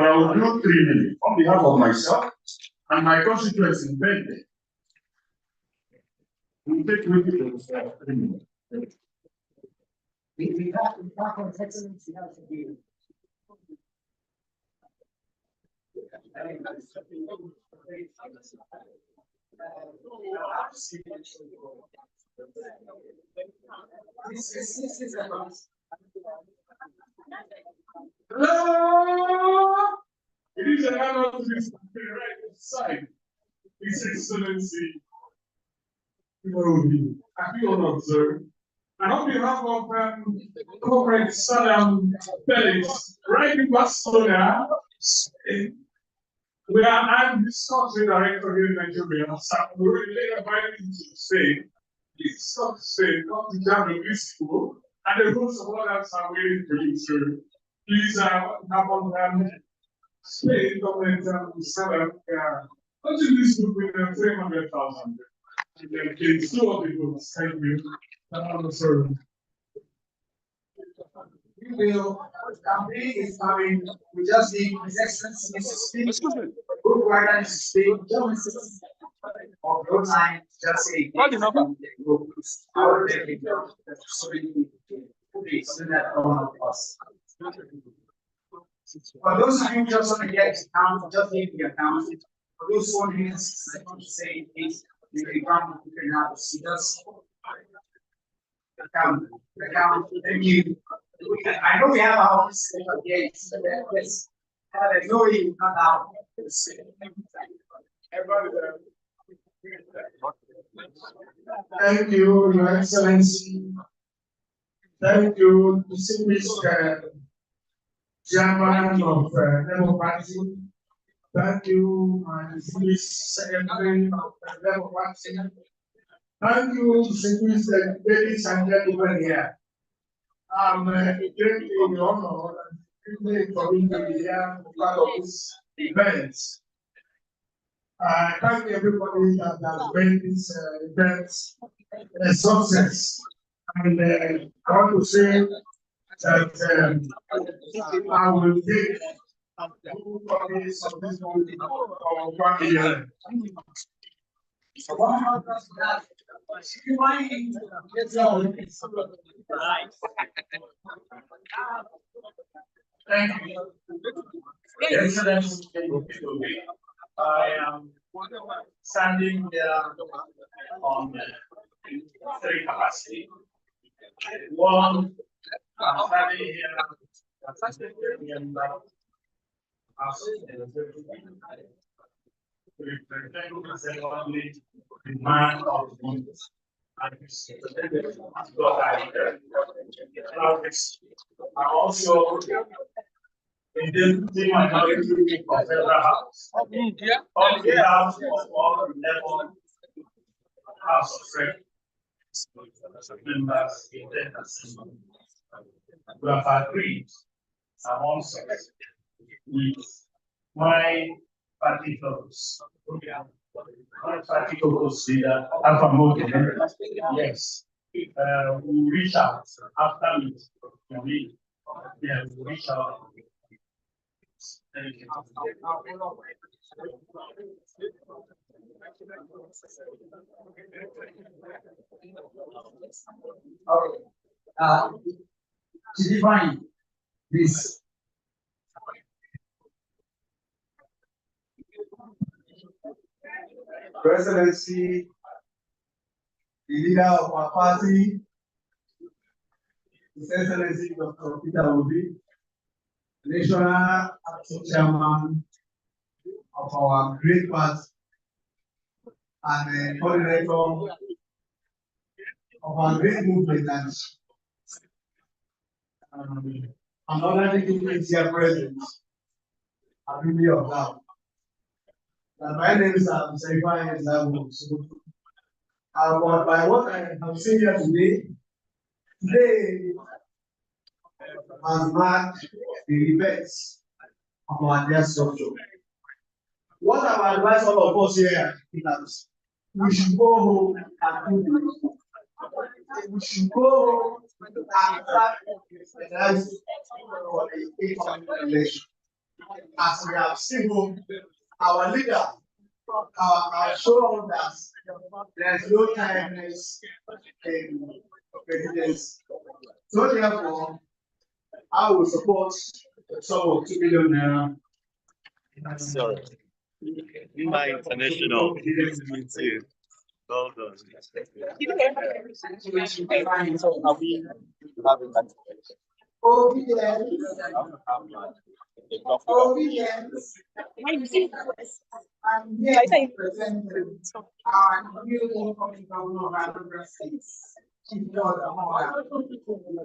I will do 3 minutes on behalf of myself and my constituents in Bentley. We'll take with you 3 minutes. We have excellence, we have to be. Hello! It is an honor to be right side. His Excellency, happy honored, sir. And on behalf of Comrade Saddam Felix, right in Barcelona, we are I'm the country director here in Nigeria. We already later invited him to Spain. He's come to Spain, come to jam the musical, and the host of others are waiting for you, sir. Please have on Spain, government, Saddam, don't you listen with 300,000? And then please do all the books. Thank you. Sir. We will, campaign is coming, we just need His Excellency to speak. Good writer to speak, journalists of your time, just say. What is number? Our daily job, so we so that all of us. For those of you who just want to get account, just leave the account. For those who want to say, please, you can come, you can now see us. Account, thank you. I know we have our own system against this. There's no way you cut out. Thank you, Your Excellency. Thank you, distinguished Chairman of Labour Party. Thank you, my distinguished Secretary of Labour Party. Thank you, distinguished ladies and gentlemen here. I'm greatly honored and privileged for being here part of this event. I thank everybody that has made this event a success. And I want to say that I will take 2 copies of this book for 1 year. Thank you. Excellency, I am standing there on 3 capacity. One, I'm standing here the man of I also in the minority of federal house. On behalf of all 11 House of Reps members in the assembly, we have agreed amongst us with my party folks. My party folks leader, Alpha Moto. Yes. We reach out after we reach out. Thank you. To define this. Your Excellency, the leader of our party, His Excellency Dr. Peter Obi, National Acting Chairman of our great party and the coordinator of our great movement and other dignitaries here present. I really observe that my name is Saifa Ezabu. But by what I have seen here today has marked the effects of our death structure. What I would advise all of us here is that we should go home and do this. We should go home and start organizing for the incoming election. As we have seen, our leader our show that there's no timeless in presidency. So therefore, I will support the sum of 2 million naira. Sorry. My international. Me too. Well done. Obedience. I'm here to present our new incoming governor of Anambra State, Chief George Amora.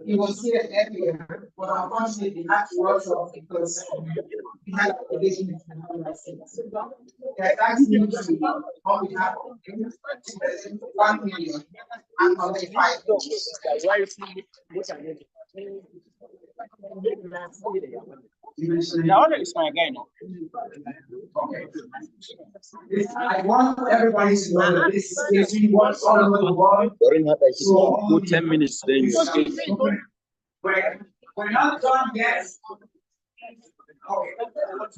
He was here earlier, but unfortunately he had to rush off because he had a relation with Anambra State. He has asked me to, on behalf of him, to present 1 million and 25 Okay. I want everybody to know that this is what's all over the world. So 10 minutes then. We're not done yet. Okay.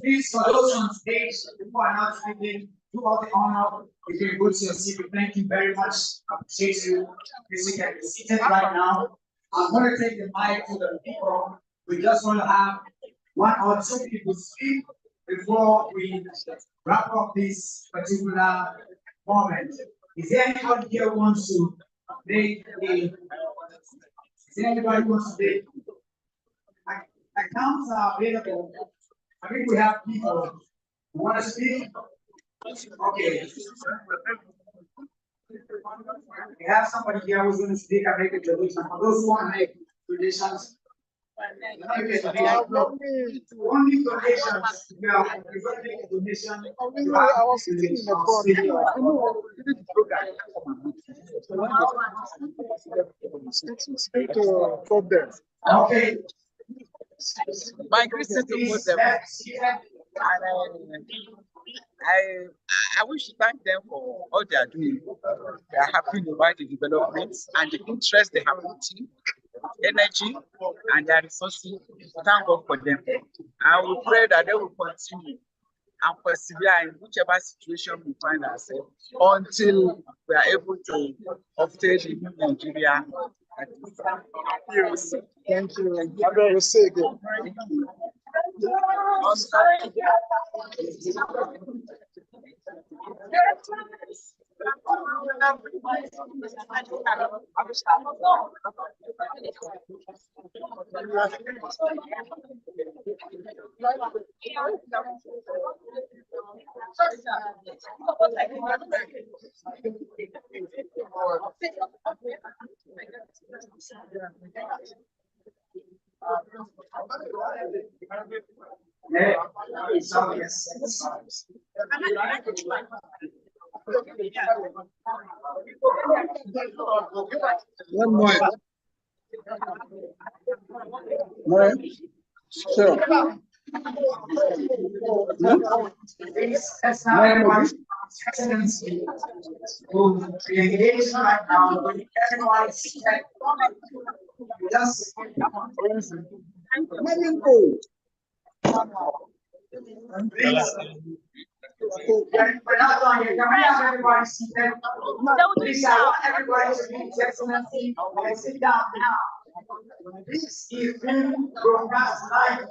Please, for those on stage who are not speaking, do all the honor. You can go to your seat. Thank you very much. I appreciate you. You can be seated right now. I'm going to take the mic to the people. We just want to have 1 or 2 people speak before we wrap up this particular moment. Is there anybody here who wants to make a? Is there anybody who wants to make? Accounts are available. I think we have people who want to speak. Okay. We have somebody here who's going to speak and make a donation. For those who want to make donations, only donations. We are going to make a donation. I was sitting in the front. Okay. My Christian to put them. And I wish to thank them for all they are doing. They are happy about the development and the interest they have in the team, energy, and their resources. Thank God for them. I will pray that they will continue and persevere in whichever situation we find ourselves until we are able to obtain the new Nigeria. Thank you. I'm going to say again. Thank you. One more. No. Sure. That's not everybody's excellency who engage right now. Everybody's just please. We're not done here. Can we have everybody seated? Please, I want everybody to be excellency and sit down now. This is being broadcast live.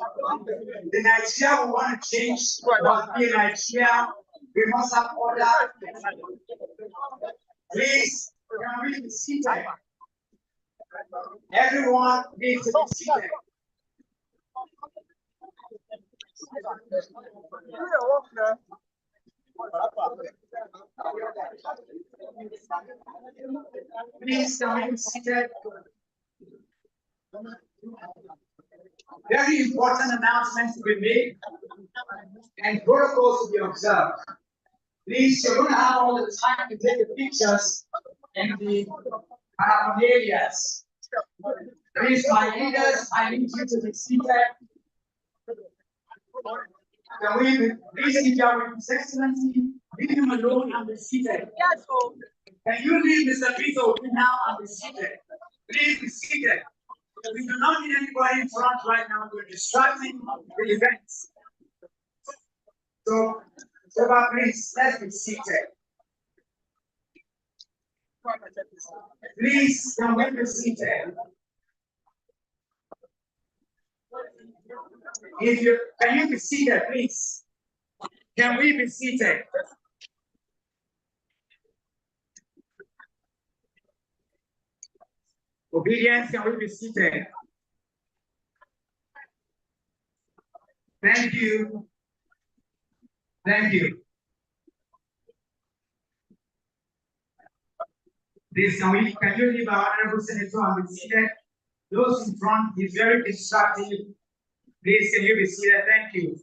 The Nigeria we want to change must be Nigeria. We must have order. Please, can we be seated? Everyone needs to be seated. Please come be seated. Very important announcements to be made and protocols to be observed. Please, you're going to have all the time to take the pictures in the areas. Please, my leaders, I need you to be seated. Can we please leave your His Excellency, leave him alone and be seated. Yes, can you leave Mr. Vito now and be seated? Please be seated. We do not need anybody in front right now. We're distracting the events. So, please, let's be seated. Please, can we be seated? Can you be seated, please? Can we be seated? Obedience, can we be seated? Thank you. Thank you. Please, can you leave our honorable senator and be seated? Those in front is very distracting. Please, can you be seated? Thank you.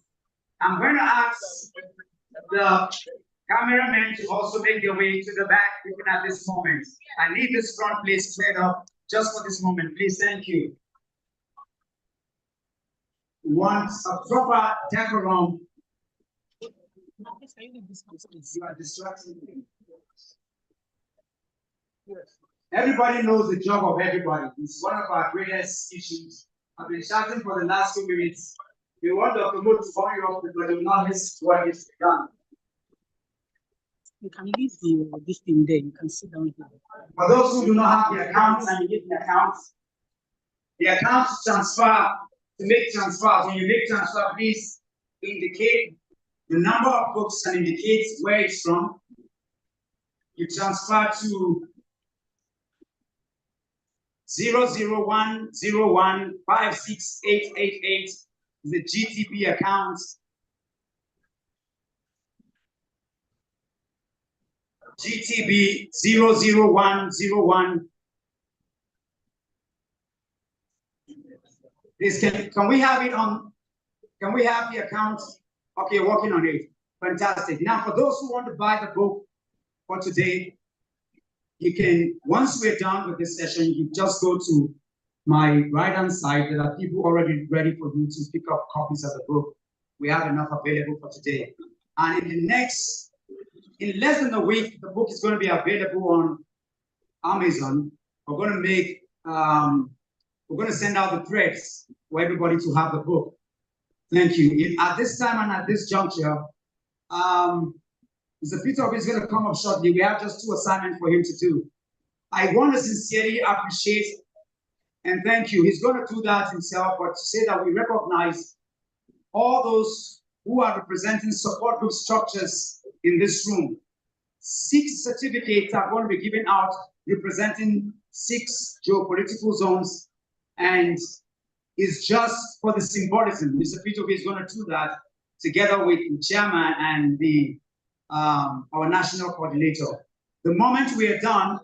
I'm going to ask the cameramen to also make their way to the back even at this moment. I need this front place cleared up just for this moment. Please, thank you. Want a proper decorum. You are distracting me. Everybody knows the job of everybody. It's one of our greatest issues. I've been shouting for the last 2 minutes. We want to promote to warn you up because they will not listen to what is done. You can leave this thing there. You can sit down here. For those who do not have the accounts and you get the accounts transfer to make transfers. When you make transfer, please indicate the number of books and indicate where it's from. You transfer to 00101568888, the GTB account. GTB 00101. Please, can we have it on? Can we have the account? Okay, working on it. Fantastic. Now, for those who want to buy the book for today, you can, once we're done with this session, you just go to my right-hand side. There are people already ready for you to pick up copies of the book. We have enough available for today. And in less than a week, the book is going to be available on Amazon. We're going to make, we're going to send out the threads for everybody to have the book. Thank you. At this time and at this juncture, Mr. Peter is going to come up shortly. We have just 2 assignments for him to do. I want to sincerely appreciate and thank you. He's going to do that himself, but to say that we recognize all those who are representing support group structures in this room. 6 certificates are going to be given out representing 6 geopolitical zones, and it's just for the symbolism. Mr. Peter is going to do that together with the chairman and the our national coordinator. The moment we are done,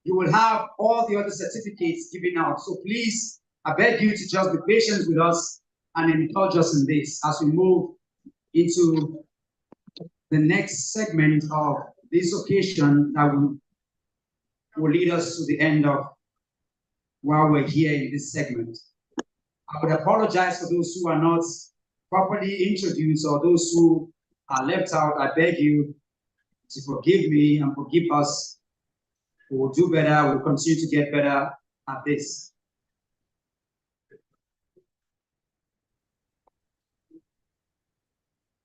you will have all the other certificates given out. So please, I beg you to just be patient with us and indulge us in this as we move into the next segment of this occasion that will lead us to the end of while we're here in this segment. I would apologize for those who are not properly introduced or those who are left out. I beg you to forgive me and forgive us. We will do better. We'll continue to get better at this.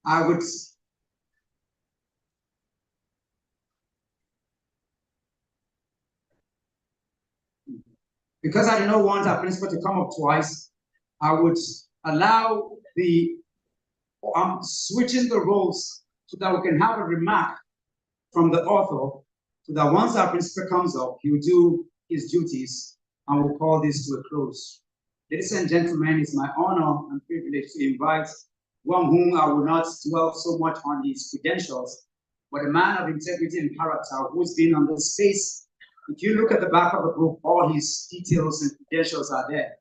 I would because I do not want our principal to come up twice, I would allow switching the roles so that we can have a remark from the author, so that once our principal comes up, he will do his duties and we'll call this to a close. Ladies and gentlemen, it's my honor and privilege to invite one whom I will not dwell so much on his credentials, but a man of integrity and character who's been on this space. If you look at the back of the book, all his details and credentials are there.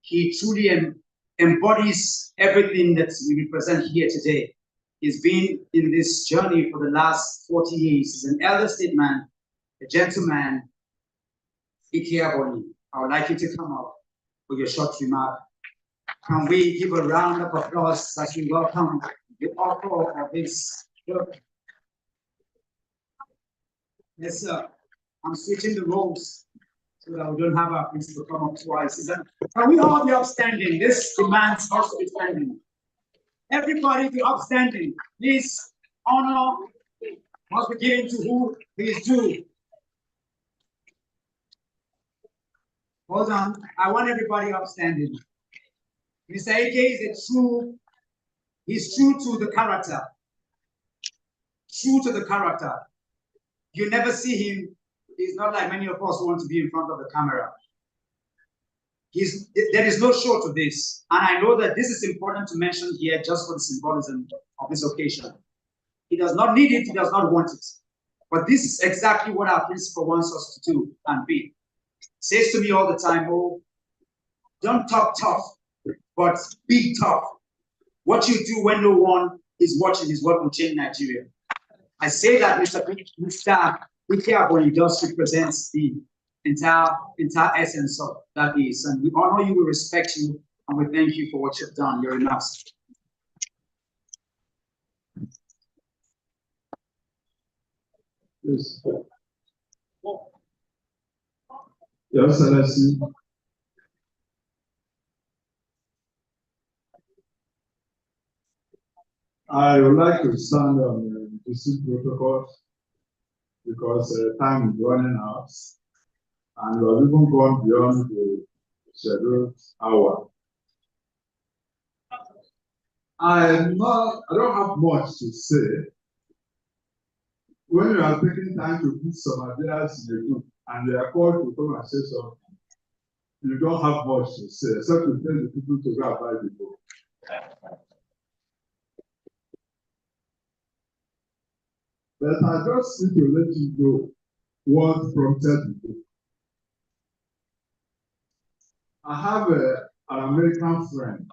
He truly embodies everything that we represent here today. He's been in this journey for the last 40 years. He's an elder statesman, a gentleman. I would like you to come up for your short remark. Can we give a round of applause as we welcome the author of this book? Yes, sir. I'm switching the roles so that we don't have our principal come up twice. Can we all be upstanding? This demands us to be standing. Everybody be upstanding. Please, honor must be given to who is due. Hold on. I want everybody upstanding. Mr. AJ he's true to the character. True to the character. You never see him. He's not like many of us who want to be in front of the camera. There is no show to this. And I know that this is important to mention here just for the symbolism of this occasion. He does not need it, he does not want it. But this is exactly what our principal wants us to do and be. Says to me all the time, oh, don't talk tough, but be tough. What you do when no one is watching is what will change Nigeria. I say that Mr. Ikiaboni just represents the entire essence of that is. And we honor you, we respect you, and we thank you for what you've done. Your remarks. Yes. Your Excellency, I would like to stand on the protocols because time is running out and we have even gone beyond the scheduled hour. I don't have much to say. When you are taking time to put some ideas in the group and they are called to come and say something, you don't have much to say except to tell the people to go and buy the book. But I just need to let you know what prompted the book. I have an American friend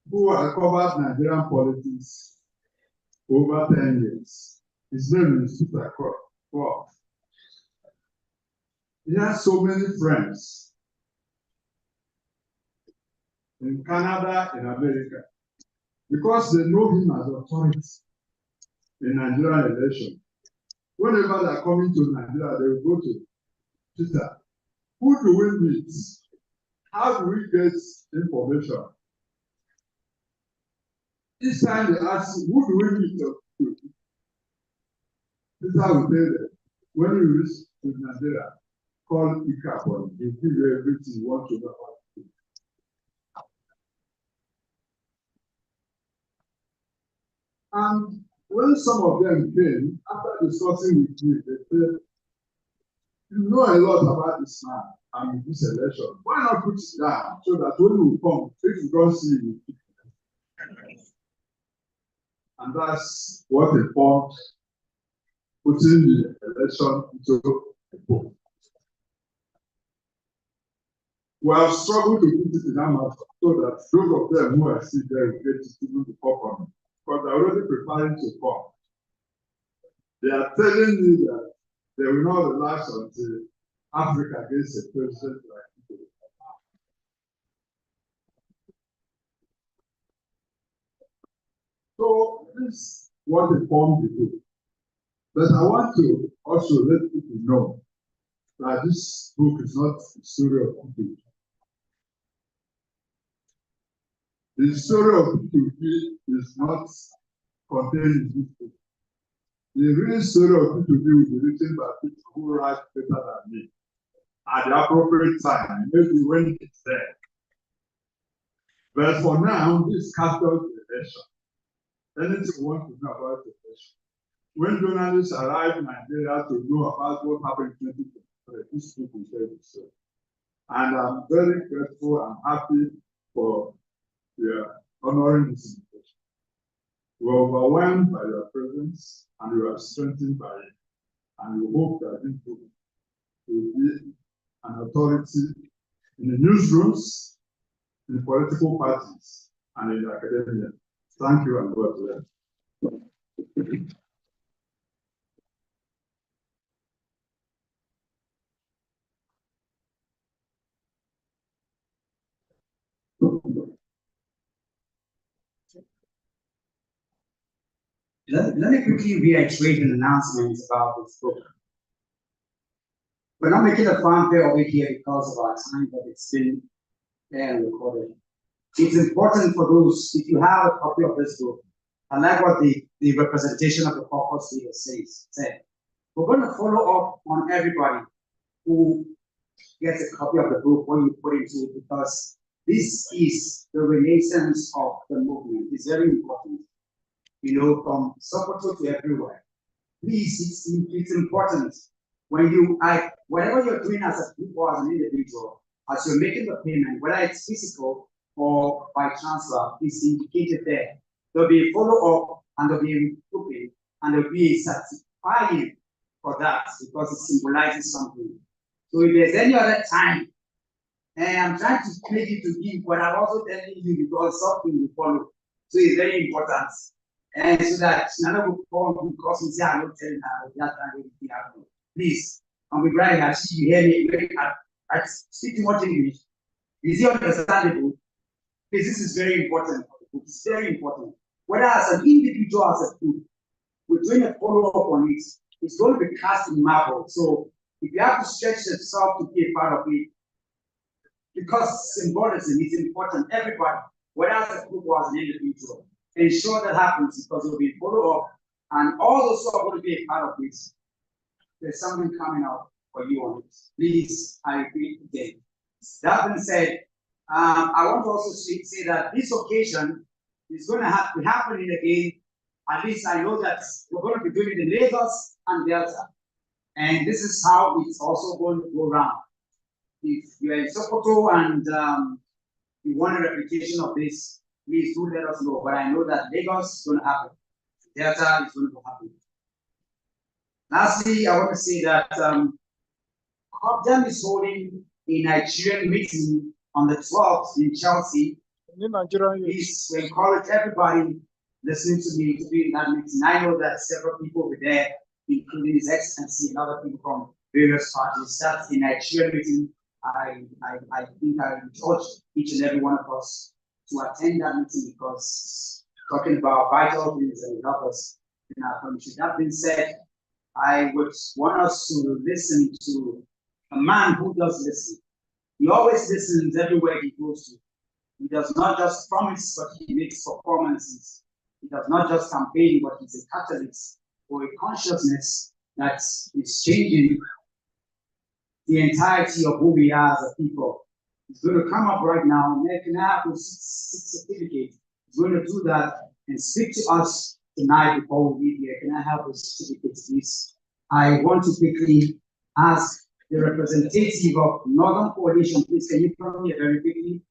who has covered Nigerian politics for over 10 years. His name is Peter Croft. He has so many friends in Canada and America because they know him as authority in Nigerian election. Whenever they are coming to Nigeria, they will go to Peter. Who do we meet? How do we get information? Each time they ask, who do we meet? Peter will tell them, when you reach to Nigeria, call Ikapon. He'll give you everything you want to know about it. And when some of them came, after discussing with me, they said, you know a lot about this man and this election. Why not put it down so that when you come, if you don't see you, and that's what informed putting the election into a book. We have struggled to put it in our mouth so that those of them who are still there will get to even the popcorn because they're already preparing to come. They are telling me that they will not relax until Africa gets a president like Italy. So this is what informed the book. But I want to also let people know that this book is not the story of people. The story of people is not contained in this book. The real story of people will be written by people who write better than me at the appropriate time, maybe when it's there. But for now, this captures the election. Anything you want to know about the election. When journalists arrive in Nigeria to know about what happened in 2020, These people said so. And I'm very grateful and happy for their honoring this invitation. We are overwhelmed by your presence and we are strengthened by it. And we hope that this book will be an authority in the newsrooms, in the political parties, and in the academia. Thank you and God bless. Let me quickly reiterate an announcement about this book. We're not making a fanfare of it here because of our time, but it's been there and recorded. It's important for those, if you have a copy of this book, I like what the representation of the caucus leader said. We're going to follow up on everybody who gets a copy of the book when you put it into it, because this is the renaissance of the movement. It's very important. You know, from Sokoto to everywhere. Please, it's important when you, whatever you're doing as a group or as an individual, as you're making the payment, whether it's physical or by transfer, it's indicated there. There'll be a follow-up and there'll be a recouping and there'll be a certifying for that because it symbolizes something. So if there's any other time, and I'm trying to make it to give, but I'm also telling you because something will follow. So it's very important. And so that none of will because we say I don't tell that anything happened. Please, I'll be glad that you hear me. I speak too much English. Is it understandable? Please, this is very important. It's very important. Whether as an individual, as a group, we're doing a follow-up on it. It's going to be cast in marble. So if you have to stretch yourself to be a part of it, because symbolism is important, everybody, whether as a group or as an individual, ensure that happens because it will be follow-up, and all those who are going to be a part of this, there's something coming out for you on it. Please, I repeat again. That being said, I want to also say that this occasion is going to be happening again. At least I know that we're going to be doing it in Lagos and Delta. And this is how it's also going to go around. If you're in Sokoto and you want a replication of this, please do let us know. But I know that Lagos is going to happen. Delta is going to happen. Lastly, I want to say that Obidient is holding a Nigerian meeting on the 12th in Chelsea. Please encourage everybody listening to me to be in that meeting. I know that several people will be there, including His Excellency and other people from various parties. That's a Nigerian meeting. I think I urge each and every one of us to attend that meeting because talking about vital things that will help us in our country. That being said, I would want us to listen to a man who does listen. He always listens everywhere he goes to. He does not just promise, but he makes performances. He does not just campaign, but he's a catalyst for a consciousness that is changing the entirety of who we are as a people. He's going to come up right now, can I have a certificate? He's going to do that and speak to us tonight before we leave here. Can I have a certificate, please? I want to quickly ask the representative of Northern Coalition, please, can you come here very quickly?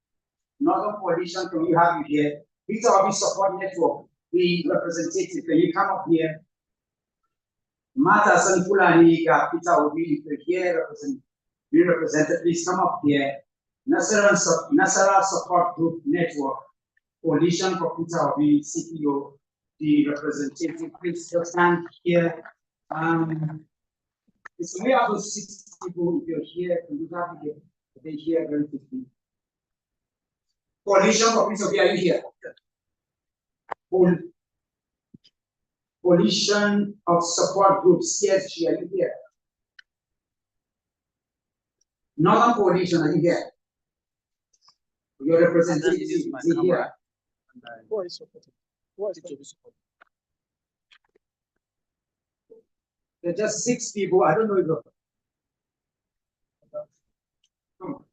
Northern Coalition, can you have you here? Peter Obi Support Network, the representative, can you come up here? Mata Sanfulani, Peter Obi, if you're here, be represented, please come up here. Nasara Support Group Network, Coalition for Peter Obi, CPO, the representative, please just stand here. It's we have those 6 people, if you're here, can you have here? They're here very quickly. Coalition for Peter Obi, are you here? Coalition of Support Groups, CSG, are you here? Northern Coalition, are you here? Your representative is here. There are just 6 people. I don't know if you're... Come.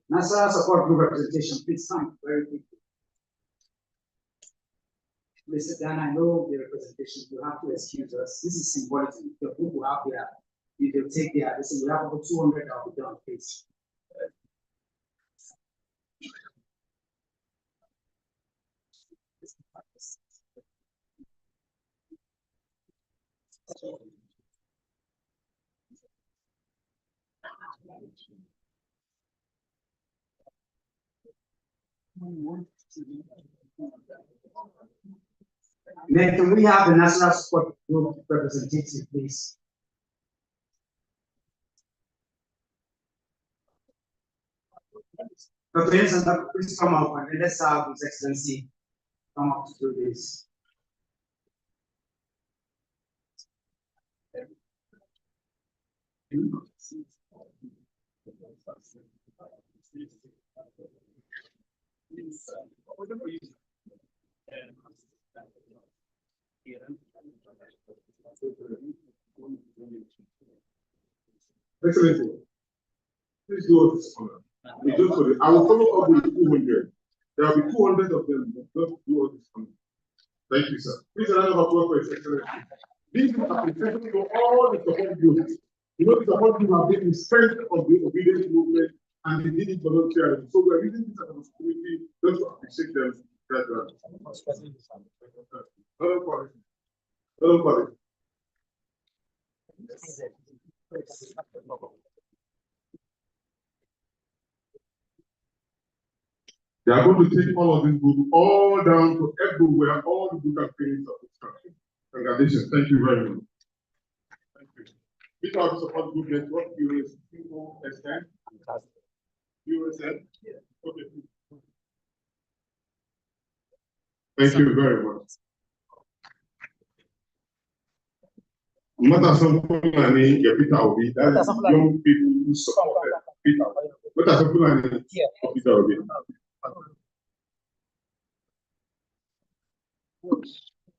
National support group representation, please come very quickly. Please sit down. I know the representation. You have to excuse us. This is symbolic. The group will have their, you will take their, this is, we have about 200 that will be done, please. Then can we have the national support group representative, please? Dr. Jensen, please come up and let's have His Excellency come up to do this. Excellency, please do this honor. I will follow up with 200. There will be 200 of them. Just do all this honor. Thank you, sir. Please a round of applause for His Excellency. This is appreciation to all the support groups. You know, the support group have been the strength of the obedience movement, and they did it voluntarily. So we are using this as an opportunity just to appreciate them. They are going to take all of this group all down to everywhere, all the good experience of this country. Congratulations. Thank you very much. Thank you. Which are the support group network? USN? USN? Okay. Thank you very much. Matasan Fulani, Peter Obi, that is young people who supported Peter. Matasan Fulani, Peter Obi.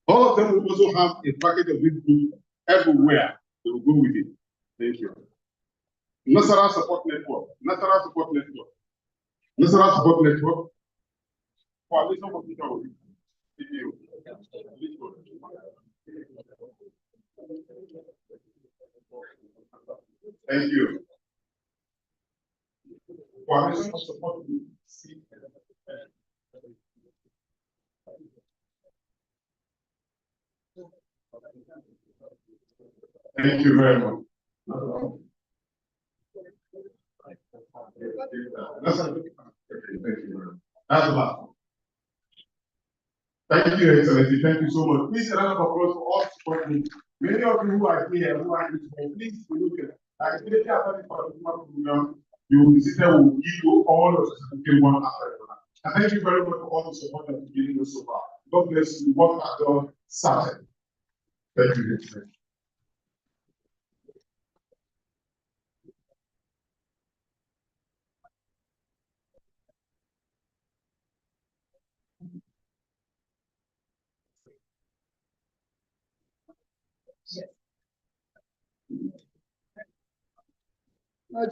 All of them will also have a package of this group everywhere. They will go with it. Thank you. National Support Network. National Support Network. National Support Network. Coalition for Peter Obi. Thank you. Coalition for support. Thank you very much. That's the last one. Thank you, Excellency. Thank you so much. Please, a round of applause for all support groups. Many of you who are here, who are here, please look at immediately after this particular program, you will visit there, will give you all of the one after another. And thank you very much for all the support that you've given us so far. God bless you. What has done started. Thank you, Excellency.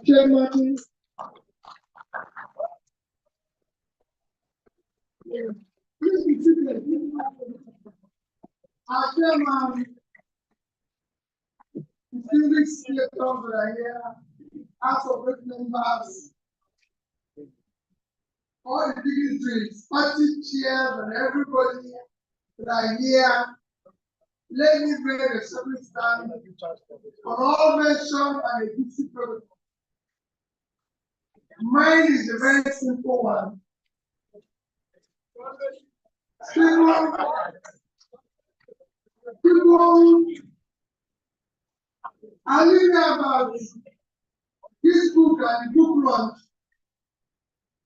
Chairman, please be seated. Chairman, distinguished senators that are here, House of Representatives, all the dignitaries, party chairs, and everybody that are here, let me bring a service stand on all mentioned and a DC protocol. Mine is a very simple one. People are reading about this book and the book launch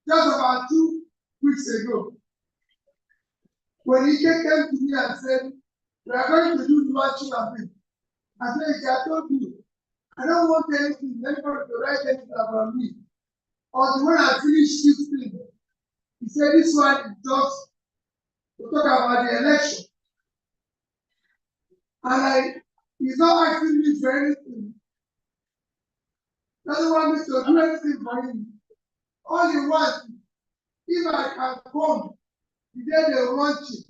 just about 2 weeks ago. When he came to me and said, "We are going to do launching of it," I said, "I told you, I don't want anything, anybody to write anything about me. Or when I finish this thing," he said, "This one is just to talk about the election." And he's not asking me for anything. Doesn't want me to do anything for him. All he wants, if I can come, the day they launch it.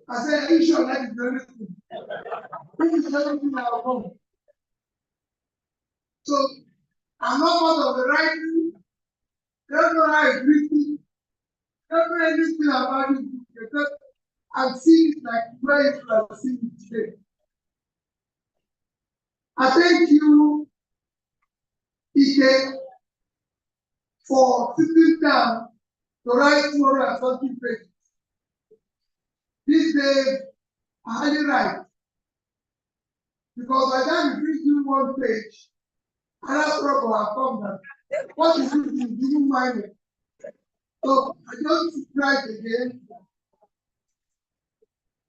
I said, "You should let me do anything. This is everything I'll come." So I'm not part of the writing. Don't know how it's written. Don't know anything about it. Because I've seen it like where you have seen it today. I thank you, Ike, for sitting down to write 230 pages. These days, I hardly write. Because by the time you finish doing one page, another problem will come down. What is it you didn't mind it? So I don't write again.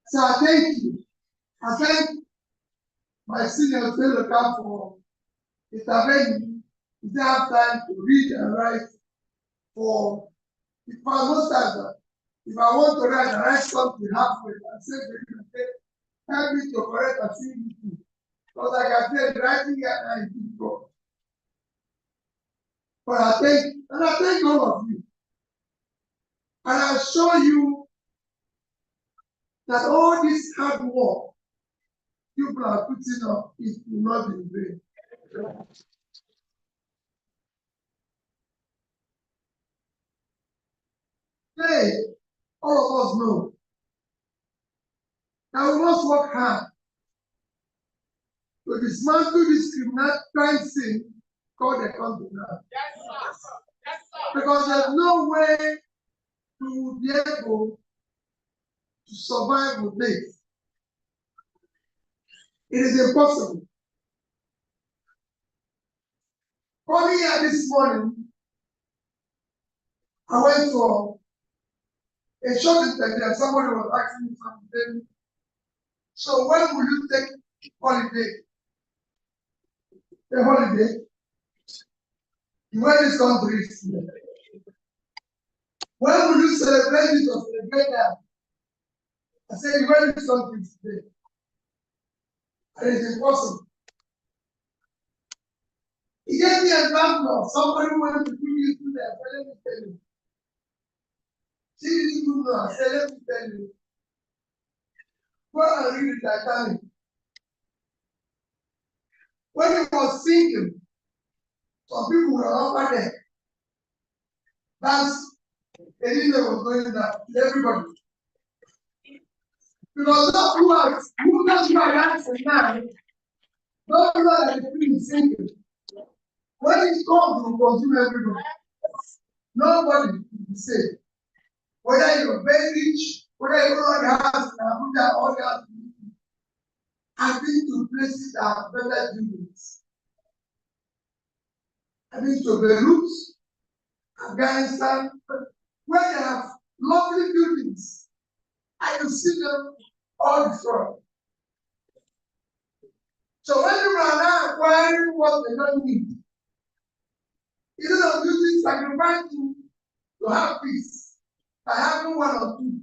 So I thank you. I thank my senior fellow for intervening. If they have time to read and write for the most times, if I want to write, I write something halfway and say, "Help me to correct and see it." Because like I said, writing here is difficult. But I thank all of you. And I'll show you that all this hard work people are putting up is not in vain. Today, all of us know that we must work hard to dismantle this crime scene called the country now. Yes, sir. Yes, sir. Because there's no way to be able to survive with this. It is impossible. Coming here this morning, I went for a short interview and somebody was asking me something. So when will you take holiday? A holiday? When is country is here? When will you celebrate it or celebrate that? I said, when is country is today? And it's impossible. He gave me an example of somebody who went to do this to their let me tell you. She didn't do that. I said, let me tell you. Go and read the Titanic. When it was sinking, some people were over there. That's the leader was going down. Everybody. Because those who are dancing now, those who are that the thing is sinking. When it comes, it will consume everybody. Nobody will be safe. Whether you're very rich, whether you own a house in Abuja or the house, I've been to places that have better buildings. I've been to Beirut, Afghanistan, where they have lovely buildings. I can see them all destroyed. So when you are now acquiring what they don't need, instead of using sacrificing to have peace, by having one or two,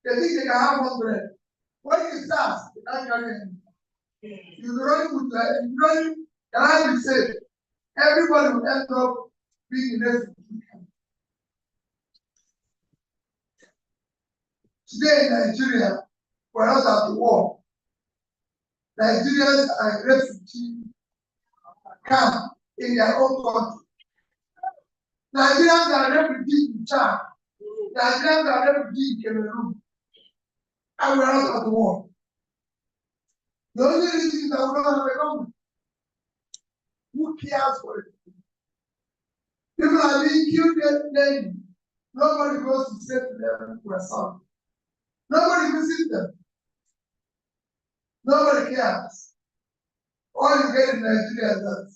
they think they can have 100. When it starts, they can't carry anything. You running with the running, can I be said? Everybody will end up being in refugee. Today in Nigeria, we're not at the war. Nigerians are refugee camp in their own country. Nigerians are refugees in Chad. Nigerians are refugees in Cameroon. And we're not at the war. The only reason is that we don't have a government. Who cares for it? People are being killed daily. Nobody goes to say to them, we're sorry. Nobody visits them. Nobody cares. All you get in Nigeria is that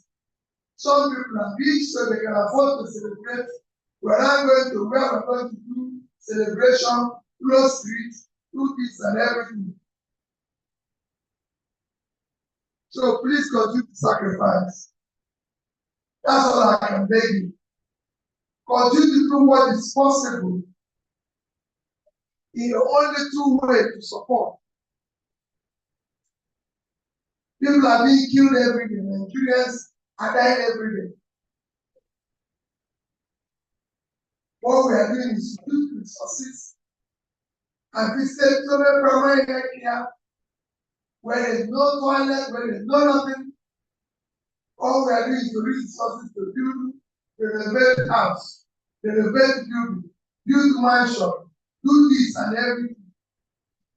some people are rich so they can afford to celebrate. We're not going to where we're going to do celebration, close streets, do this and everything. So please continue to sacrifice. That's all I can beg you. Continue to do what is possible in only two ways to support. People are being killed every day. Nigerians are dying every day. What we are doing is to use resources and visit so many primary health care where there is no toilet, where there is no nothing. All we are doing is to use resources to build the renovate house, the renovate building, build mansion, do this and everything.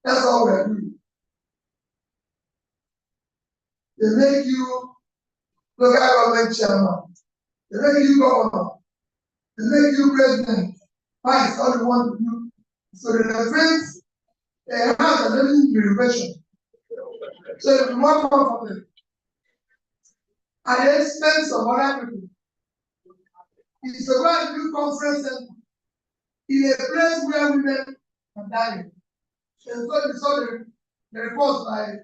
That's all we are doing. They make you local government chairman. They make you governor. They make you president. That is all you want to do. So renovate a house and everything to renovation. So it will be more comfortable. At the expense of other people. It's a go and do conference center in a place where women are dying. And so we saw the report by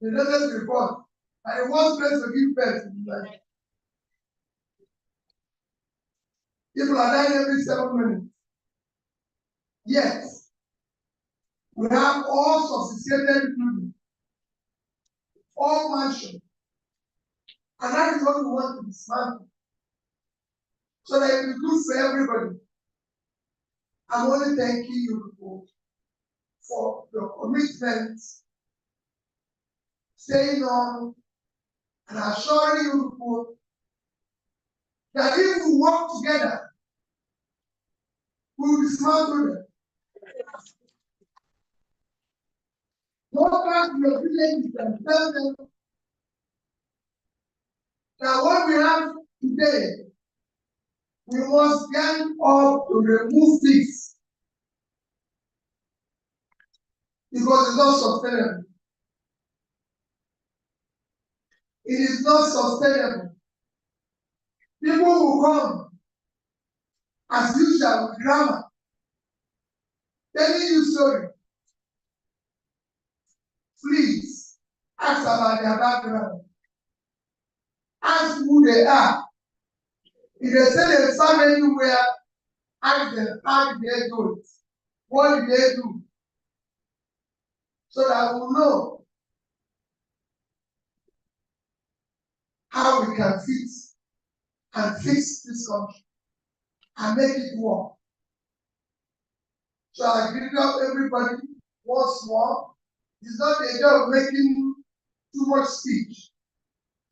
the latest report. And the worst place to give birth in life. People are dying every 7 minutes. Yes. We have all sophisticated buildings, all mansions. And that is what we want to dismantle. So that it will be good for everybody. I'm only thanking you for your commitment, staying on, and assuring you that if we work together, we will dismantle them. Go back to your villages and tell them that what we have today, we must get up to remove this. Because it's not sustainable. It is not sustainable. People will come as usual with grammar, telling you story. Please ask about their background. Ask who they are. If they say they serve anywhere, ask them how did they do it? What did they do? So that we'll know how we can fix this country and make it work. So I greet up everybody once more. It's not a job of making too much speech.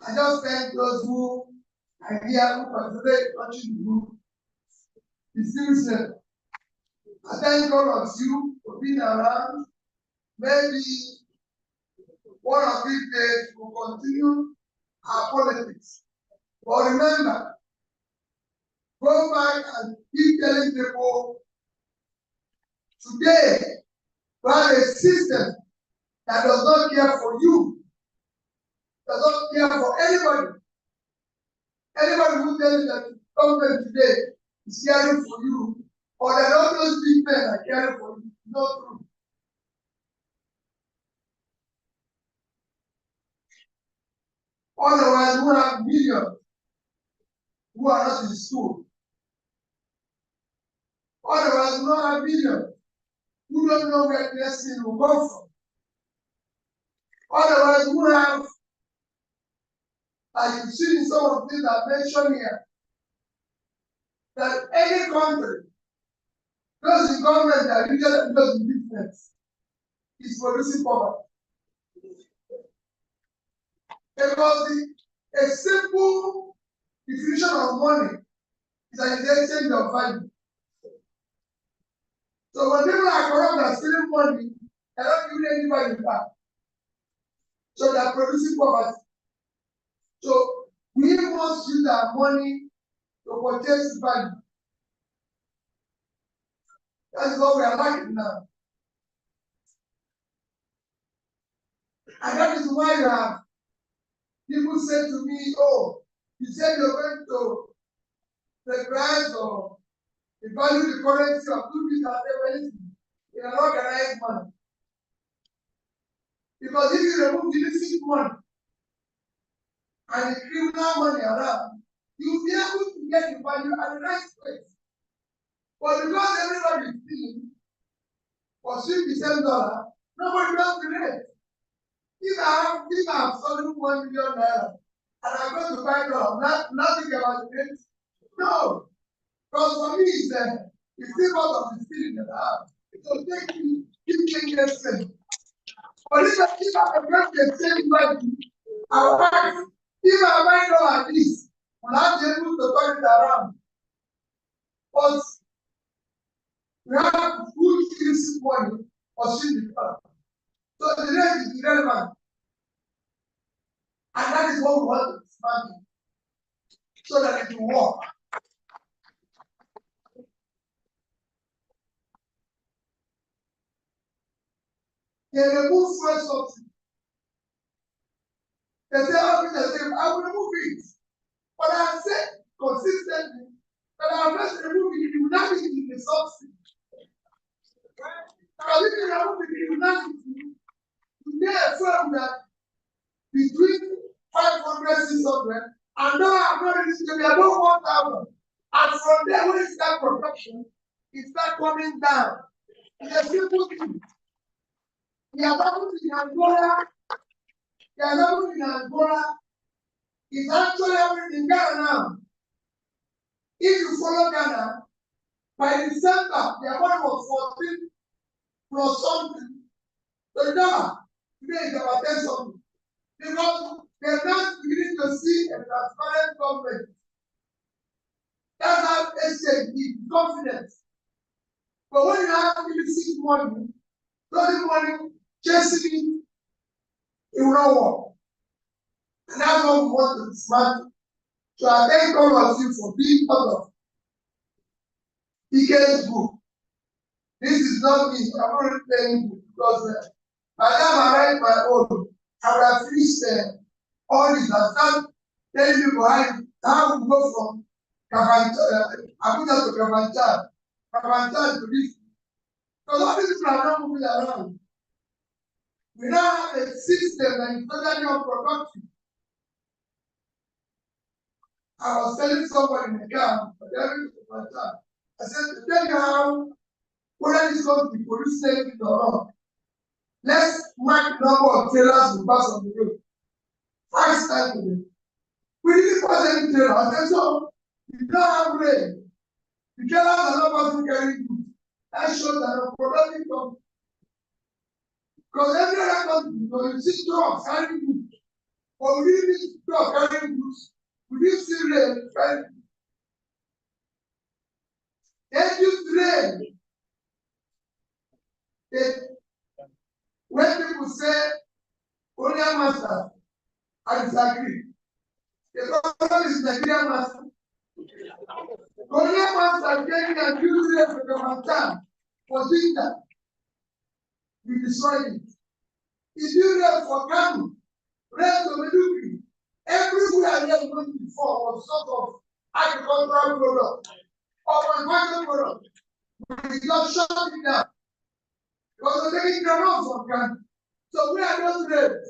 I just thank those who are here who participate watching the group. Distinguished. I thank all of you for being around. Maybe one of these days we'll continue our politics. But remember, go back and keep telling people today we have a system that does not care for you, does not care for anybody. Anybody who tells you that the government today is caring for you, or that all those big men are caring for you, not true. Otherwise, we have millions who are not in school. Otherwise, we don't have millions who don't know where blessing will come from. Otherwise, we have, as you see in some of these I mentioned here, that any country, those in government that usually those in business, is producing poverty. Because a simple definition of money is an exchange of value. So when people are corrupt and stealing money, they're not giving anybody back. So they are producing poverty. So we must use our money to purchase value. That's what we are lacking now. And that is why you have people say to me, oh, you said you're going to regress or evaluate the currency of 2 years in an organized manner. Because if you remove the illicit money and the criminal money around, you'll be able to get the value at the right place. But because everybody is stealing for $50, nobody does the rate. If I have stolen $1 million and I'm going to buy dollars, nothing about the rate. No. Because for me, it's still part of the stealing that I have. So take me, keep years straight. But if I break the same value, I'll buy. If I buy dollar like this, I'm not able to turn it around. But we have good illicit money or shit. So the rate is irrelevant. And that is what we want to dismantle. So that it will work. They remove fuel subsidy. They say, I will remove it. But I said consistently that I will just remove it, you will not be in the subsidy. Because if you remove it, you will not be today a firm that between 500, 600, and now I'm not reaching to be above 1,000. And from there, when it starts production, it starts coming down. It's a simple thing. The example in Angola, is actually happening in Ghana now. If you follow Ghana, by December, the amount was 14 plus something. So the dollar today is about 10 something. Because they're not beginning to see a transparent government. That's how exchange is confidence. But when you have illicit money, stolen money, chasing it will not work. And that's what we want to dismantle. So I thank all of you for being part of PK's group. This is not me. I'm not really playing book because by the time I write my own, I will have finished all this and start telling people how we go from Abuja to Kafanchan to this. Because all these people are not moving around. We now have a system that is totally unproductive. I was telling someone in the camp, I said, to tell you how, whether this going to be police safety or not, let's mark the number of trailers we pass on the road. 5 times a day. We didn't pass any trailer. I said, so, you don't have rain. The trailers are not passing carrying goods. That shows that a productive company. Because every other country, you see trucks carrying goods. But we didn't see trucks carrying goods. We didn't see rain carrying goods. They use rain. When people say, only a master, I disagree. The problem is Nigerian master. Only a master came and used rain for the for Jinta. We destroyed it. If you rain for Kanu, rain for Medugri, everywhere there went before was sort of agricultural product or manufactured product. We just shut it down. Because we're taking groundnuts from Kanu. So we are those rains.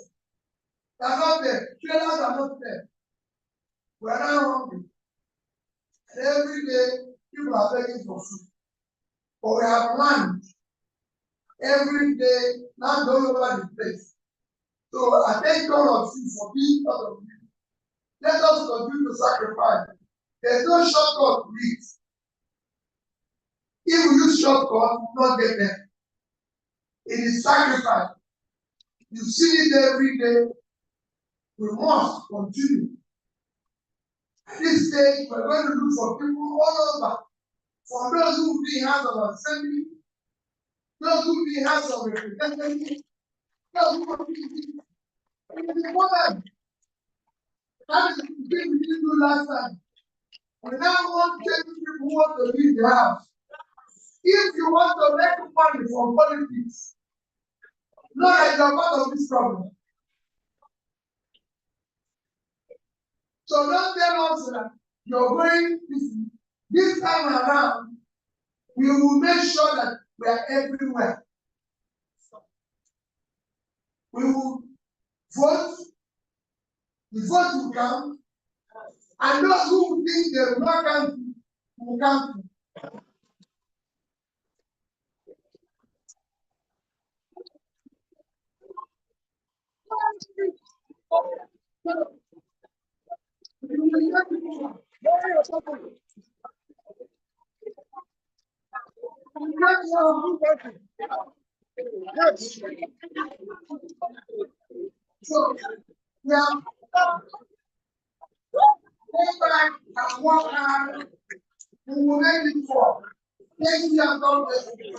They are not there. Trailers are not there. We are not hungry. And every day, people are begging for food. But we have land every day, land all over the place. So I thank all of you for being part of it. Let us continue to sacrifice. There's no shortcut to it. If we use shortcut, we will not get there. It is sacrifice. You see it every day. We must continue. At this stage, we're going to look for people all over. For those who will be hands of assembly, those who will be hands of representatives, those who will be important. That is the thing we didn't do last time. We now want to take people who want to leave the house. If you want to make money from politics, know that you are part of this problem. So don't tell us that you're going this time around. We will make sure that we are everywhere. We will vote. The vote will count. And those who think they will not count will count. So, yeah, go back and work hard. We will make it for. Thank you and God bless you.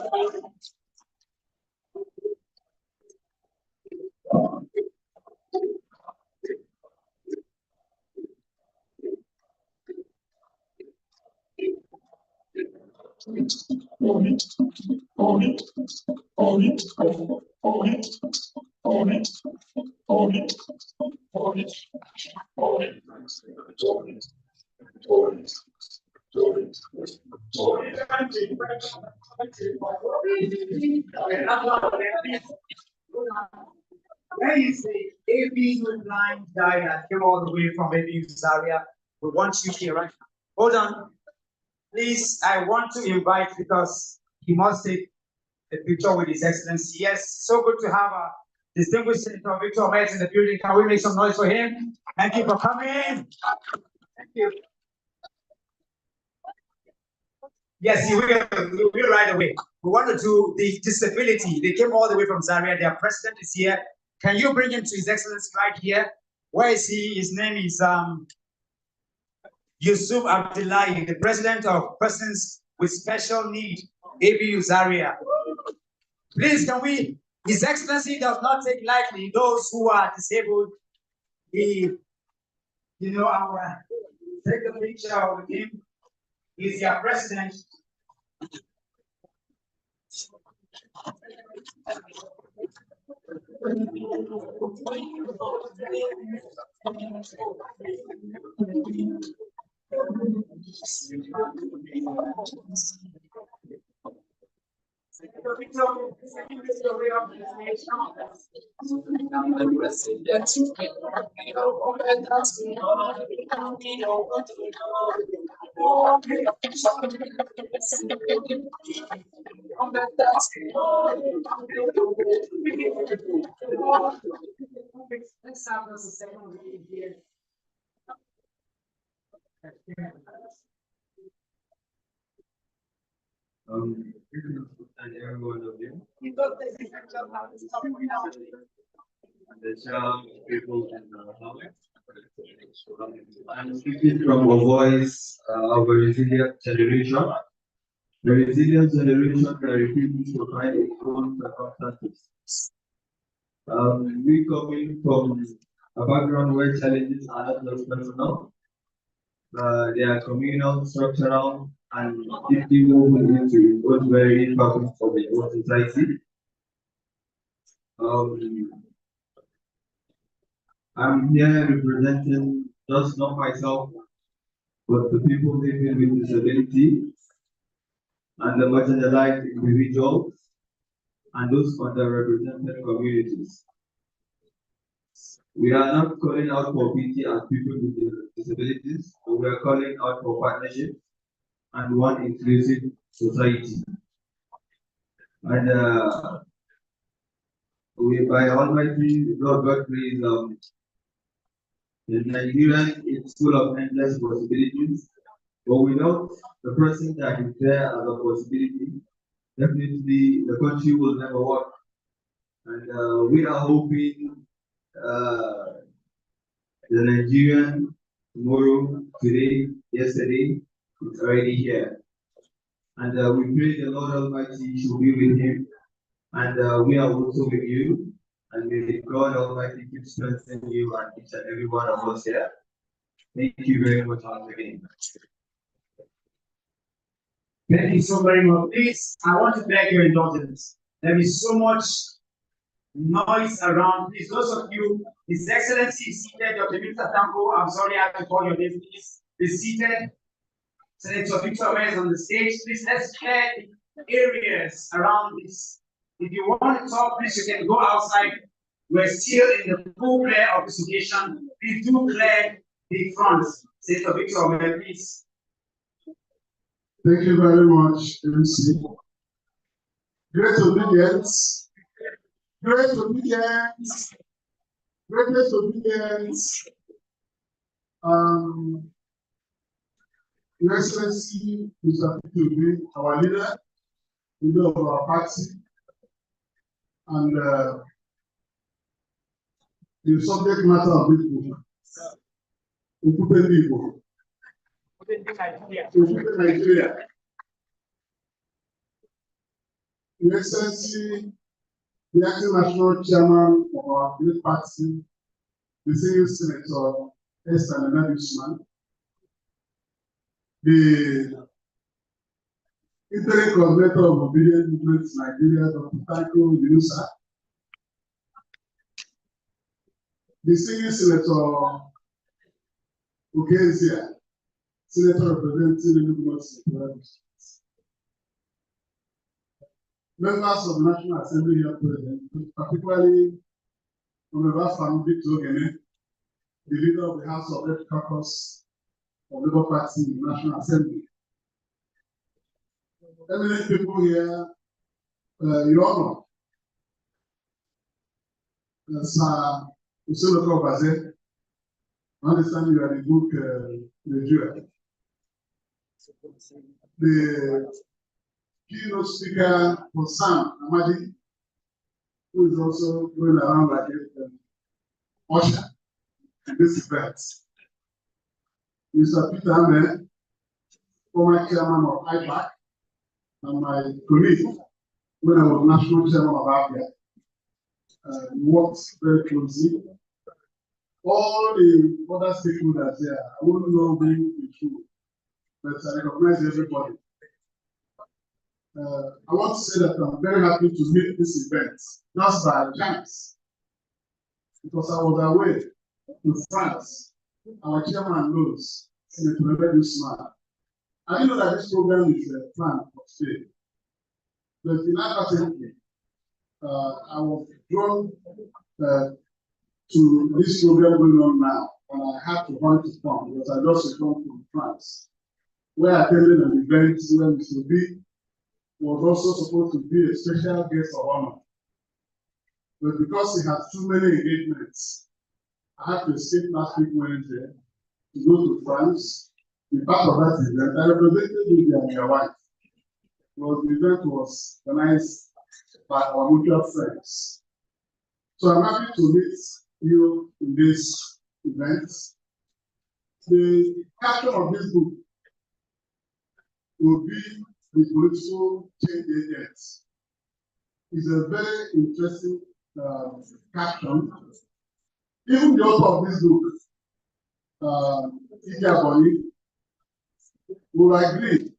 There is the ABU blind guy that came all the way from ABU Zaria. We want you here, right? Hold on. Please, I want to invite, because he must take a picture with His Excellency. Yes, so good to have a distinguished Senator Victor Metz in the building. Can we make some noise for him? Thank you for coming. Thank you. Yes, he will right away. We want to do the disability. They came all the way from Zaria. Their president is here. Can you bring him to His Excellency right here? Where is he? His name is Yusuf Abdullahi, the president of Persons with Special Need, ABU Zaria. Please, can we? His Excellency does not take lightly those who are disabled. He, take a picture with him. He's your president. Let's have us a second reading here. And every one of you. And the child people in the house. I'm speaking from a voice of a resilient generation. The resilient generation that refuses to find its own circumstances. We coming from a background where challenges are not just personal, they are communal, structural, and deeply woven into what very purpose for the whole society. I'm here representing just not myself, but the people living with disability and the marginalized individuals and those underrepresented communities. We are not calling out for pity as people with disabilities, but we are calling out for partnership and one inclusive society. And we, by Almighty Lord God, please, the Nigerian is full of endless possibilities, but without the person that is there as a possibility, definitely the country will never work. And we are hoping the Nigerian tomorrow, today, yesterday, is already here. And we pray the Lord Almighty should be with him. And we are also with you. And may God Almighty keep strengthening you and each and every one of us here. Thank you very much once again. Thank you so very much. Please, I want to beg your indulgence. There is so much noise around. Please, those of you, His Excellency is seated, Dr. Victor Tambo, I'm sorry I have to call your name, please. Is seated. Senator Victor is on the stage. Please, let's clear the areas around this. If you want to talk, please, you can go outside. We're still in the full play of this occasion. Please do clear the front. Senator Victor, please. Thank you very much, MC. Great obedience. Great obedience. Greatest obedience. Your Excellency, Mr. P2B, our leader of our party, and the subject matter of this book, Okupe Igbo. Okupe Nigeria. Your Excellency, the acting national chairman of our great party, the senior senator, Esther Nana, the interim coordinator of Obidient Movement Nigeria, Dr. Tanko Yunusa, the senior senator, Okezia, senator representing the Movement, members of the National Assembly here present, particularly Honorable Sam Victor Ogene, the leader of the House of Red Caucus of Labour Party in the National Assembly. Eminent people here, Your Honor, Sir Usoloko Baze, I understand you are the book reviewer. The keynote speaker for Sam Amadi, who is also going around like a usher in this event. Mr. Peter Ame, former chairman of IPAC, and my colleague when I was national chairman of APIA. We worked very closely. All the other stakeholders here, I wouldn't know being the truth, but I recognize everybody. I want to say that I'm very happy to meet this event, just by chance, because I was away in France. Our chairman knows, Senator Rebecca Smart. I didn't know that this program is planned for today. But inadvertently, I was drawn to this program going on now, and I had to want to come because I just returned from France, where I attended an event where Mr. B was also supposed to be a special guest of honor. But because he had too many engagements, I had to escape last week Wednesday to go to France. Be part of that event. I represented India and their wife. Well, the event was organized by our mutual friends. So I'm happy to meet you in this event. The caption of this book will be the political change agents. It's a very interesting caption. Even the author of this book, Ike Aboni, will agree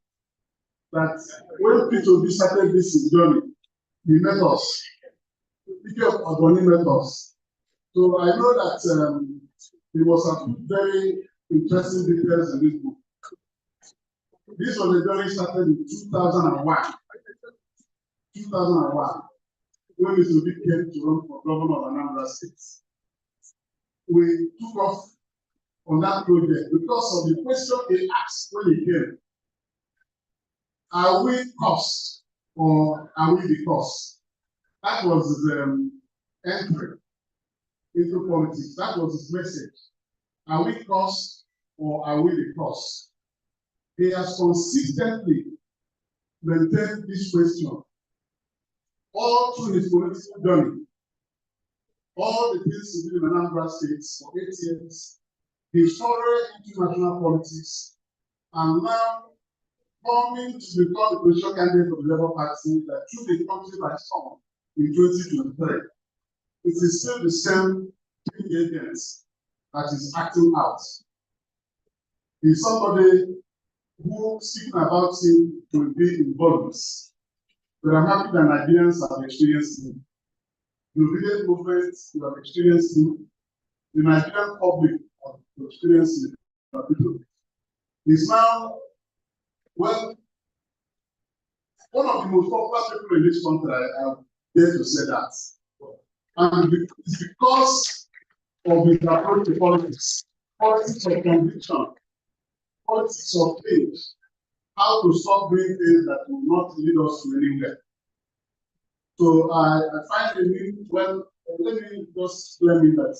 that when P2B started this journey, he met us. Ike Aboni met us. So I know that there was some very interesting details in this book. This was a journey started in 2001. 2001, when Mr. B came to run for governor of Anambra State. We took off on that project because of the question he asked when he came. Are we cost or are we the cost? That was his entry into politics. That was his message. Are we cost or are we the cost? He has consistently maintained this question all through his political journey. All the things he did in Anambra State for 8 years, he followed into national politics, and now coming to become the presidential candidate of the Labour Party that took the country by storm in 2023. It is still the same agents that is acting out. He's somebody who speaking about him will be in boldness. But I'm happy that Nigerians have experienced him. The obedient movement, you have experienced him. The Nigerian public have experienced him. He's now, well, one of the most popular people in this country. I dare to say that. And it's because of his approach to politics of conviction, politics of change, how to stop doing things that will not lead us to anywhere. So I find him, well, let me just tell him that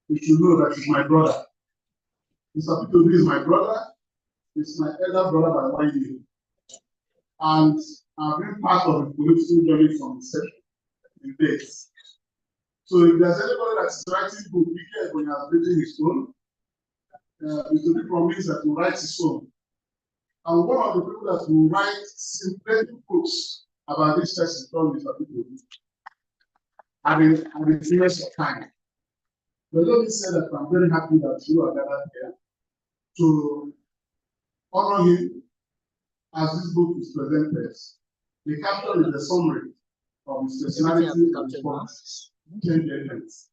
you should know that he's my brother. Mr. Peter is my brother. He's my elder brother by 1 year. And I've been part of the political journey from inception in days. So if there's anybody that's writing book, be careful when he has written his own. It will be promised that he will write his own. And one of the people that will write sympathetic books about this person from Mr. People at the fullness of time. But let me say that I'm very happy that you are gathered here to honor him as this book is presented. The caption is a summary of his personality and responses, change agents.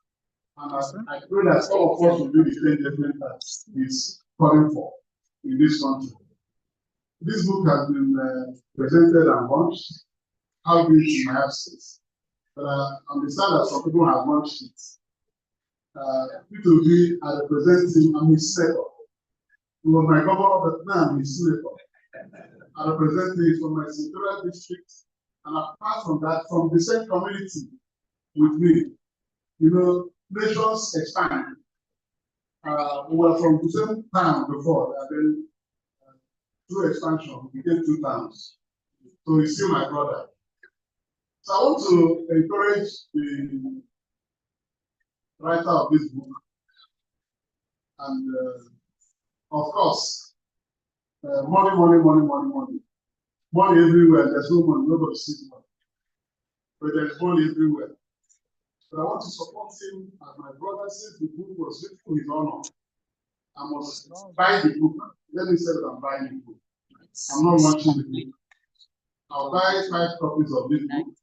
And I pray that all of us will do the change agent that is calling for in this country. This book has been presented and launched. How big in my absence? But I understand that some people have launched it. P2B, I represent him, I'm his senator. He was my governor, but now I'm his senator. I represent him from my senatorial district, and apart from that, from the same community with me. You know, nations expand. We were from the same town before, and then through expansion, we became 2 towns. So he's still my brother. So I want to encourage the writer of this book, and of course, money everywhere. There's no money, nobody sees money, but there's money everywhere. But I want to support him as my brother says the book was written for his honor. I must buy the book. Let me say that I'm buying the book. I'm not watching the book. I'll buy 5 copies of this book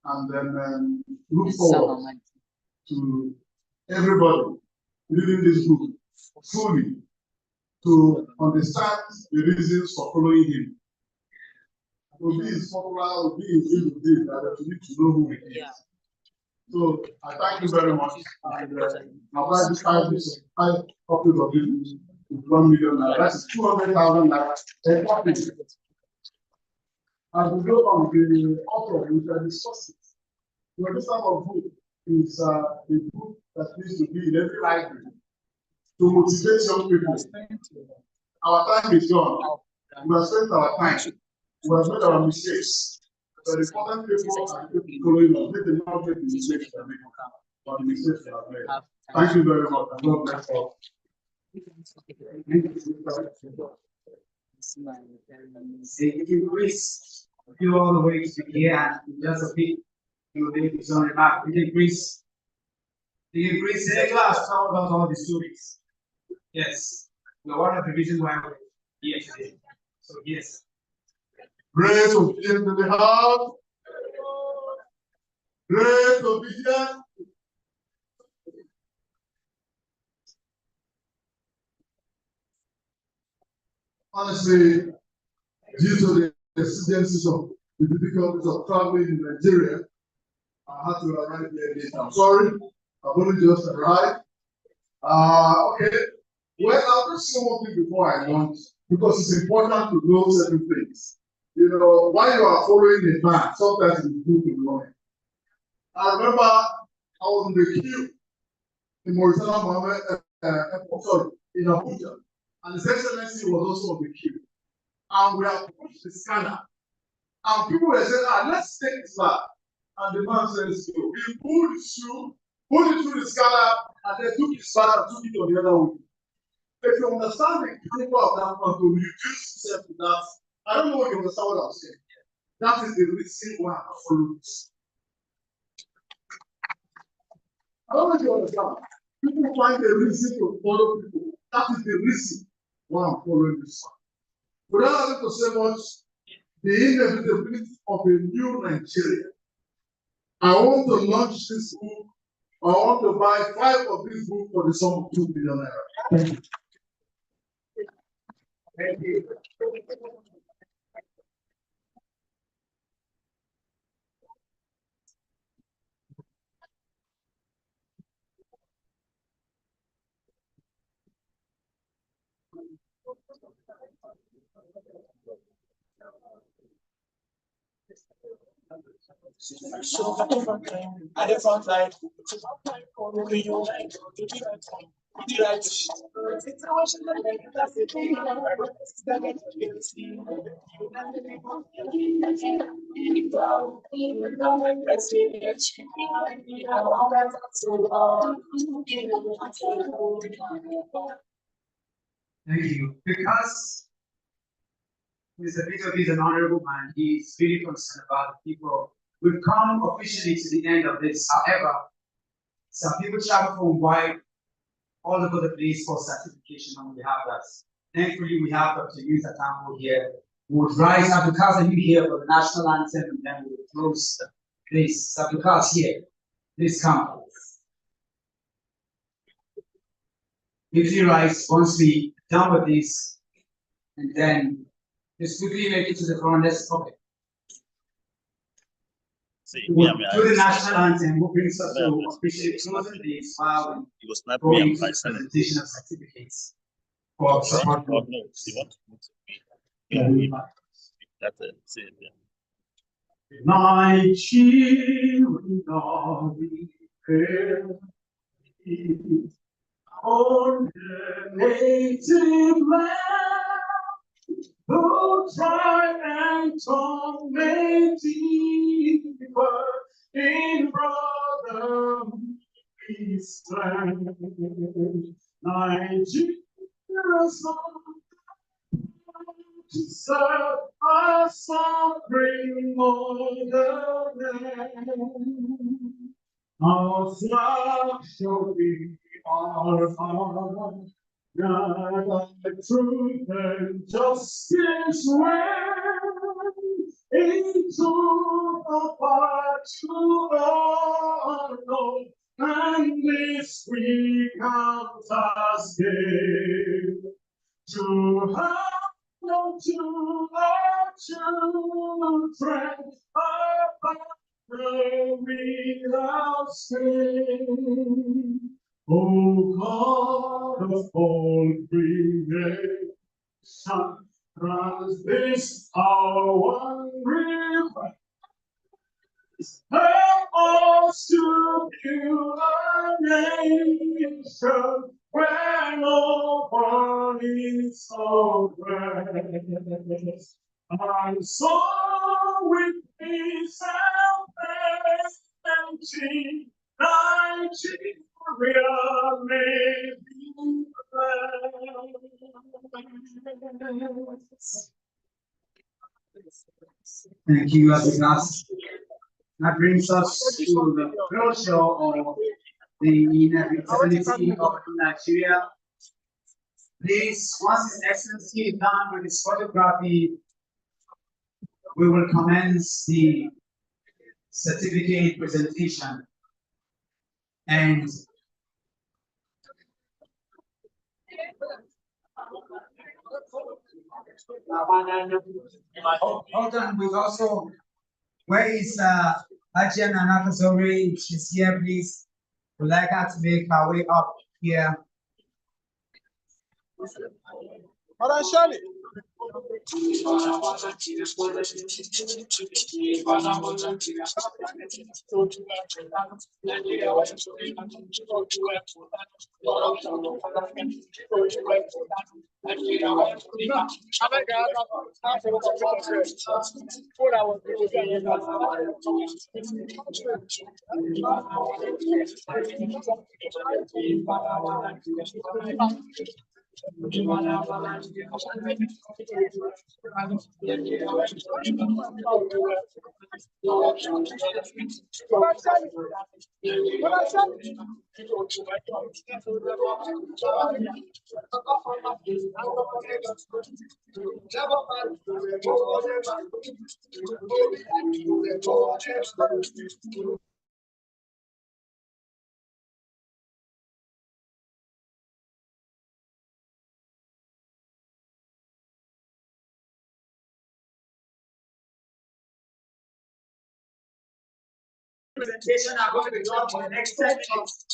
and then look forward to everybody reading this book fully to understand the reasons for following him. Obi is popular, Obi is this, that you need to know who he is. Yeah. So I thank you very much. And I'll buy this 5 copies of this with 1 million naira. That's 200,000 naira. A copy. As we go on, the author, we can discuss it. You know, this type of book is a book that needs to be in every library to motivate young people. Our time is gone. We have spent our time. We have made our mistakes. The important people are people following us. Let them not make the mistakes that we have, but the mistakes that are made. Thank you very much. And God bless all. Give grace. You all the way to here and just a bit. You will be on the map. We can increase. The increase in class told us all the stories. Yes. We are one of the reasons why we're here today. So yes. Great obedience in the house. Great obedience. Honestly, due to the exigencies of the difficulties of traveling in Nigeria, I had to arrive here late. I'm sorry, I've only just arrived. Okay. Well, I'll just say one thing before I launch, because it's important to know certain things. You know, while you are following a man, sometimes it's good to know it. I remember I was in the queue in Mauritania, Mohammed, in Abuja, and His Excellency was also on the queue. And we have pushed the scanner. And people were saying, let's take this back. And the man says, he pulled it through the scanner, and then took his back and took it on the other way. If you understand the principle of that one, to reduce yourself to that, I don't know if you understand what I'm saying. That is the reason why I follow this. I don't know if you understand. People find a reason to follow people. That is the reason why I'm following this one. Without having to say much, the inevitability of a new Nigeria. I want to launch this book. I want to buy 5 of these books for the sum of 2 billion naira. Thank you. So at the front line, only you like to do the right thing. The right situation that make it as it is. That makes you see. Thank you. Because Mr. Peter is an honorable man, he's really concerned about the people. We've come officially to the end of this. However, some people travel from wide all over the place for certification, and we have that. Thankfully, we have Dr. Yusa Tambo here, who would rise up because of you here for the national anthem, and then we will close the place. Because here, please come. If you rise once we done with this, and then just quickly make it to the front. Let's okay. We'll do the national anthem, who brings us to officially closing this while we go into the presentation of certificates for support. That's it. See it, yeah. My children are prepared on the native land, though tried and tormented in brotherhood peace land. Nigeria's to serve our sovereign motherland. Our flag shall be our heart, God, the truth and justice reign into the heart to honor, and this we count as gain. To have to our children, our Father without sin. O God of all creation, grant this our one request. Help us to build a nation where no one is oppressed, and so with peace and plenty, Nigeria may be blessed. Thank you, Abigas. That brings us to the closure of the inevitability of Nigeria. Please, once His Excellency is done with his photography, we will commence the certificate presentation. And hold on, we've also, where is Hajian Anakazori? She's here, please. We'd like her to make her way up here. Madam Shirley. Presentation are going to be done for the next 10 minutes.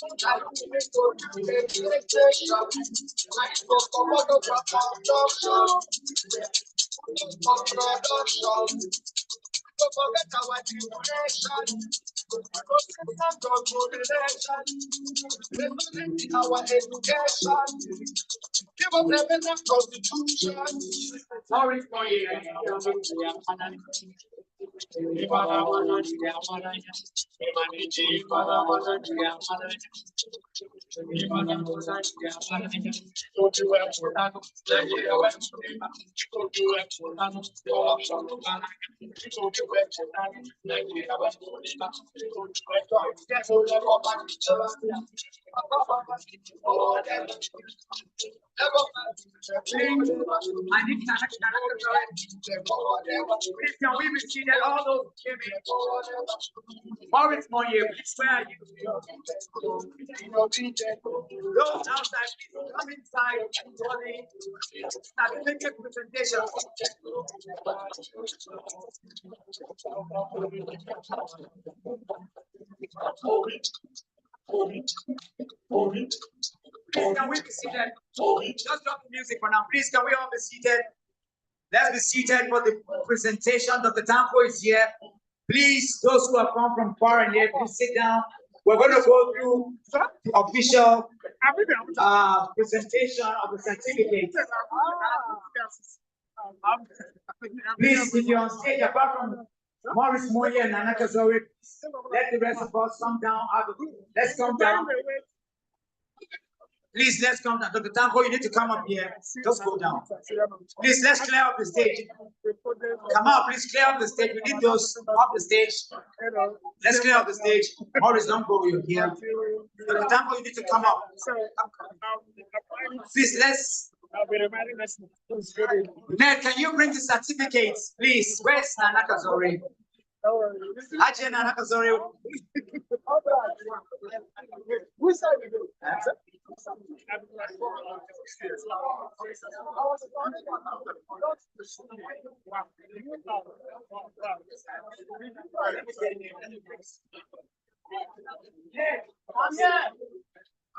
Sorry for you. Please, can we be seated? All those giving. Morris Moye, please, where are you? Those outside, please come inside for the certificate presentation. Please, can we be seated? Just drop the music for now. Please, can we all be seated? Let's be seated for the presentation. Dr. Tanko is here. Please, those who have come from far and near, please sit down. We're going to go through the official presentation of the certificate. Please, if you're on stage, apart from Morris Moye and Nana Kazori, let the rest of us come down. Let's come down. Please, let's come down. Dr. Tanko, you need to come up here. Just go down. Please, let's clear up the stage. Come out, please clear up the stage. We need those off the stage. Let's clear up the stage. Morris, don't go here. Dr. Tanko, you need to come up. Please, let's. Ned, can you bring the certificates, please? Where's Nana Kazori? Ajay Nana Kazori. Which side we go?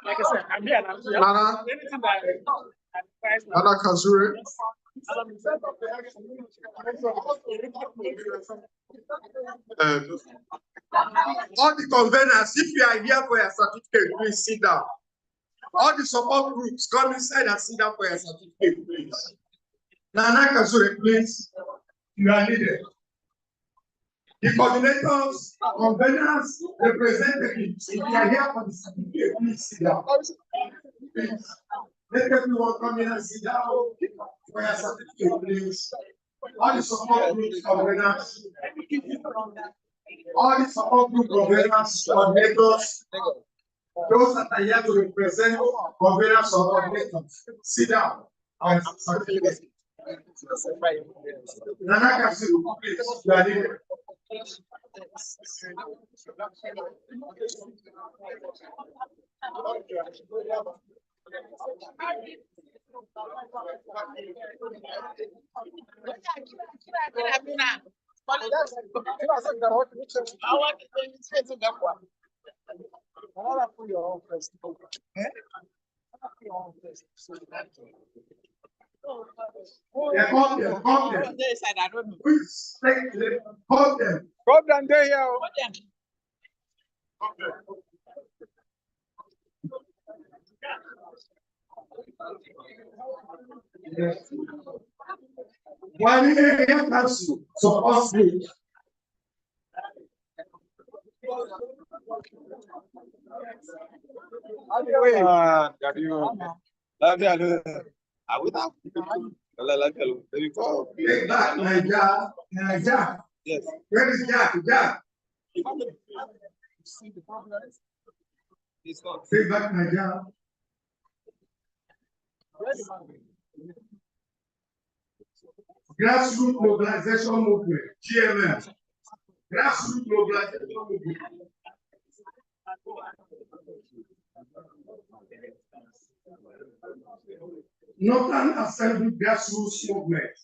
Like I said, I'm here. Nana Kazuri. All the conveners, if you are here for your certificate, please sit down. All the support groups, come inside and sit down for your certificate, please. Nana Kazuri, please. You are needed. The coordinators, conveners, representatives, if you are here for the certificate, please sit down. Please. Let everyone come in and sit down for your certificate, please. All the support groups, conveners, all the support group conveners, coordinators, those that are here to represent conveners or coordinators, sit down and certificate. Nana Kazuri, please, you are needed. Yeah, come there. Please, come there. Come down there here. One area council support group. I would have. Take back Nigeria. Yes. Where is Jack? Jack. See the problem? It's not. Take back Nigeria. Grassroots mobilization movement, GMM. Grassroots mobilization movement. Northern Assembly grassroots movement.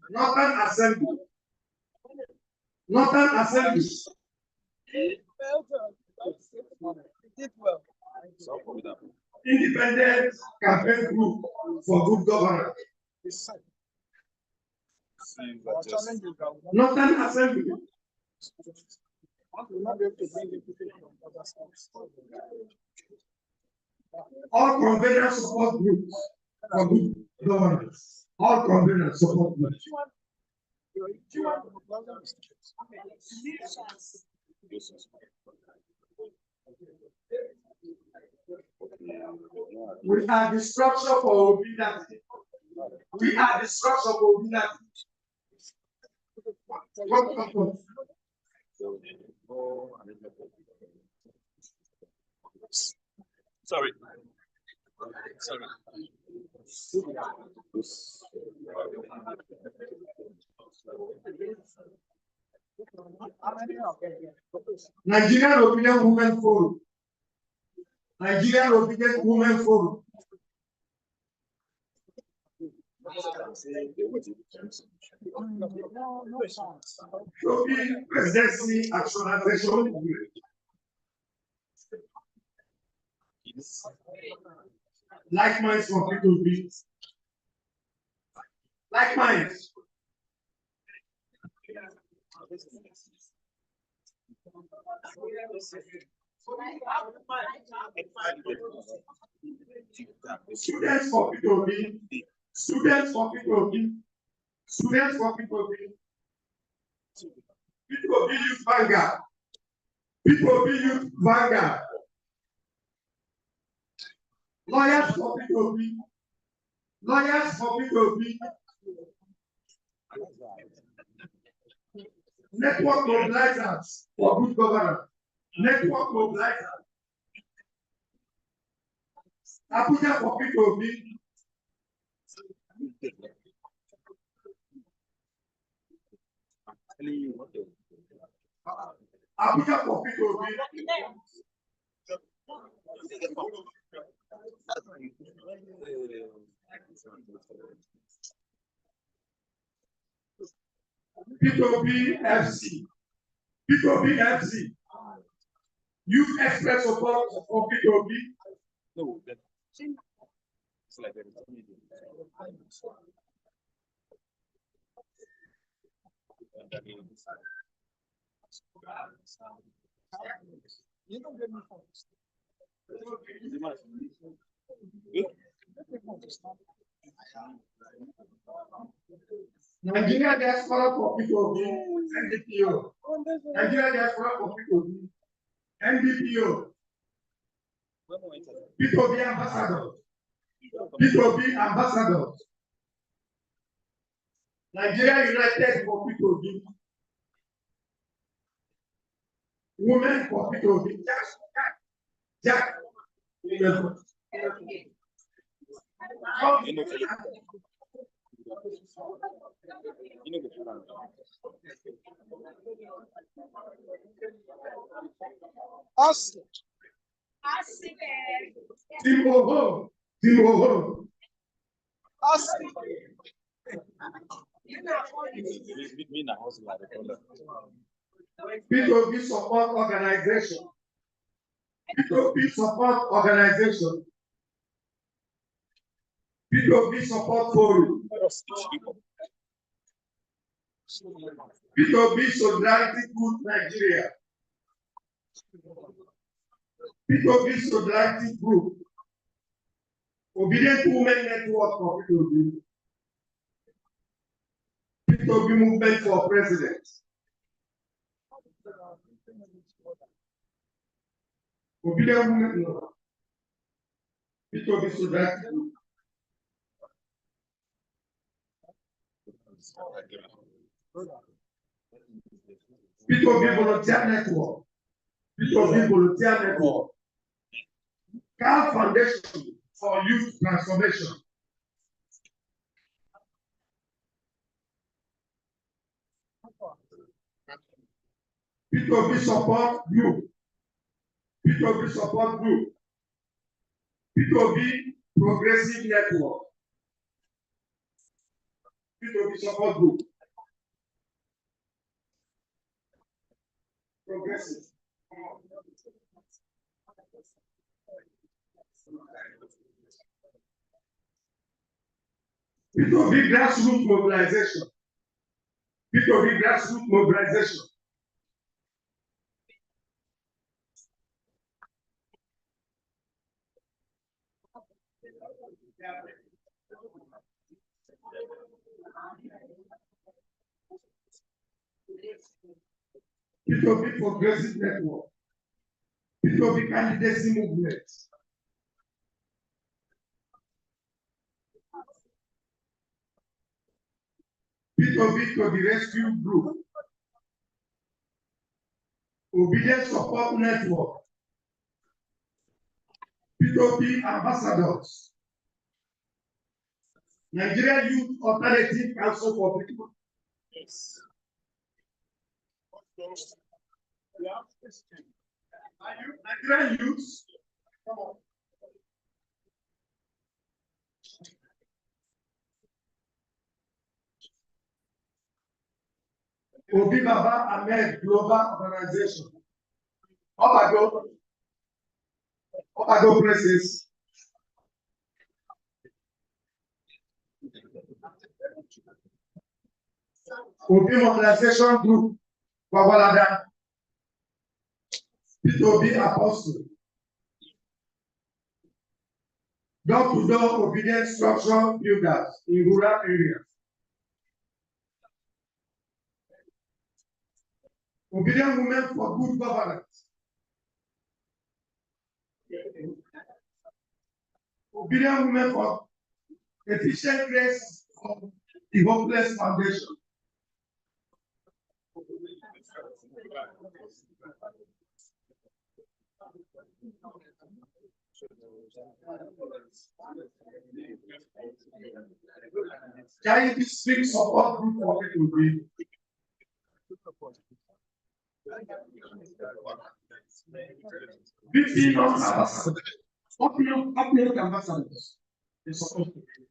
Northern Assembly. Northern Assembly. Independent campaign group for good governance. Northern Assembly. All convenient support groups for good governance. All convenient support groups. We are the structure for obedience. We are the structure for obedience. Sorry. Nigerian Obedient Women Forum. Nigerian Obedient Women Forum. Presidency Actualization Movement. Like minds for people to be. Like minds. Students for people to be. Students for people to be. Students for people to be. People be youth vanguard. People be youth vanguard. Lawyers for people to be. Lawyers for people to be. Network mobilizers for good governance. Network mobilizers. Abuja for people to be. Abuja for people to be. P2B FC. P2B FC. Youth Express support for P2B. No, it's like that. You don't get me first. Nigeria diaspora for P2B. NDPO. Nigeria diaspora for P2B. NDPO. P2B ambassadors. P2B ambassadors. Nigeria United for P2B. Women for P2B. Jack. Awesome. Team Oho. Team Oho. Awesome. P2B support organization. P2B support organization. P2B support forum. P2B Solidarity Good Nigeria. P2B Solidarity Group. Obedient Women Network for P2B. P2B Movement for President. Obedient Women. P2B Solidarity Group. P2B Volunteer Network. P2B Volunteer Network. Cal Foundation for Youth Transformation. P2B Support Group. P2B Support Group. P2B Progressive Network. P2B Support Group. Progressive. P2B Grassroots Mobilization. P2B Grassroots Mobilization. P2B Progressive Network. P2B Candidacy Movement. P2B to the Rescue Group. Obidient Support Network. P2B Ambassadors. Nigeria Youth Alternative Council for People. Yes. Nigerian youths. Come on. Obi Baba Ahmed Global Organization. Obago Places. Obi Mobilization Group. Wawalada. P2B Apostle. Door-to-door obedient structure builders in rural areas. Obedient women for good governance. Obedient women for efficient grace of the Hopeless Foundation. Giant District Support Group for P2B. BP non-ambassadors. Public ambassadors. They support P2B.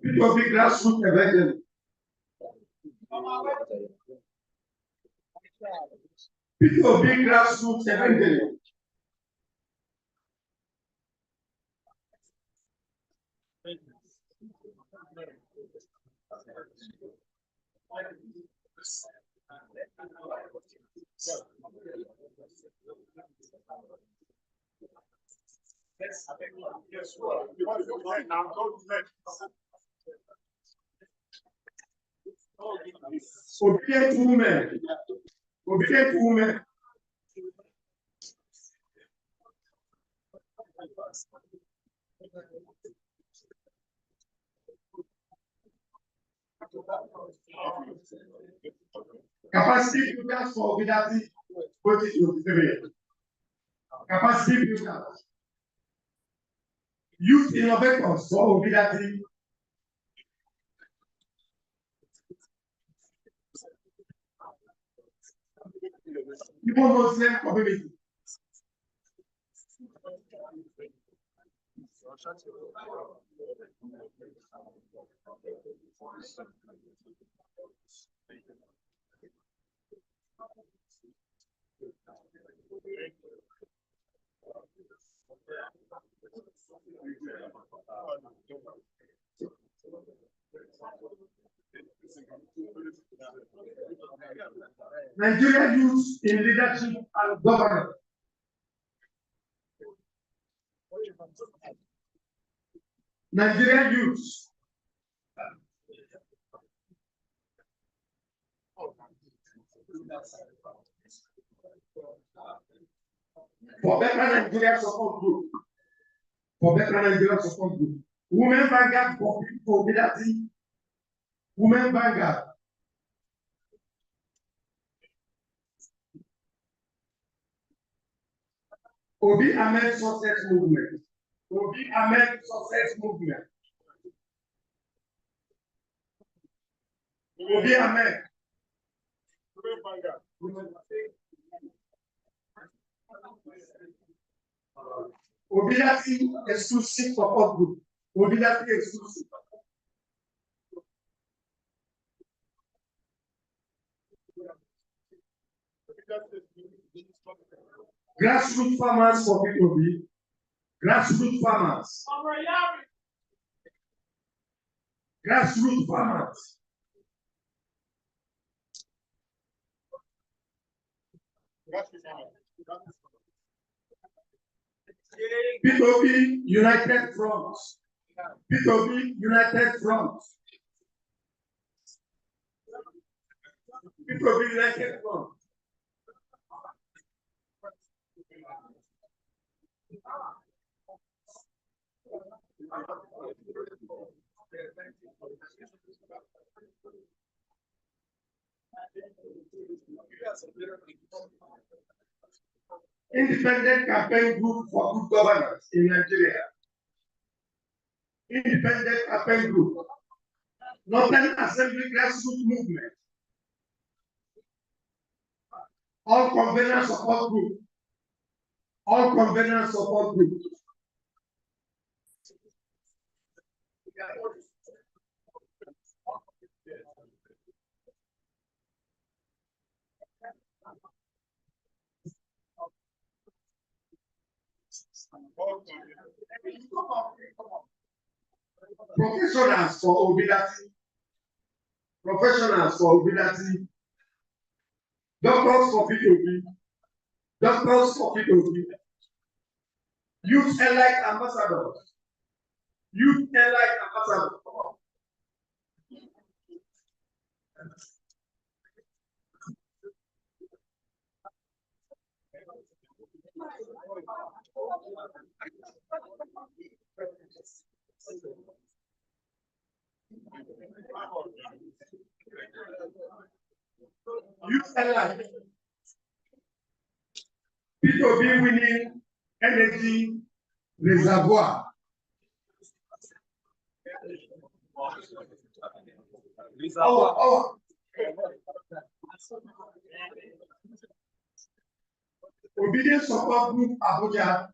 P2B Grassroots Evangelism. P2B Grassroots Evangelism. Yes, well, now go to next. Obedient women. Obedient women. Capacity builders for Obidient 2023. Capacity builders. Youth innovators for Obidient. People Muslim community. Nigeria youth in leadership and governance. Nigeria youth. For better Nigeria support group. for better Nigeria support group. Women Vanguard for Obidient. Women Vanguard. Obi Ahmed Success Movement. Obi Ahmed Success Movement. Obi Ahmed. Obidient exclusive support group. Obidient exclusive. Grassroots farmers for P2B. Grassroots farmers. Grassroots farmers. P2B United Front. P2B United Front. P2B United Front. Independent campaign group for good governance in Nigeria. Independent campaign group. Northern Assembly Grassroots Movement. All convenance support group. All convenance support group. Professionals for Obidient. Professionals for Obidient. Doctors for P2B. Doctors for P2B. Youth Elite Ambassadors. Youth Elite Ambassadors. Youth Elite. P2B winning energy reservoir. Obidient support group Abuja.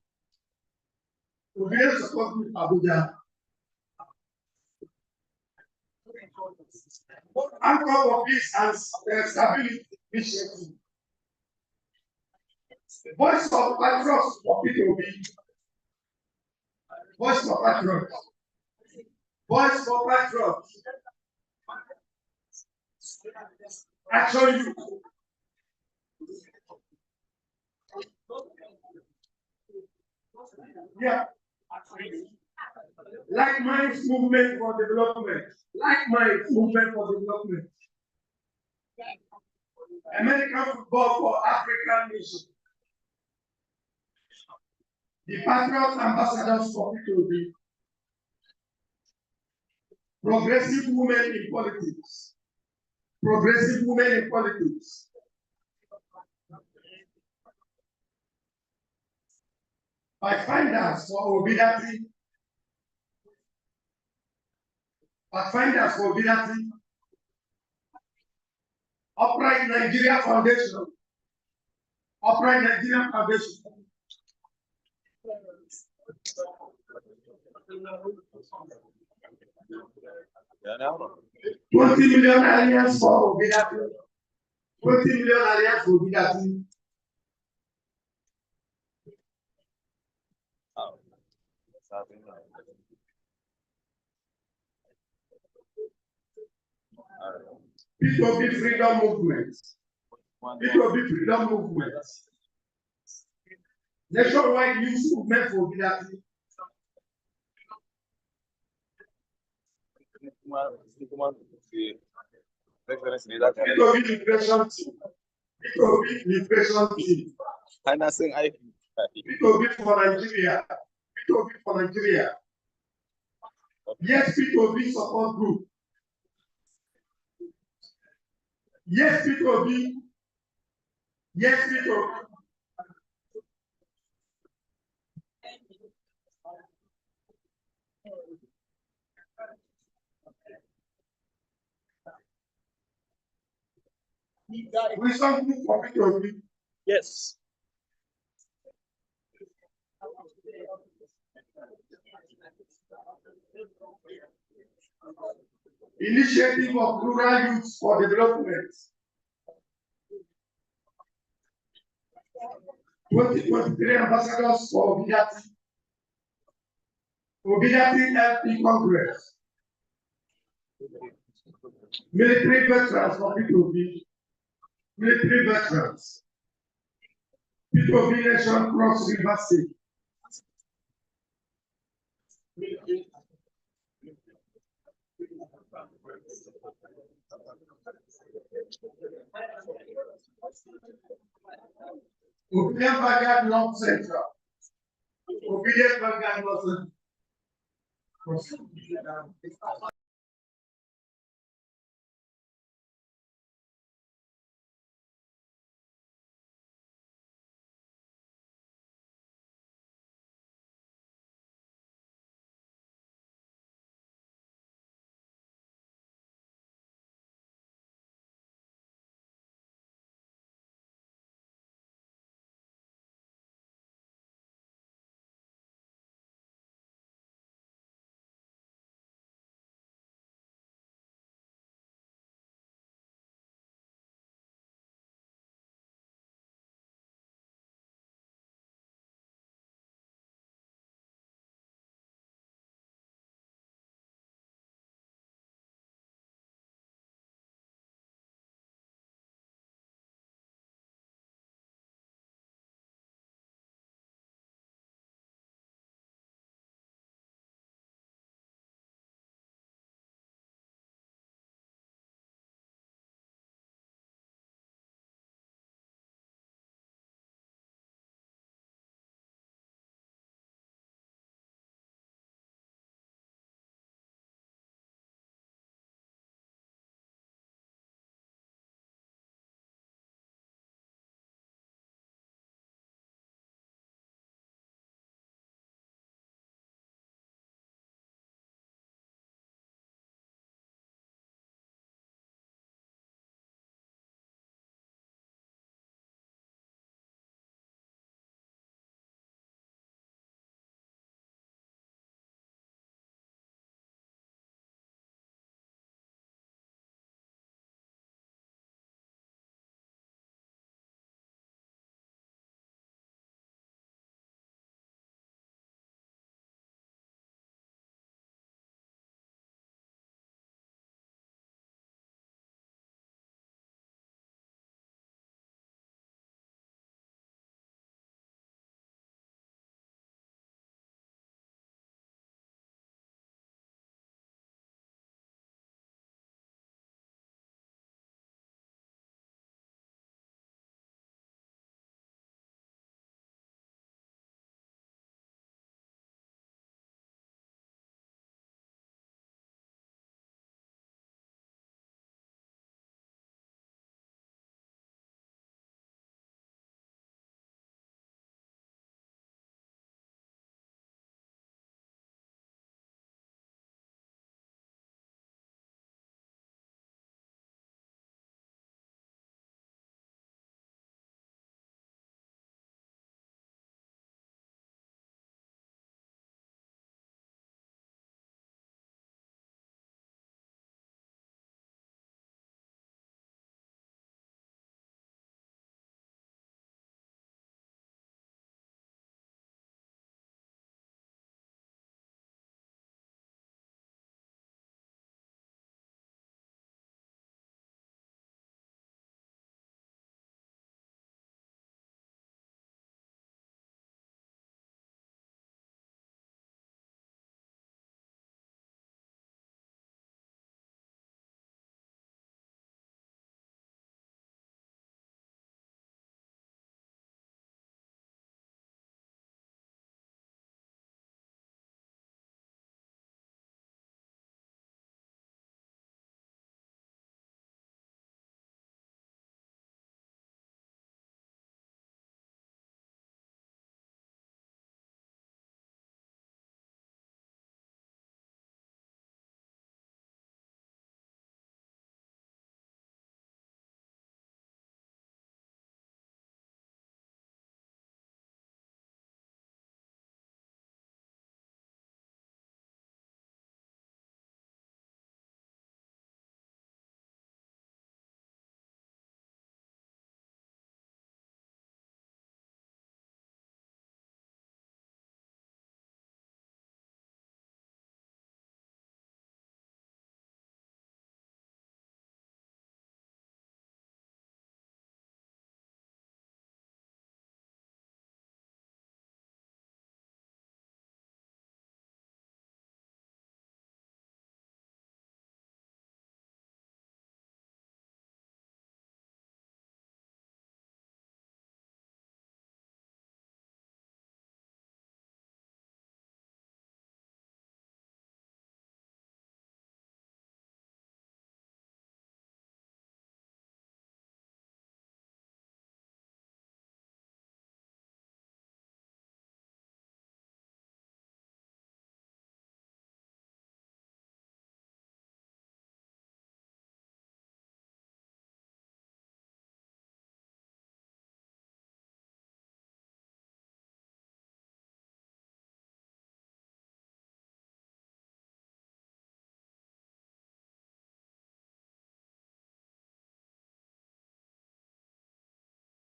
Obidient support group Abuja. Anchor for peace and stability initiative. Voice of Patriots for P2B. Voice for Patriots. Voice for Patriots. Action Youth. Yeah. Like Minds Movement for Development. Like Minds Movement for Development. American Football for African Nation. The Patriot Ambassadors for P2B. Progressive Women in Politics. Progressive Women in Politics. Pathfinders for Obidient. Pathfinders for Obidient. Upright Nigeria Foundation. Upright Nigeria Foundation. $20 million alliance for Obidient. 20 million alliance for Obidient. P2B Freedom Movement. P2B Freedom Movement. Nationwide Youth Movement for Obidient. P2B Liberation Team. P2B Liberation Team. P2B for Nigeria. P2B for Nigeria. Yes, P2B support group. Yes, P2B. Yes, P2B. Wisdom group for P2B. Yes. Initiative of rural youth for development. 2023 ambassadors for Obidient. Obidient LP Congress. Military veterans for P2B. Military veterans. P2B Nation Cross River State. Obidient Vanguard North Central. Obidient Vanguard North Central.